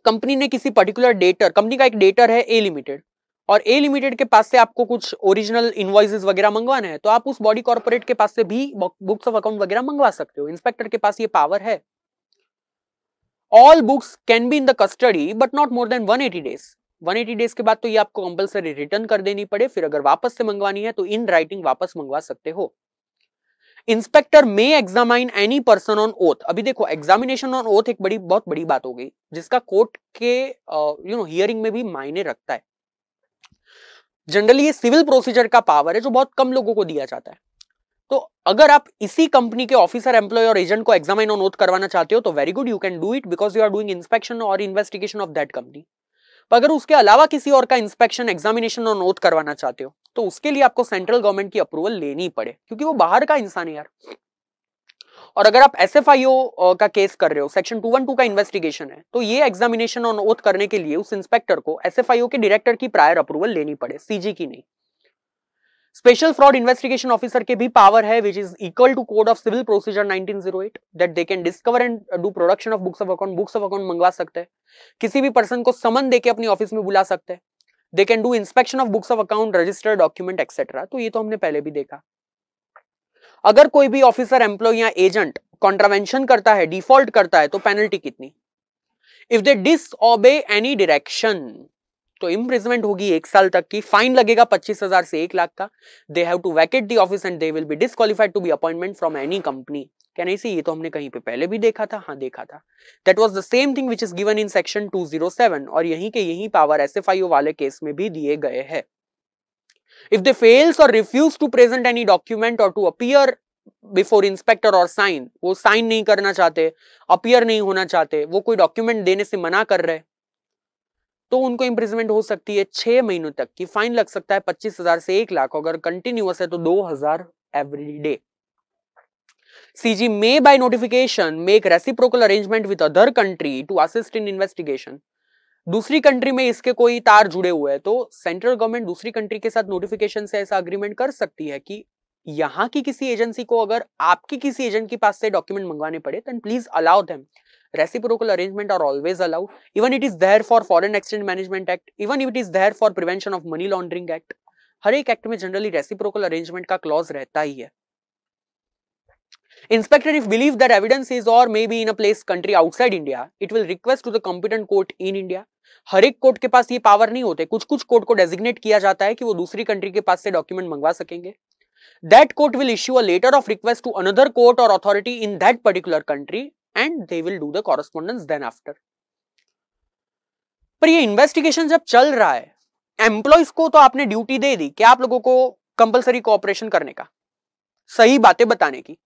company ने किसी particular debtor, company का एक debtor है A लिमिटेड और A लिमिटेड के पास से आपको कुछ ओरिजिनल इनवॉइसेस वगैरह मंगवाना है, तो आप उस बॉडी कॉर्पोरेट के पास से भी बुक्स ऑफ अकाउंट वगैरह मंगवा सकते हो. इंस्पेक्टर के पास ये पावर है. All books can be in the custody but not more than 180 days. 180 days के बाद तो ये आपको कंपलसरी रिटर्न कर देनी पड़े. फिर अगर वापस से मंगवानी है तो इन राइटिंग वापस मंगवा सकते हो. Inspector may examine any person on oath. अभी देखो एग्जामिनेशन ऑन ओथ एक बहुत बड़ी बात हो गई, जिसका कोर्ट के हियरिंग में भी मायने रखता है। जनरली ये सिविल प्रोसीजर का पावर है जो बहुत कम लोगों को दिया जाता है। तो अगर आप इसी कंपनी के ऑफिसर, एम्प्लॉय और एजेंट को एग्जामाइन ऑन ओथ करवाना चाहते हो तो very good, you can do it because you are doing inspection और इन्वेस्टिगेशन ऑफ दैट कंपनी। पर अगर उसके अलावा किसी और का इंस्पेक्शन, एग्जामिनेशन ऑन ओथ करवाना चाहते हो तो उसके लिए आपको सेंट्रल गवर्नमेंट की अप्रूवल लेनी पड़े, क्योंकि वो बाहर का इंसान है यार। और अगर आप एसएफआईओ का केस कर रहे हो, सेक्शन 212 का इन्वेस्टिगेशन है, तो ये एग्जामिनेशन ऑन ओथ करने के लिए उस इंस्पेक्टर को एसएफआईओ के डायरेक्टर की प्रायर अप्रूवल लेनी पड़े, सीजी की नहीं। स्पेशल फ्रॉड इन्वेस्टिगेशन ऑफिसर के भी पावर है which is equal to code of civil procedure 1908 that they can discover and do production of books of account. Books of account मंगवा सकते हैं, किसी भी पर्सन को समन देके अपनी ऑफिस में बुला सकते हैं। They can do inspection of books of account, register, document etcetera. तो ये तो हमने पहले भी देखा। अगर कोई भी ऑफिसर, एम्प्लॉय या एजेंट कॉन्ट्रावेंशन करता है, डिफॉल्ट करता है, तो पेनल्टी कितनी? If they disobey any direction तो इम्प्रिजमेंट होगी 1 साल तक की, फाइन लगेगा 25,000 से 1 लाख का। They have to vacate the office and they will be disqualified to be appointment from any company. क्या नहीं? ये तो हमने कहीं पे पहले भी देखा था। हाँ देखा था। That was the same thing which is given in section 207 और यही के यही पावर एसएफआईओ वाले केस में भी दिए गए हैं। इफ दे फेल्स और refuse to present any document और टू अपीयर बिफोर इंस्पेक्टर और साइन, वो साइन नहीं करना चाहते, अपीयर नहीं होना चाहते, वो कोई डॉक्यूमेंट देने से मना कर रहे, तो उनको इंप्रिजमेंट हो सकती है 6 महीनों तक की, फाइन लग सकता है 25,000 से 1 लाख, अगर कंटिन्यूअस है तो 2,000 every day. CG may by notification make reciprocal arrangement with other country to assist in investigation. दूसरी कंट्री में इसके कोई तार जुड़े हुए हैं तो सेंट्रल गवर्नमेंट दूसरी कंट्री के साथ नोटिफिकेशन से ऐसा अग्रीमेंट कर सकती है कि यहां की किसी एजेंसी को अगर आपकी किसी एजेंट के पास से डॉक्यूमेंट मंगवाने पड़े then please allow them. Reciprocal arrangement are always allowed. Even it is there for Foreign Exchange Management Act. Even if it is there for Prevention of Money Laundering Act. हर एक act में generally reciprocal arrangement का clause रहता ही है। Inspector, if believe that evidence is or may be in a place country outside India, it will request to the competent court in India. हर एक court के पास ये power नहीं होते, कुछ कुछ कोर्ट को डेजिग्नेट किया जाता है कि वो दूसरी कंट्री के पास से डॉक्यूमेंट मंगवा सकेंगे। That court will issue a letter of request to another court or authority in that particular country and they will do the correspondence then after. पर ये इन्वेस्टिगेशन जब चल रहा है, एम्प्लॉयज को तो आपने ड्यूटी दे दी कि आप लोगों को कंपलसरी कोऑपरेशन करने का, सही बातें बताने की।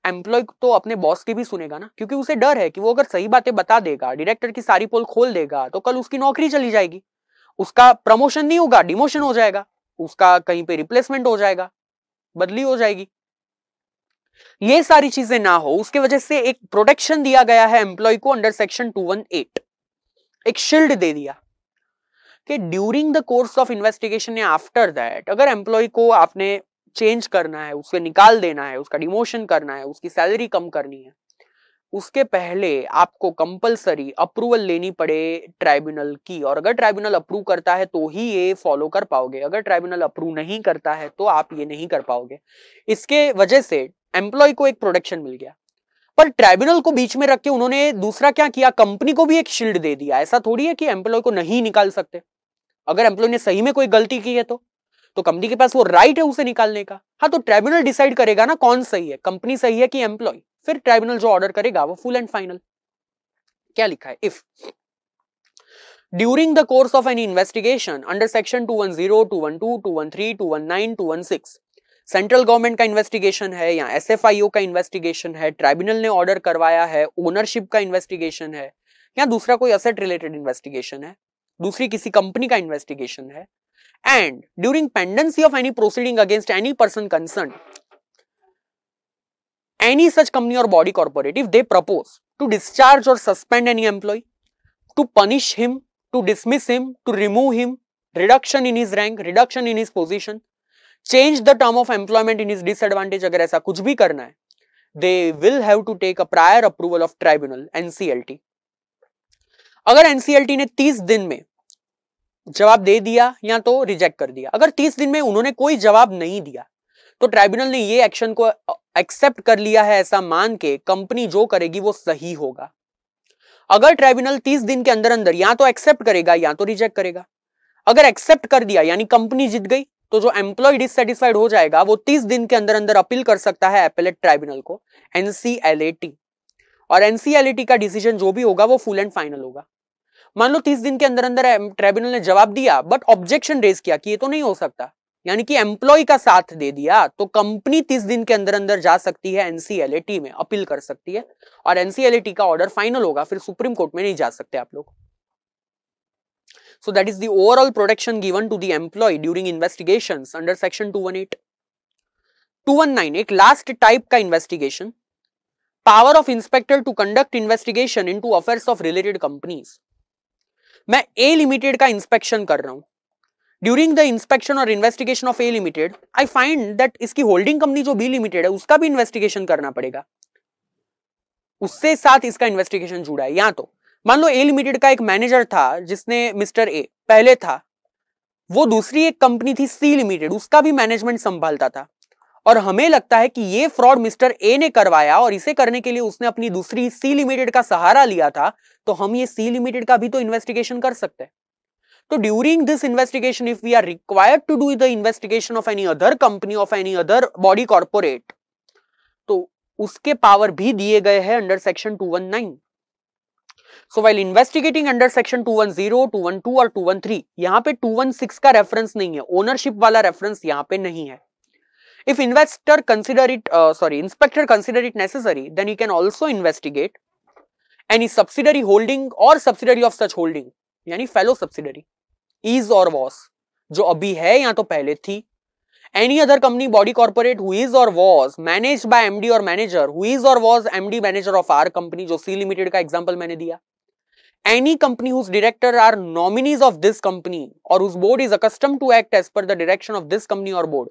एम्प्लॉय तो अपने बॉस की भी सुनेगा ना, क्योंकि उसे डर है कि वो अगर सही बातें बता देगा, डायरेक्टर की सारी पोल खोल देगा तो कल उसकी नौकरी चली जाएगी, उसका प्रमोशन नहीं होगा, डिमोशन हो जाएगा, उसका कहीं पे रिप्लेसमेंट हो जाएगा, बदली हो जाएगी। ये सारी चीजें ना हो उसके वजह से एक प्रोटेक्शन दिया गया है एम्प्लॉय को अंडर सेक्शन 218। एक शील्ड दे दिया कि during the course of investigation या आफ्टर दैट अगर एम्प्लॉय को आपने चेंज करना है, उसे निकाल देना है, उसका डिमोशन करना है, उसकी सैलरी कम करनी है, उसके पहले आपको कंपलसरी अप्रूवल लेनी पड़े ट्राइब्यूनल की। और अगर ट्राइब्यूनल अप्रूव करता है तो ही ये फॉलो कर पाओगे, अगर ट्राइब्यूनल अप्रूव नहीं करता है तो आप ये नहीं कर पाओगे। इसके वजह से एम्प्लॉय को एक प्रोटेक्शन मिल गया। पर ट्राइब्यूनल को बीच में रख के उन्होंने दूसरा क्या किया, कंपनी को भी एक शील्ड दे दिया। ऐसा थोड़ी है कि एम्प्लॉय को नहीं निकाल सकते, अगर एम्प्लॉय ने सही में कोई गलती की है तो कंपनी के पास वो राइट है उसे निकालने का। हाँ, तो ट्राइब्यूनल डिसाइड करेगा ना कौन सही है, कंपनी सही है कि एम्प्लॉय, फिर ट्राइब्यूनल जो ऑर्डर करेगा वो फुल एंड फाइनल। क्या लिखा है, if during the course of any investigation under section 210, 212, 213, 219, 216 central government का इन्वेस्टिगेशन है या एसएफआईओ का इन्वेस्टिगेशन है, ट्राइब्यूनल ने ऑर्डर करवाया है, ओनरशिप का इन्वेस्टिगेशन है या दूसरा कोई असेट रिलेटेड इन्वेस्टिगेशन है, दूसरी किसी कंपनी का इन्वेस्टिगेशन है, and during pendency of any proceeding against any person concern any such company or body corporate if they propose to discharge or suspend any employee, to punish him, to dismiss him, to remove him, reduction in his rank, reduction in his position, change the term of employment in his disadvantage, अगर ऐसा कुछ भी करना है they will have to take a prior approval of tribunal NCLT। अगर NCLT ने 30 दिन में जवाब दे दिया या तो रिजेक्ट कर दिया, अगर 30 दिन में उन्होंने कोई जवाब नहीं दिया तो ट्राइब्यूनल ने ये एक्शन को एक्सेप्ट कर लिया है, ऐसा मान के कंपनी जो करेगी वो सही होगा। अगर ट्राइब्यूनल 30 दिन के अंदर अंदर या तो एक्सेप्ट करेगा या तो रिजेक्ट करेगा। अगर एक्सेप्ट कर दिया यानी कंपनी जीत गई, तो जो एम्प्लॉय डिससेटिस्फाइड हो जाएगा वो 30 दिन के अंदर अंदर अपील कर सकता है एपेलेट ट्राइब्यूनल को, NCLAT, और NCLAT का डिसीजन जो भी होगा वो फुल एंड फाइनल होगा। मान लो 30 दिन के अंदर अंदर ट्राइब्यूनल ने जवाब दिया बट ऑब्जेक्शन रेज किया कि ये तो नहीं हो सकता, यानी कि एम्प्लॉय का साथ दे दिया, तो कंपनी 30 दिन के अंदर अंदर जा सकती है NCLAT में, अपील कर सकती है और NCLAT का ऑर्डर फाइनल होगा, फिर सुप्रीम कोर्ट में नहीं जा सकते आप लोग। So that is the overall protection given to the employee during investigations under section 218. 219 एक लास्ट टाइप का investigation, power of inspector to conduct investigation into affairs of related companies. मैं ए लिमिटेड का इंस्पेक्शन कर रहा हूं, during the inspection और investigation of A limited I find that इसकी holding company जो बी लिमिटेड है उसका भी इन्वेस्टिगेशन करना पड़ेगा, उससे साथ इसका इन्वेस्टिगेशन जुड़ा है। या तो मान लो ए लिमिटेड का एक मैनेजर था जिसने मिस्टर ए पहले था, वो दूसरी एक कंपनी थी सी लिमिटेड, उसका भी मैनेजमेंट संभालता था, और हमें लगता है कि ये फ्रॉड मिस्टर ए ने करवाया और इसे करने के लिए उसने अपनी दूसरी सी लिमिटेड का सहारा लिया था, तो हम ये सी लिमिटेड का भी तो इन्वेस्टिगेशन कर सकते हैं। तो during this investigation if we are required to do the investigation of any other company of any other body corporate, तो उसके पावर भी दिए गए हैं under section 219। So while investigating under section 210, 212 और 213, यहाँ पे 216 का रेफरेंस नहीं है, ओनरशिप वाला रेफरेंस यहाँ पे नहीं है। If inspector consider it necessary, then he can also investigate any subsidiary holding or subsidiary of such holding, यानी fellow subsidiary, is or was, जो अभी है या तो पहले थी, any other company body corporate who is or was managed by MD or manager who is or was MD manager of our company, जो C limited का एग्जाम्पल मैंने दिया, any company whose director are nominees of this company or whose board is accustomed to act as per the direction of this company or board,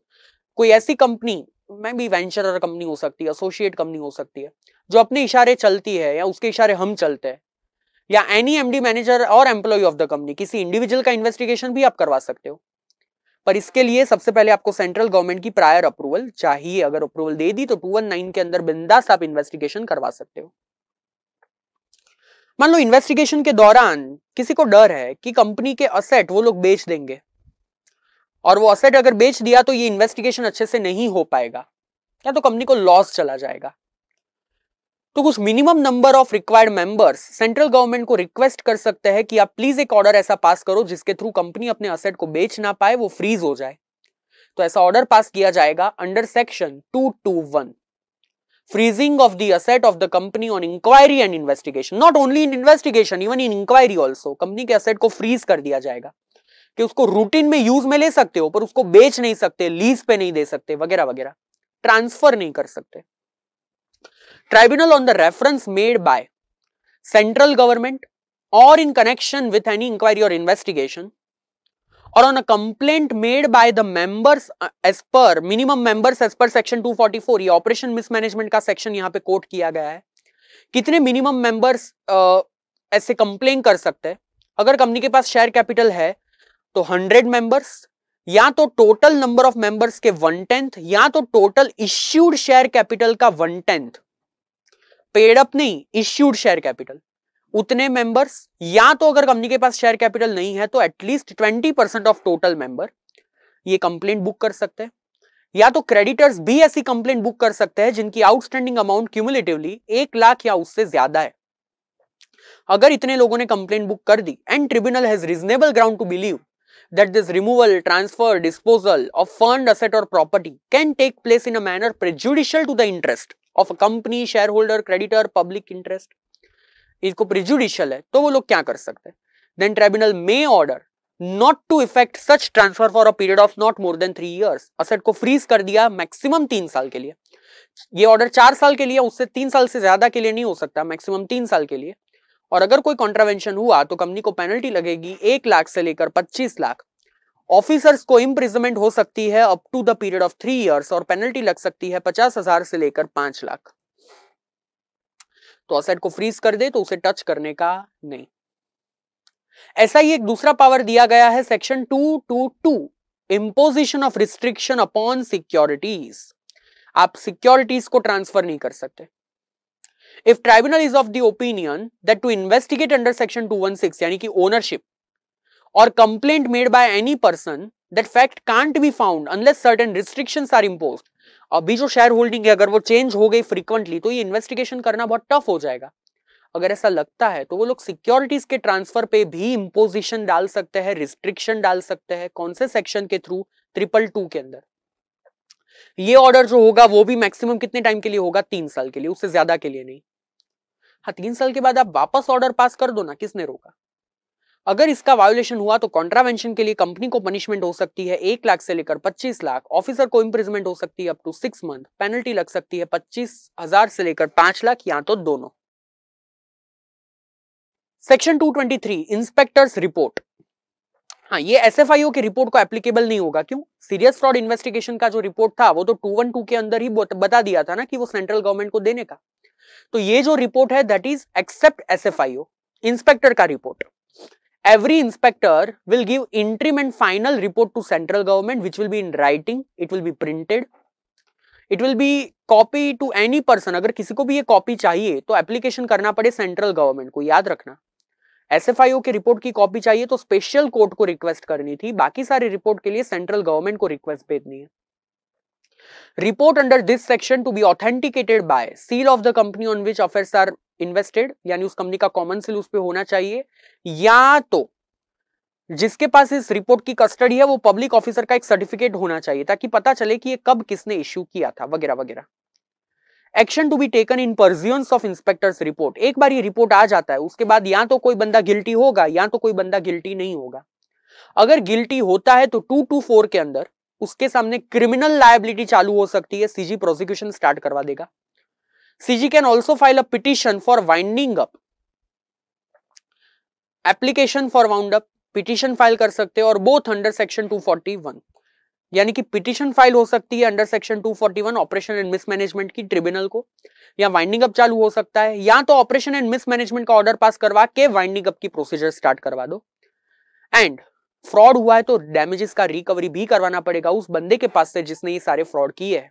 कोई ऐसी company, मैं भी venture company हो सकती है, एसोसिएट कंपनी हो सकती है, जो अपने इशारे चलती है या उसके इशारे हम चलते हैं, या एनी एमडी मैनेजर और एम्प्लॉय ऑफ द कंपनी, किसी इंडिविजुअल का इन्वेस्टिगेशन भी आप करवा सकते हो, पर इसके लिए सबसे पहले आपको सेंट्रल गवर्नमेंट की प्रायर अप्रूवल चाहिए। अगर अप्रूवल दे दी तो 219 के अंदर बिंदास आप इन्वेस्टिगेशन करवा सकते हो। मान लो इन्वेस्टिगेशन के दौरान किसी को डर है कि कंपनी के असेट वो लोग बेच देंगे, और वो असेट अगर बेच दिया तो ये इन्वेस्टिगेशन अच्छे से नहीं हो पाएगा या तो कंपनी को लॉस चला जाएगा, तो कुछ minimum number of required members central government को रिक्वेस्ट कर सकते हैं कि आप प्लीज एक ऑर्डर ऐसा पास करो जिसके थ्रू कंपनी अपने असेट को बेच ना पाए, वो फ्रीज हो जाए। तो ऐसा ऑर्डर पास किया जाएगा under section 221, freezing of the asset of the company on inquiry and investigation, not only in investigation, even in inquiry also, company के असेट को फ्रीज कर दिया जाएगा कि उसको रूटीन में यूज में ले सकते हो पर उसको बेच नहीं सकते, लीज पे नहीं दे सकते, वगैरह वगैरह, ट्रांसफर नहीं कर सकते। Tribunal on the reference made by central government or in connection with any inquiry or investigation or on a complaint made by the members as per minimum members as per section 244, ये operation mismanagement का section यहाँ पे coat किया गया है। कितने minimum members ऐसे complain कर सकते हैं? अगर कंपनी के पास शेयर कैपिटल है तो 100 मेंबर्स, या तो टोटल नंबर ऑफ मेंबर्स के 1/10, या तो टोटल इश्यूड शेयर कैपिटल का 1/10, पेड अप नहीं, इश्यूड शेयर कैपिटल, उतने मेंबर्स, या तो अगर कंपनी के पास शेयर कैपिटल नहीं है तो एटलीस्ट 20% ऑफ टोटल मेंबर ये कंप्लेंट बुक कर सकते हैं, या तो क्रेडिटर्स भी ऐसी कंप्लेंट बुक कर सकते हैं जिनकी आउटस्टैंडिंग अमाउंट क्यूमुलेटिवली 1 लाख या उससे ज्यादा है। अगर इतने लोगों ने कंप्लेंट बुक कर दी and tribunal has reasonable ground to believe that this removal, transfer, disposal of fund, asset or property can take place in a manner prejudicial to the interest of a company, shareholder, creditor, public interest, इसको प्रिजुडिशियल है तो वो लोग क्या कर सकते हैं? Then tribunal may order not to effect such transfer for a period of not more than 3 years, asset को फ्रीज कर दिया मैक्सिमम 3 साल के लिए। ये ऑर्डर 4 साल के लिए, उससे 3 साल से ज्यादा के लिए नहीं हो सकता, मैक्सिमम 3 साल के लिए। और अगर कोई कॉन्ट्रावेंशन हुआ तो कंपनी को पेनल्टी लगेगी 1 लाख से लेकर 25 लाख। ऑफिसर्स को इम्प्रिजनमेंट हो सकती है up to the period of 3 years और पेनल्टी लग सकती है 50,000 से लेकर 5 लाख। तो असेट को फ्रीज कर दे तो उसे टच करने का नहीं। ऐसा ही एक दूसरा पावर दिया गया है section 222, imposition of restriction upon securities. आप सिक्योरिटीज को ट्रांसफर नहीं कर सकते। If tribunal is of the opinion that to investigate under section 216 यानी कि ओनरशिप और complaint made by any person that fact can't be found unless certain restrictions are imposed. अभी जो शेयर होल्डिंग है अगर वो चेंज हो गई फ्रीक्वेंटली तो ये इन्वेस्टिगेशन करना बहुत टफ हो जाएगा। अगर ऐसा लगता है तो वो लोग सिक्योरिटीज के ट्रांसफर पे भी इंपोजिशन डाल सकते हैं, रिस्ट्रिक्शन डाल सकते हैं। कौन से सेक्शन के थ्रू? 222 के अंदर। ये ऑर्डर जो होगा वो भी मैक्सिमम कितने टाइम के लिए होगा? 3 साल के लिए, उससे ज्यादा के लिए नहीं। हाँ, 3 साल के बाद आप वापस ऑर्डर पास कर दो ना, किसने रोका? अगर इसका वायोलेशन हुआ तो कॉन्ट्रावेंशन के लिए कंपनी को पनिशमेंट हो सकती है 1 लाख से लेकर 25 लाख, ऑफिसर को इंप्रिजमेंट हो सकती है अप टू 6 मंथ, पेनल्टी लग सकती है 25,000 से लेकर 5 लाख, या तो दोनों। Section 223 inspectors report. हाँ, ये एसएफआईओ की रिपोर्ट को एप्लीकेबल नहीं होगा। क्यों? सीरियस फ्रॉड इन्वेस्टिगेशन का जो रिपोर्ट था वो तो 212 के अंदर ही बता दिया था ना कि वो सेंट्रल गवर्नमेंट को देने का। तो ये जो रिपोर्ट है that is except SFIO, inspector का report. Every inspector will give interim and final report to central government, which will be in writing. It will be printed. It will be copy to any person. अगर किसी को भी ये copy चाहिए तो application करना पड़े सेंट्रल गवर्नमेंट को, याद रखना। एसएफआईओ की रिपोर्ट की कॉपी चाहिए तो स्पेशल कोर्ट को रिक्वेस्ट करनी थी, बाकी सारी रिपोर्ट के लिए सेंट्रल गवर्नमेंट को रिक्वेस्ट भेजनी है। Report under this section to be authenticated by seal of the company on which affairs are invested, यानी उस कंपनी का कॉमन सील उस पे होना चाहिए, या तो जिसके पास इस रिपोर्ट की कस्टडी है वो पब्लिक ऑफिसर का एक सर्टिफिकेट होना चाहिए ताकि पता चले कि ये कब किसने इश्यू किया था, वगैरह वगैरह। Action to be taken in pursuance of inspector's report. एक बार ये रिपोर्ट आ जाता है उसके बाद या तो कोई बंदा गिल्टी होगा या तो कोई बंदा गिल्टी नहीं होगा। अगर गिल्टी होता है तो 224 के अंदर उसके सामने क्रिमिनल लायबिलिटी चालू हो सकती है, सीजी प्रोसिक्यूशन स्टार्ट करवा देगा। CG can also file a petition for winding up, application for wound up, petition file कर सकते हैं, और बोथ अंडर सेक्शन 241, यानी कि पिटिशन फाइल हो सकती है under section 241 operation and mismanagement की ट्रिब्यूनल को, या वाइंडिंग अप चालू हो सकता है, या तो ऑपरेशन एंड मिसमैनेजमेंट का ऑर्डर पास करवा के वाइंडिंग अप की प्रोसीजर स्टार्ट करवा दो। एंड फ्रॉड हुआ है तो डैमेजेस का रिकवरी भी करवाना पड़ेगा उस बंदे के पास से जिसने ये सारे फ्रॉड किए हैं।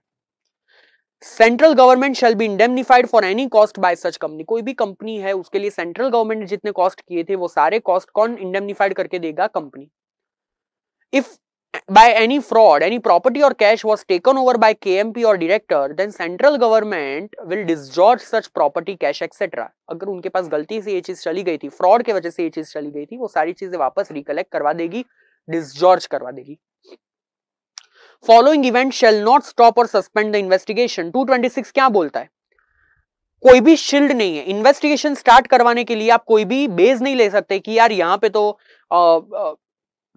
Central government shall be indemnified for any cost by such company. कोई भी कंपनी है उसके लिए सेंट्रल गवर्नमेंट ने जितने कॉस्ट किए थे वो सारे कॉस्ट कौन इंडेमनिफाइड करके देगा? Company. If by any fraud any property or cash was taken over by KMP or director then central government will disgorge such property, cash etcetera. अगर उनके पास गलती से ये चीज चली गई थी, फ्रॉड की वजह से ये चीज चली गई थी, वो सारी चीजें वापस रिकलेक्ट करवा देगी, डिसजॉर्ज करवा देगी। Following event shall not stop और सस्पेंड द इन्वेस्टिगेशन। 226 क्या बोलता है? कोई भी शील्ड नहीं है। इन्वेस्टिगेशन स्टार्ट करवाने के लिए आप कोई भी बेस नहीं ले सकते कि यार यहाँ पे तो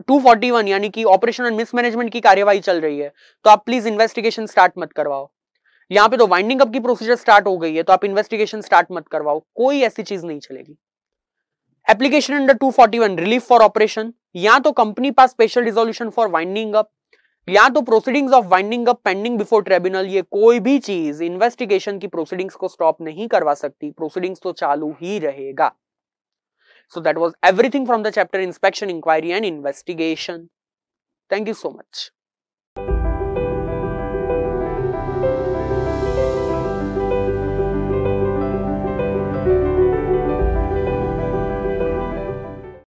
241 यानी कि ऑपरेशन एंड मिसमैनेजमेंट की कार्यवाही चल रही है तो आप प्लीज इन्वेस्टिगेशन स्टार्ट मत करवाओ। यहाँ पे तो वाइंडिंग अप की प्रोसीजर स्टार्ट हो गई है तो आप इन्वेस्टिगेशन स्टार्ट मत करवाओ। कोई ऐसी चीज नहीं चलेगी। Application under 241 relief for operation, या तो company pass special resolution for winding up, या तो proceedings of winding up pending before tribunal. ये कोई भी चीज इन्वेस्टिगेशन की प्रोसीडिंग्स को स्टॉप नहीं करवा सकती, प्रोसीडिंग्स तो चालू ही रहेगा। So that was everything from the chapter Inspection, Inquiry and Investigation. Thank you so much.